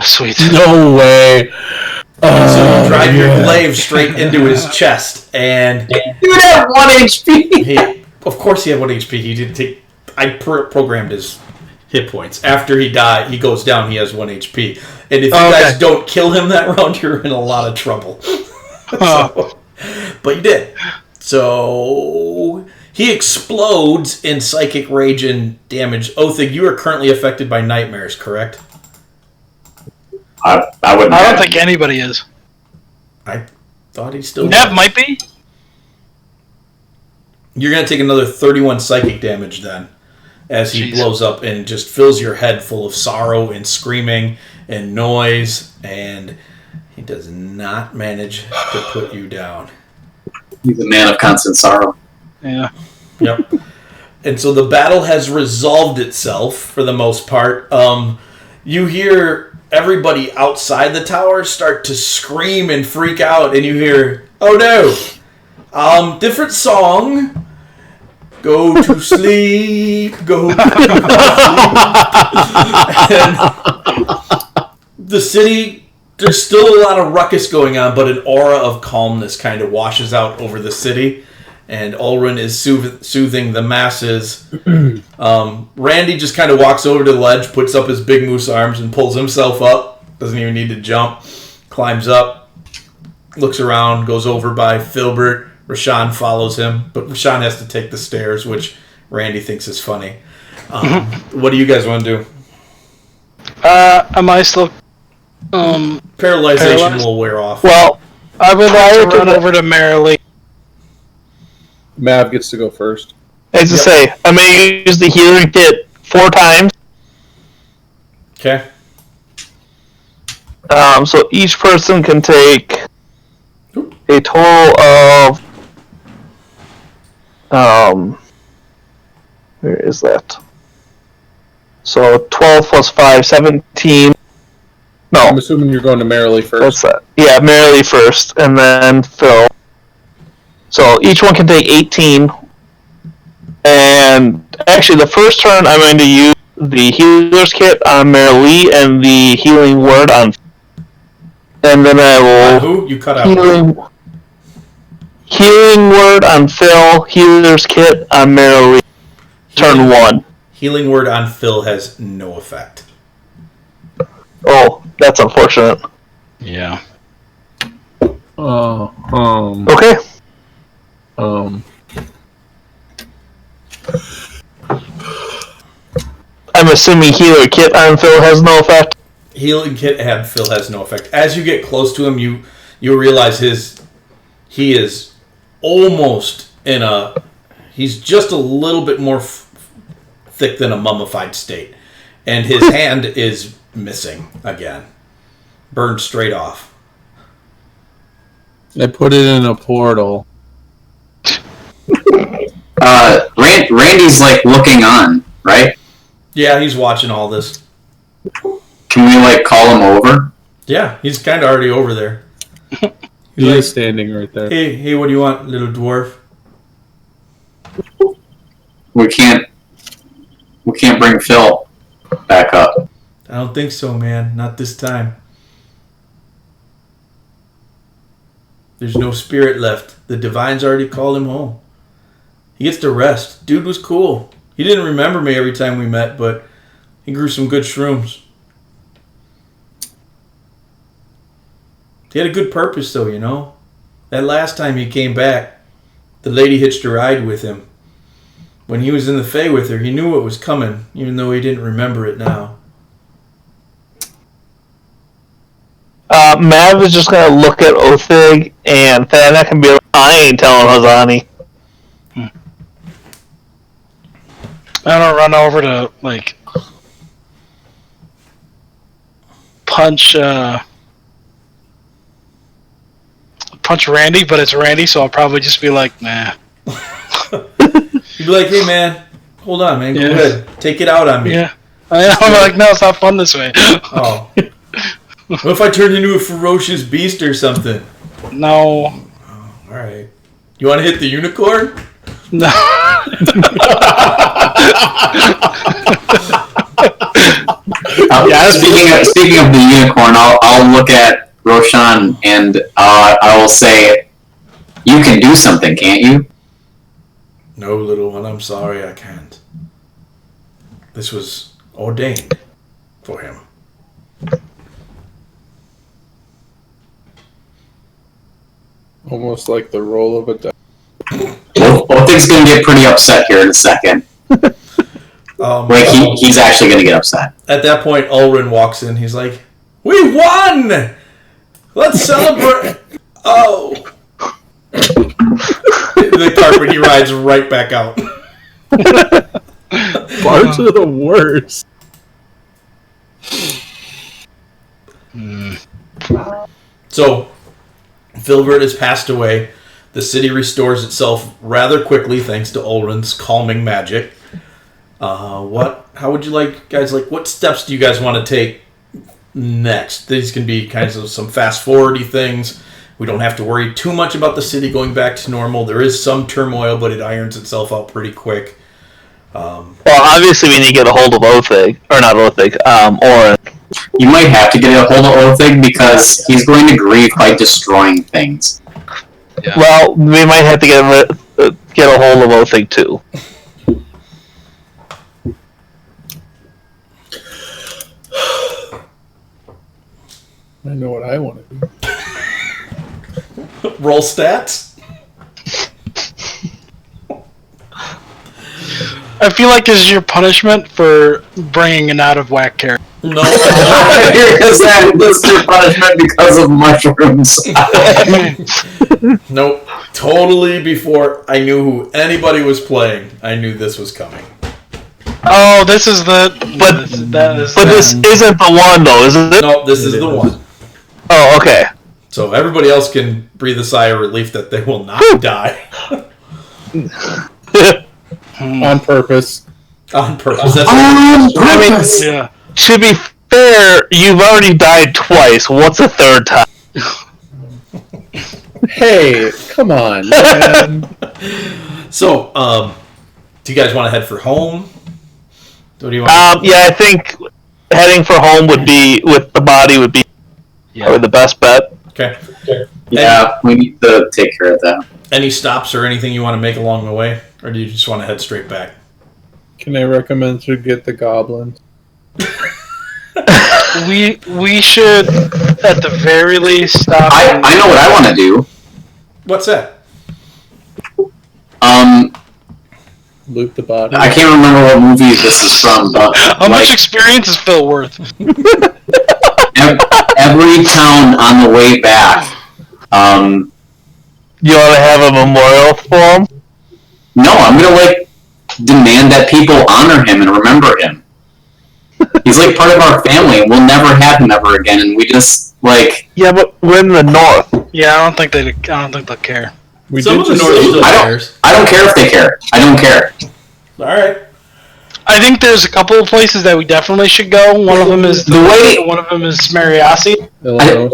Sweet. No way. So you drive your glaive straight into his chest, and Dude had 1 HP! of course he had 1 HP. He didn't take... I programmed his hit points. After he goes down, he has 1 HP. And if you guys don't kill him that round, you're in a lot of trouble. So, but you did. So he explodes in psychic rage and damage. Othig, you are currently affected by nightmares, correct? I wouldn't. I don't think anybody is. I thought he still Nev was. might be. You're going to take another 31 psychic damage then, as he blows up and just fills your head full of sorrow and screaming and noise, and he does not manage to put you down. He's a man of constant sorrow. Yeah. Yep. And so the battle has resolved itself for the most part. You hear everybody outside the tower start to scream and freak out, and you hear, "Oh no! Different song. Go to sleep. Go to sleep." And the city, there's still a lot of ruckus going on, but an aura of calmness kind of washes out over the city. And Ulrin is soothing the masses. Randy just kind of walks over to the ledge, puts up his big moose arms, and pulls himself up. Doesn't even need to jump. Climbs up, looks around, goes over by Filbert. Rashawn follows him, but Rashawn has to take the stairs, which Randy thinks is funny. What do you guys want to do? Am I still... Paralyzation paralyzed? will wear off. Well, I would like to run over to Marilee. Mav gets to go first. as I say, I'm going to use the healing kit 4 times. Okay. So each person can take a total of... where is that? So 12 plus 5, 17. No, I'm assuming you're going to Marilee first. that's that. Yeah, Marilee first, and then Phil. So each one can take 18. And actually, the first turn, I'm going to use the healer's kit on Marilee and the healing word on. And then I will Who? You cut out. healing word on Phil, healer's kit on Marilee. Turn 1. Healing word on Phil has no effect. Oh, that's unfortunate. Yeah. Okay. I'm assuming healer kit on Phil has no effect. Healing kit and Phil has no effect. As you get close to him, you realize he is almost in a... He's just a little bit more thick than a mummified state. And his hand is missing again. Burned straight off. I put it in a portal. Randy's like looking on, right? Yeah, he's watching all this. Can we like call him over? Yeah, he's kind of already over there. He is standing right there. Hey, what do you want, little dwarf? We can't bring Phil back up. I don't think so, man. Not this time. There's no spirit left. The Divine's already called him home. He gets to rest. Dude was cool. He didn't remember me every time we met, but he grew some good shrooms. He had a good purpose, though, you know? That last time he came back, the lady hitched a ride with him. When he was in the Fae with her, he knew what was coming, even though he didn't remember it now. Mav is just gonna look at Othig, and Thanak can be like, I ain't telling Hazani. I'm gonna run over to like punch Randy, but it's Randy, so I'll probably just be like, nah. You'd be like, hey man, hold on, man, go ahead, take it out on me. Yeah. I'm like, no, it's not fun this way. Oh. What if I turned into a ferocious beast or something? No. Oh, alright. You want to hit the unicorn? No. Speaking of the unicorn, I'll look at Roshan and I will say, you can do something, can't you? No, little one, I'm sorry, I can't. This was ordained for him. Almost like the roll of a dice. Well, things gonna get pretty upset here in a second. He's actually gonna get upset. At that point, Ulrin walks in. He's like, "We won! Let's celebrate!" Oh, the carpet. He rides right back out. Bards are the worst. So, Filbert has passed away. The city restores itself rather quickly thanks to Ulrin's calming magic. How would you like, guys, what steps do you guys want to take next? These can be kinds of some fast-forwardy things. We don't have to worry too much about the city going back to normal. There is some turmoil, but it irons itself out pretty quick. Well, obviously we need to get a hold of Othig, or not Othig, Orin. You might have to get a hold of Othig because he's going to grieve by destroying things. Yeah. Well, we might have to get a hold of Othig too. I know what I want to do. Roll stats. I feel like this is your punishment for bringing an out of whack character. No. Because this is your punishment because of mushrooms. Nope. Totally before I knew who anybody was playing, I knew this was coming. Oh, this is the. But this isn't the one though, isn't it? No, this is the one. Oh, okay. So everybody else can breathe a sigh of relief that they will not die. On purpose. On purpose. That's I mean, Yeah. to be fair, you've already died twice. What's a third time? Hey, come on, man. So, do you guys want to head for home? What do you want? Yeah, I think heading for home with the body would be probably the best bet. Okay. Yeah, we need to take care of that. Any stops or anything you want to make along the way? Or do you just want to head straight back? Can I recommend to get the goblins? We should, at the very least, stop. I know what I want to do. What's that? Loot the body. I can't remember what movie this is from, but How much experience is Phil worth? every town on the way back. You want to have a memorial for him? No, I'm gonna demand that people honor him and remember him. He's part of our family, and we'll never have him ever again. And we just Yeah, but we're in the north. Yeah, I don't think they'll care. Some of the North still cares. I don't care if they care. I don't care. All right. I think there's a couple of places that we definitely should go. One of them is one of them is Mariasi. Illinois.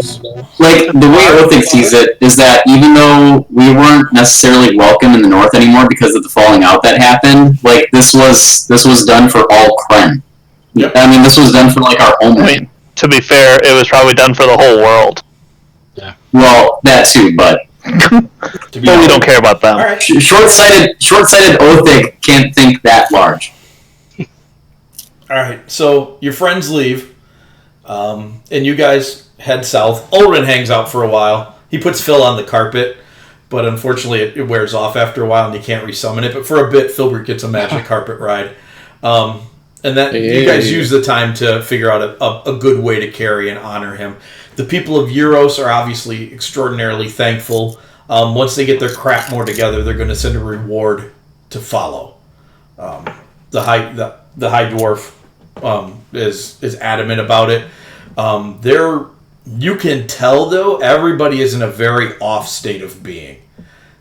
The way Othig sees it is that even though we weren't necessarily welcome in the north anymore because of the falling out that happened, this was done for all Kren. Yep. I mean, this was done for our homeland. I mean, to be fair, it was probably done for the whole world. Yeah. Well, that too, but But we don't care about them. All right. short-sighted Othig can't think that large. All right. So your friends leave, and you guys head south. Ulrin hangs out for a while. He puts Phil on the carpet, but unfortunately it wears off after a while, and you can't resummon it. But for a bit, Filbert gets a magic carpet ride. And then you guys use the time to figure out a good way to carry and honor him. The people of Euros are obviously extraordinarily thankful. Once they get their crap more together, they're going to send a reward to follow. The high dwarf is adamant about it. You can tell though everybody is in a very off state of being.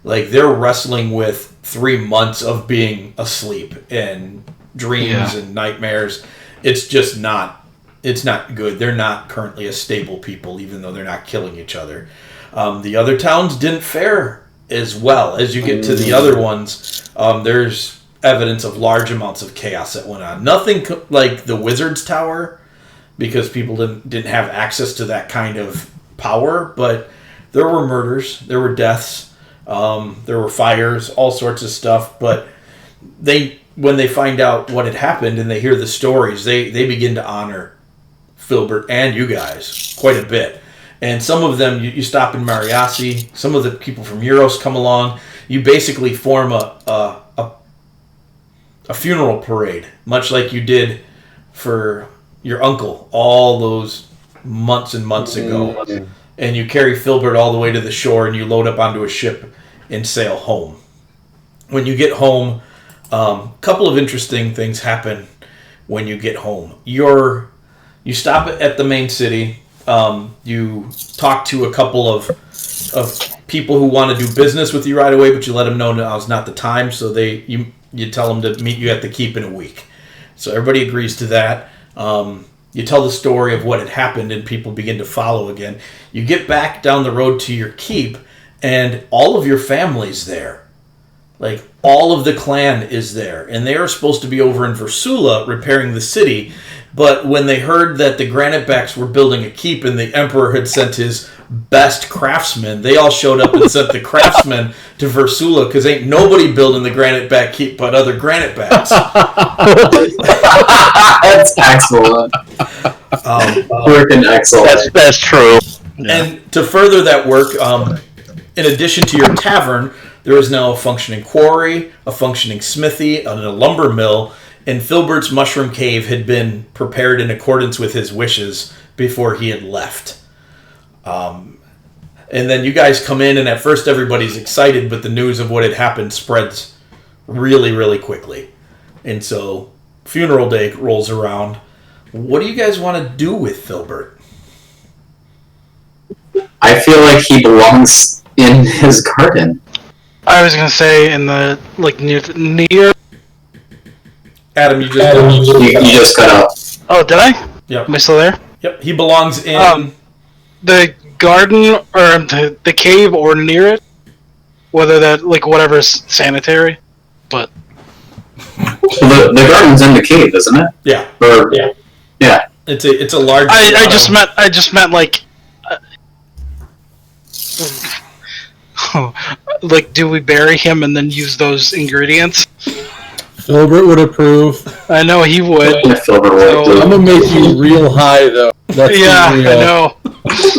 Like they're wrestling with 3 months of being asleep and dreams and nightmares. It's just not. It's not good. They're not currently a stable people, even though they're not killing each other. The other towns didn't fare as well. As you get to the other ones, there's evidence of large amounts of chaos that went on. Nothing like the Wizard's Tower, because people didn't have access to that kind of power, but there were murders, there were deaths, there were fires, all sorts of stuff. But when they find out what had happened and they hear the stories, they begin to honor Filbert and you guys quite a bit. And some of them, you stop in Mariasi, some of the people from Euros come along. You basically form a funeral parade, much like you did for your uncle all those months and months ago. And you carry Filbert all the way to the shore and you load up onto a ship and sail home. When you get home, a couple of interesting things happen when you get home. You stop at the main city. You talk to a couple of people who want to do business with you right away, but you let them know now's not the time. So you tell them to meet you at the keep in a week. So everybody agrees to that. You tell the story of what had happened, and people begin to follow again. You get back down the road to your keep, and all of your family's there. Like, all of the clan is there. And they are supposed to be over in Versula repairing the city. But when they heard that the Granitebacks were building a keep and the Emperor had sent his best craftsmen, they all showed up and sent the craftsmen to Versula, because ain't nobody building the Graniteback keep but other Granitebacks. That's excellent. Working excellent. That's true. Yeah. And to further that work, in addition to your tavern, there is now a functioning quarry, a functioning smithy, and a lumber mill, and Filbert's mushroom cave had been prepared in accordance with his wishes before he had left. And then you guys come in, and at first everybody's excited, but the news of what had happened spreads really, really quickly. And so funeral day rolls around. What do you guys want to do with Filbert? I feel like he belongs in his garden. I was gonna say in the near. Adam, you just You just cut out. Oh, did I? Yep. Am I still there? Yep. He belongs in The garden or the cave or near it. Whether that whatever's sanitary, but The garden's in the cave, isn't it? Yeah. Or, yeah. It's a large. I just meant do we bury him and then use those ingredients? Filbert would approve. I know he would. Yeah, Filbert would So- too. I'm gonna make you real high though. That's Yeah, real. I know.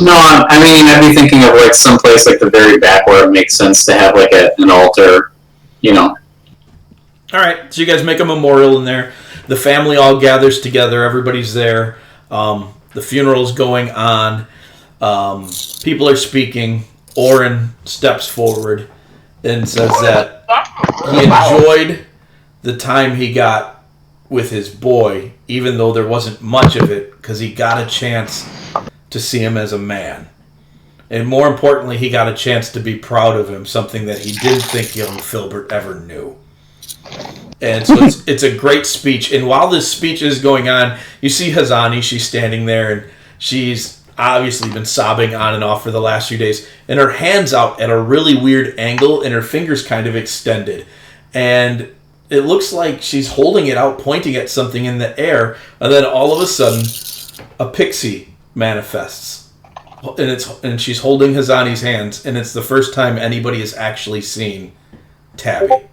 No, I mean, I'd be thinking of someplace the very back where it makes sense to have an altar, All right, so you guys make a memorial in there. The family all gathers together. Everybody's there. The funeral's going on. People are speaking. Oren steps forward and says that he enjoyed the time he got with his boy, even though there wasn't much of it, because he got a chance to see him as a man. And more importantly, he got a chance to be proud of him, something that he didn't think young Filbert ever knew. And so it's a great speech. And while this speech is going on, you see Hazani, she's standing there, and she's obviously been sobbing on and off for the last few days. And her hand's out at a really weird angle, and her finger's kind of extended. And it looks like she's holding it out, pointing at something in the air. And then all of a sudden, a pixie manifests. And she's holding Hazani's hands, and it's the first time anybody has actually seen Tabby.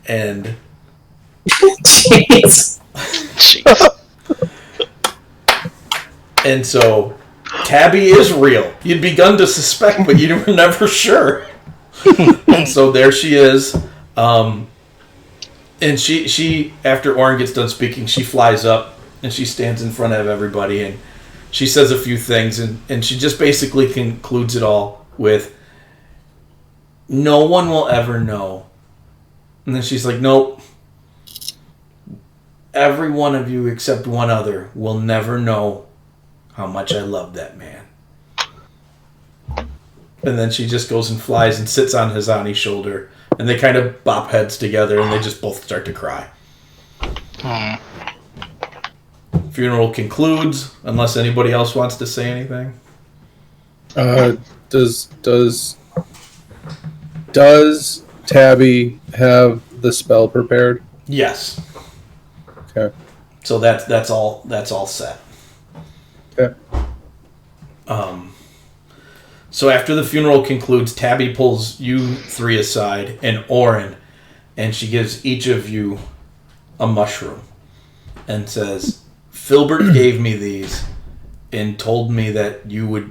And Jeez. Jeez. And so Tabby is real. You'd begun to suspect, but you were never sure. And so there she is. And she after Oren gets done speaking, she flies up and she stands in front of everybody, and she says a few things, and she just basically concludes it all with, "No one will ever know." And then she's like, "Nope. Every one of you except one other will never know how much I love that man." And then she just goes and flies and sits on Hazani's shoulder, and they kind of bop heads together, and they just both start to cry. Funeral concludes, unless anybody else wants to say anything. Does Tabby have the spell prepared? Yes. Okay. So that's all set. Okay. So after the funeral concludes, Tabby pulls you three aside and Orin, and she gives each of you a mushroom and says, "Filbert gave me these and told me that you would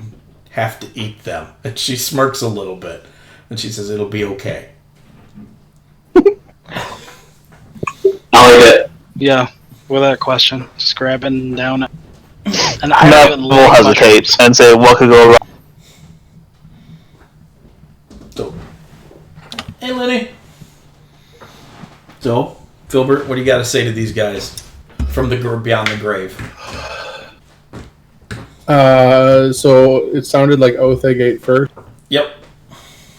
have to eat them." And she smirks a little bit, and she says, "It'll be okay." I'll eat it. Yeah, without a question. Just grabbing down. And I Matt don't even will like hesitate and say, "What could go wrong?" So, hey, Lenny. So, Filbert, what do you got to say to these guys from the beyond the grave? So it sounded like Othig ate first. Yep.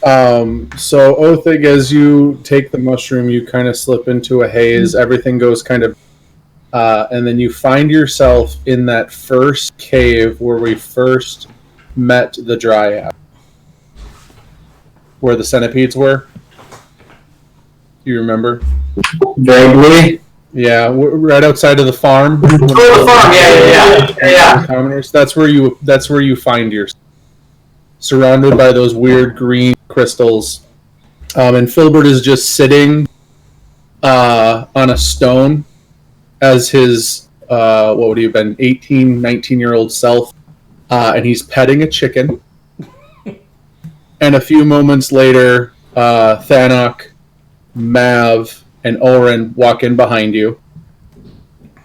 So Othig, as you take the mushroom, you kind of slip into a haze. Everything goes kind of, and then you find yourself in that first cave where we first met the dryad, where the centipedes were. Do you remember? Vaguely. Yeah, right outside of the farm. Oh, the farm. Yeah. Commoners. That's where you find yourself, surrounded by those weird green crystals. And Filbert is just sitting on a stone as his, what would he have been, 18, 19-year-old self. And he's petting a chicken. And a few moments later, Thanok, Mav, and Oren walk in behind you.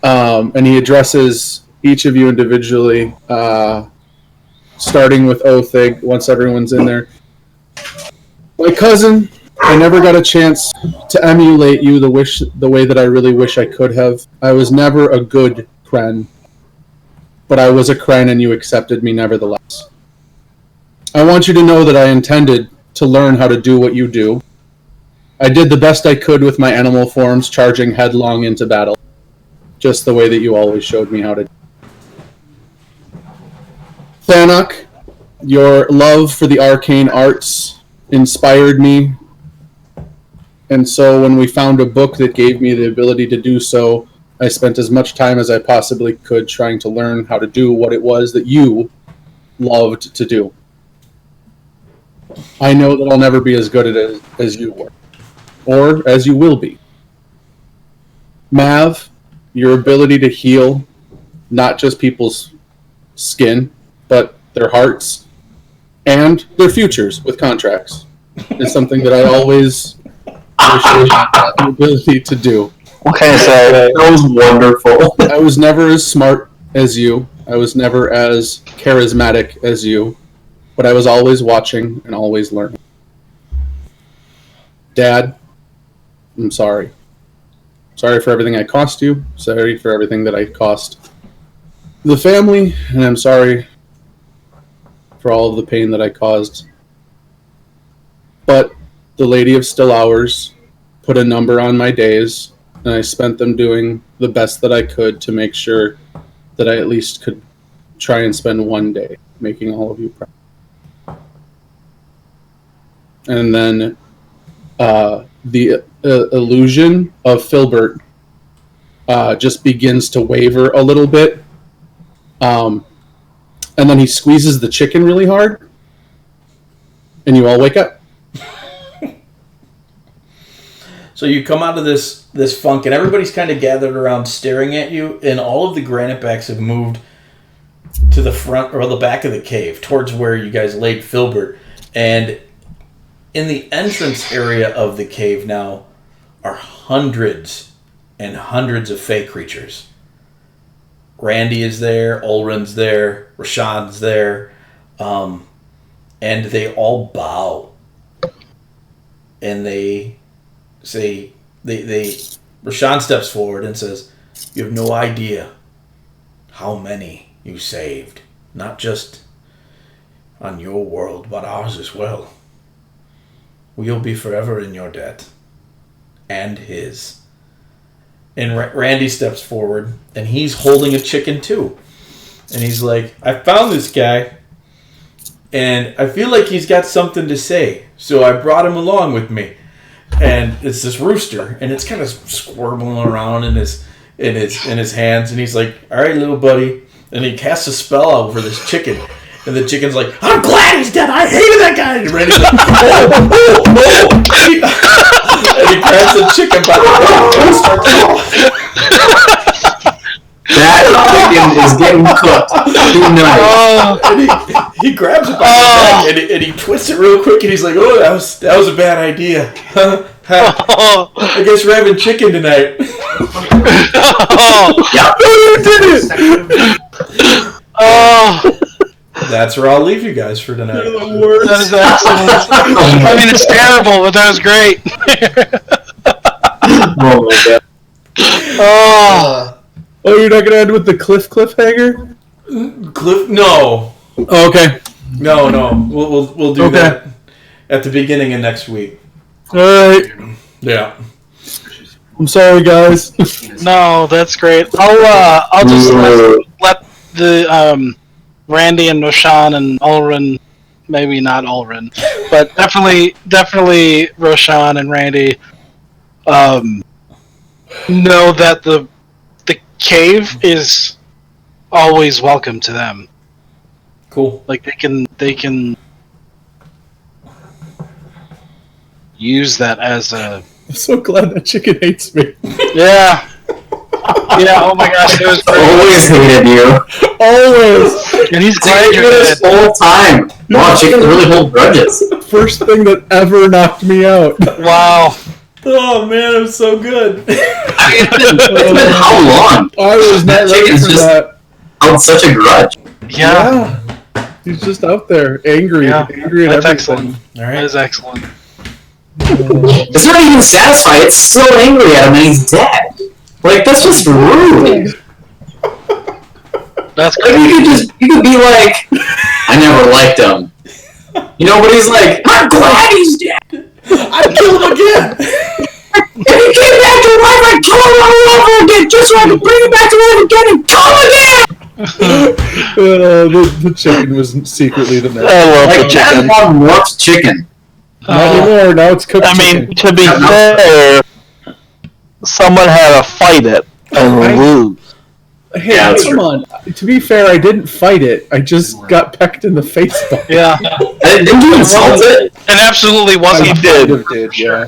And he addresses each of you individually, starting with Othig, once everyone's in there. "My cousin, I never got a chance to emulate you the way that I really wish I could have. I was never a good Kren, but I was a Kren and you accepted me nevertheless. I want you to know that I intended to learn how to do what you do. I did the best I could with my animal forms, charging headlong into battle, just the way that you always showed me how to do. Thanok, your love for the arcane arts inspired me, and so when we found a book that gave me the ability to do so, I spent as much time as I possibly could trying to learn how to do what it was that you loved to do. I know that I'll never be as good at it as you were, or as you will be. Mav, your ability to heal not just people's skin, but their hearts and their futures with contracts is something that I always wish I had the ability to do. What can I say? That was wonderful. I was never as smart as you. I was never as charismatic as you, but I was always watching and always learning. Dad, I'm sorry. Sorry for everything I cost you. Sorry for everything that I cost the family, and I'm sorry for all of the pain that I caused. But the Lady of Still Hours put a number on my days, and I spent them doing the best that I could to make sure that I at least could try and spend one day making all of you proud. And then the illusion of Filbert just begins to waver a little bit. And then he squeezes the chicken really hard, and you all wake up. So you come out of this funk, and everybody's kind of gathered around staring at you, and all of the granite backs have moved to the front or the back of the cave, towards where you guys laid Filbert. And in the entrance area of the cave now are hundreds and hundreds of fey creatures. Randy is there, Ulrin's there, Rashawn's there, and they all bow. And they say, Rashawn steps forward and says, "You have no idea how many you saved. Not just on your world, but ours as well. We'll be forever in your debt. And his." And Randy steps forward, and he's holding a chicken too. And he's like, "I found this guy, and I feel like he's got something to say. So I brought him along with me." And it's this rooster, and it's kind of squirming around in his hands. And he's like, "All right, little buddy." And he casts a spell over this chicken. And the chicken's like, "I'm glad he's dead. I hated that guy." And Randy's like, "Oh." And he grabs the chicken by the neck and starts That chicken is getting cooked tonight. and he grabs it by the neck and he twists it real quick and he's like, "Oh, that was a bad idea. I guess we're having chicken tonight." Yep. You did it! That's where I'll leave you guys for tonight. That is excellent. I mean, it's terrible, but that was great. Oh my god. Oh, you're not gonna end with the cliffhanger? Cliff? No. Oh, okay. No. We'll do that at the beginning of next week. All right. Yeah. I'm sorry, guys. No, that's great. I'll just let the Randy and Roshan and Ulrin, maybe not Ulrin, but definitely Roshan and Randy know that the cave is always welcome to them. Cool. Like they can use that as a I'm so glad that chicken hates me. yeah. Oh my gosh, it was great. Always hated you. Always. And he's glad Chicken you're this dead. whole time. Wow, chickens really hold grudges. First thing that ever knocked me out. Wow. Oh man, I'm so good. It's been how long? I was not ready Chicken's for just- that. Held such a grudge. Yeah. He's just out there, angry Yeah. at That's everything. excellent. All That right. is excellent. It's not even satisfied. It's still angry at him and he's dead. Like, that's just rude. That's Like, great. you could be like, "I never liked him." You know, but he's like, "I'm glad he's dead. I killed him again. If he came back to life, I'd kill him all over again just so I could bring him back to life again and kill him again!" The chicken was secretly the man. I love Like, the that's chicken. one warped chicken. Not anymore. Now it's cooked I chicken. mean, to be fair, someone had to fight it and lose. Hey, Yeah, that's come on. To be fair, I didn't fight it. I just got pecked in the face by it. Yeah. Didn't you insult it? And absolutely I wasn't. kind did. of did, yeah.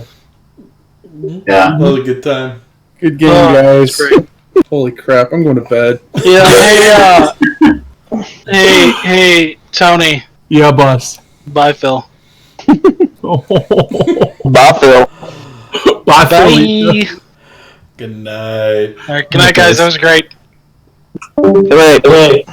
Yeah. That was a good time. Good game, Oh, guys. great. Holy crap, I'm going to bed. Yeah. Hey, Tony. Yeah, boss. Bye, Phil. Bye, Phil. Bye, Bye. Philly. Good night. All right, good night, guys. That was great. Wait.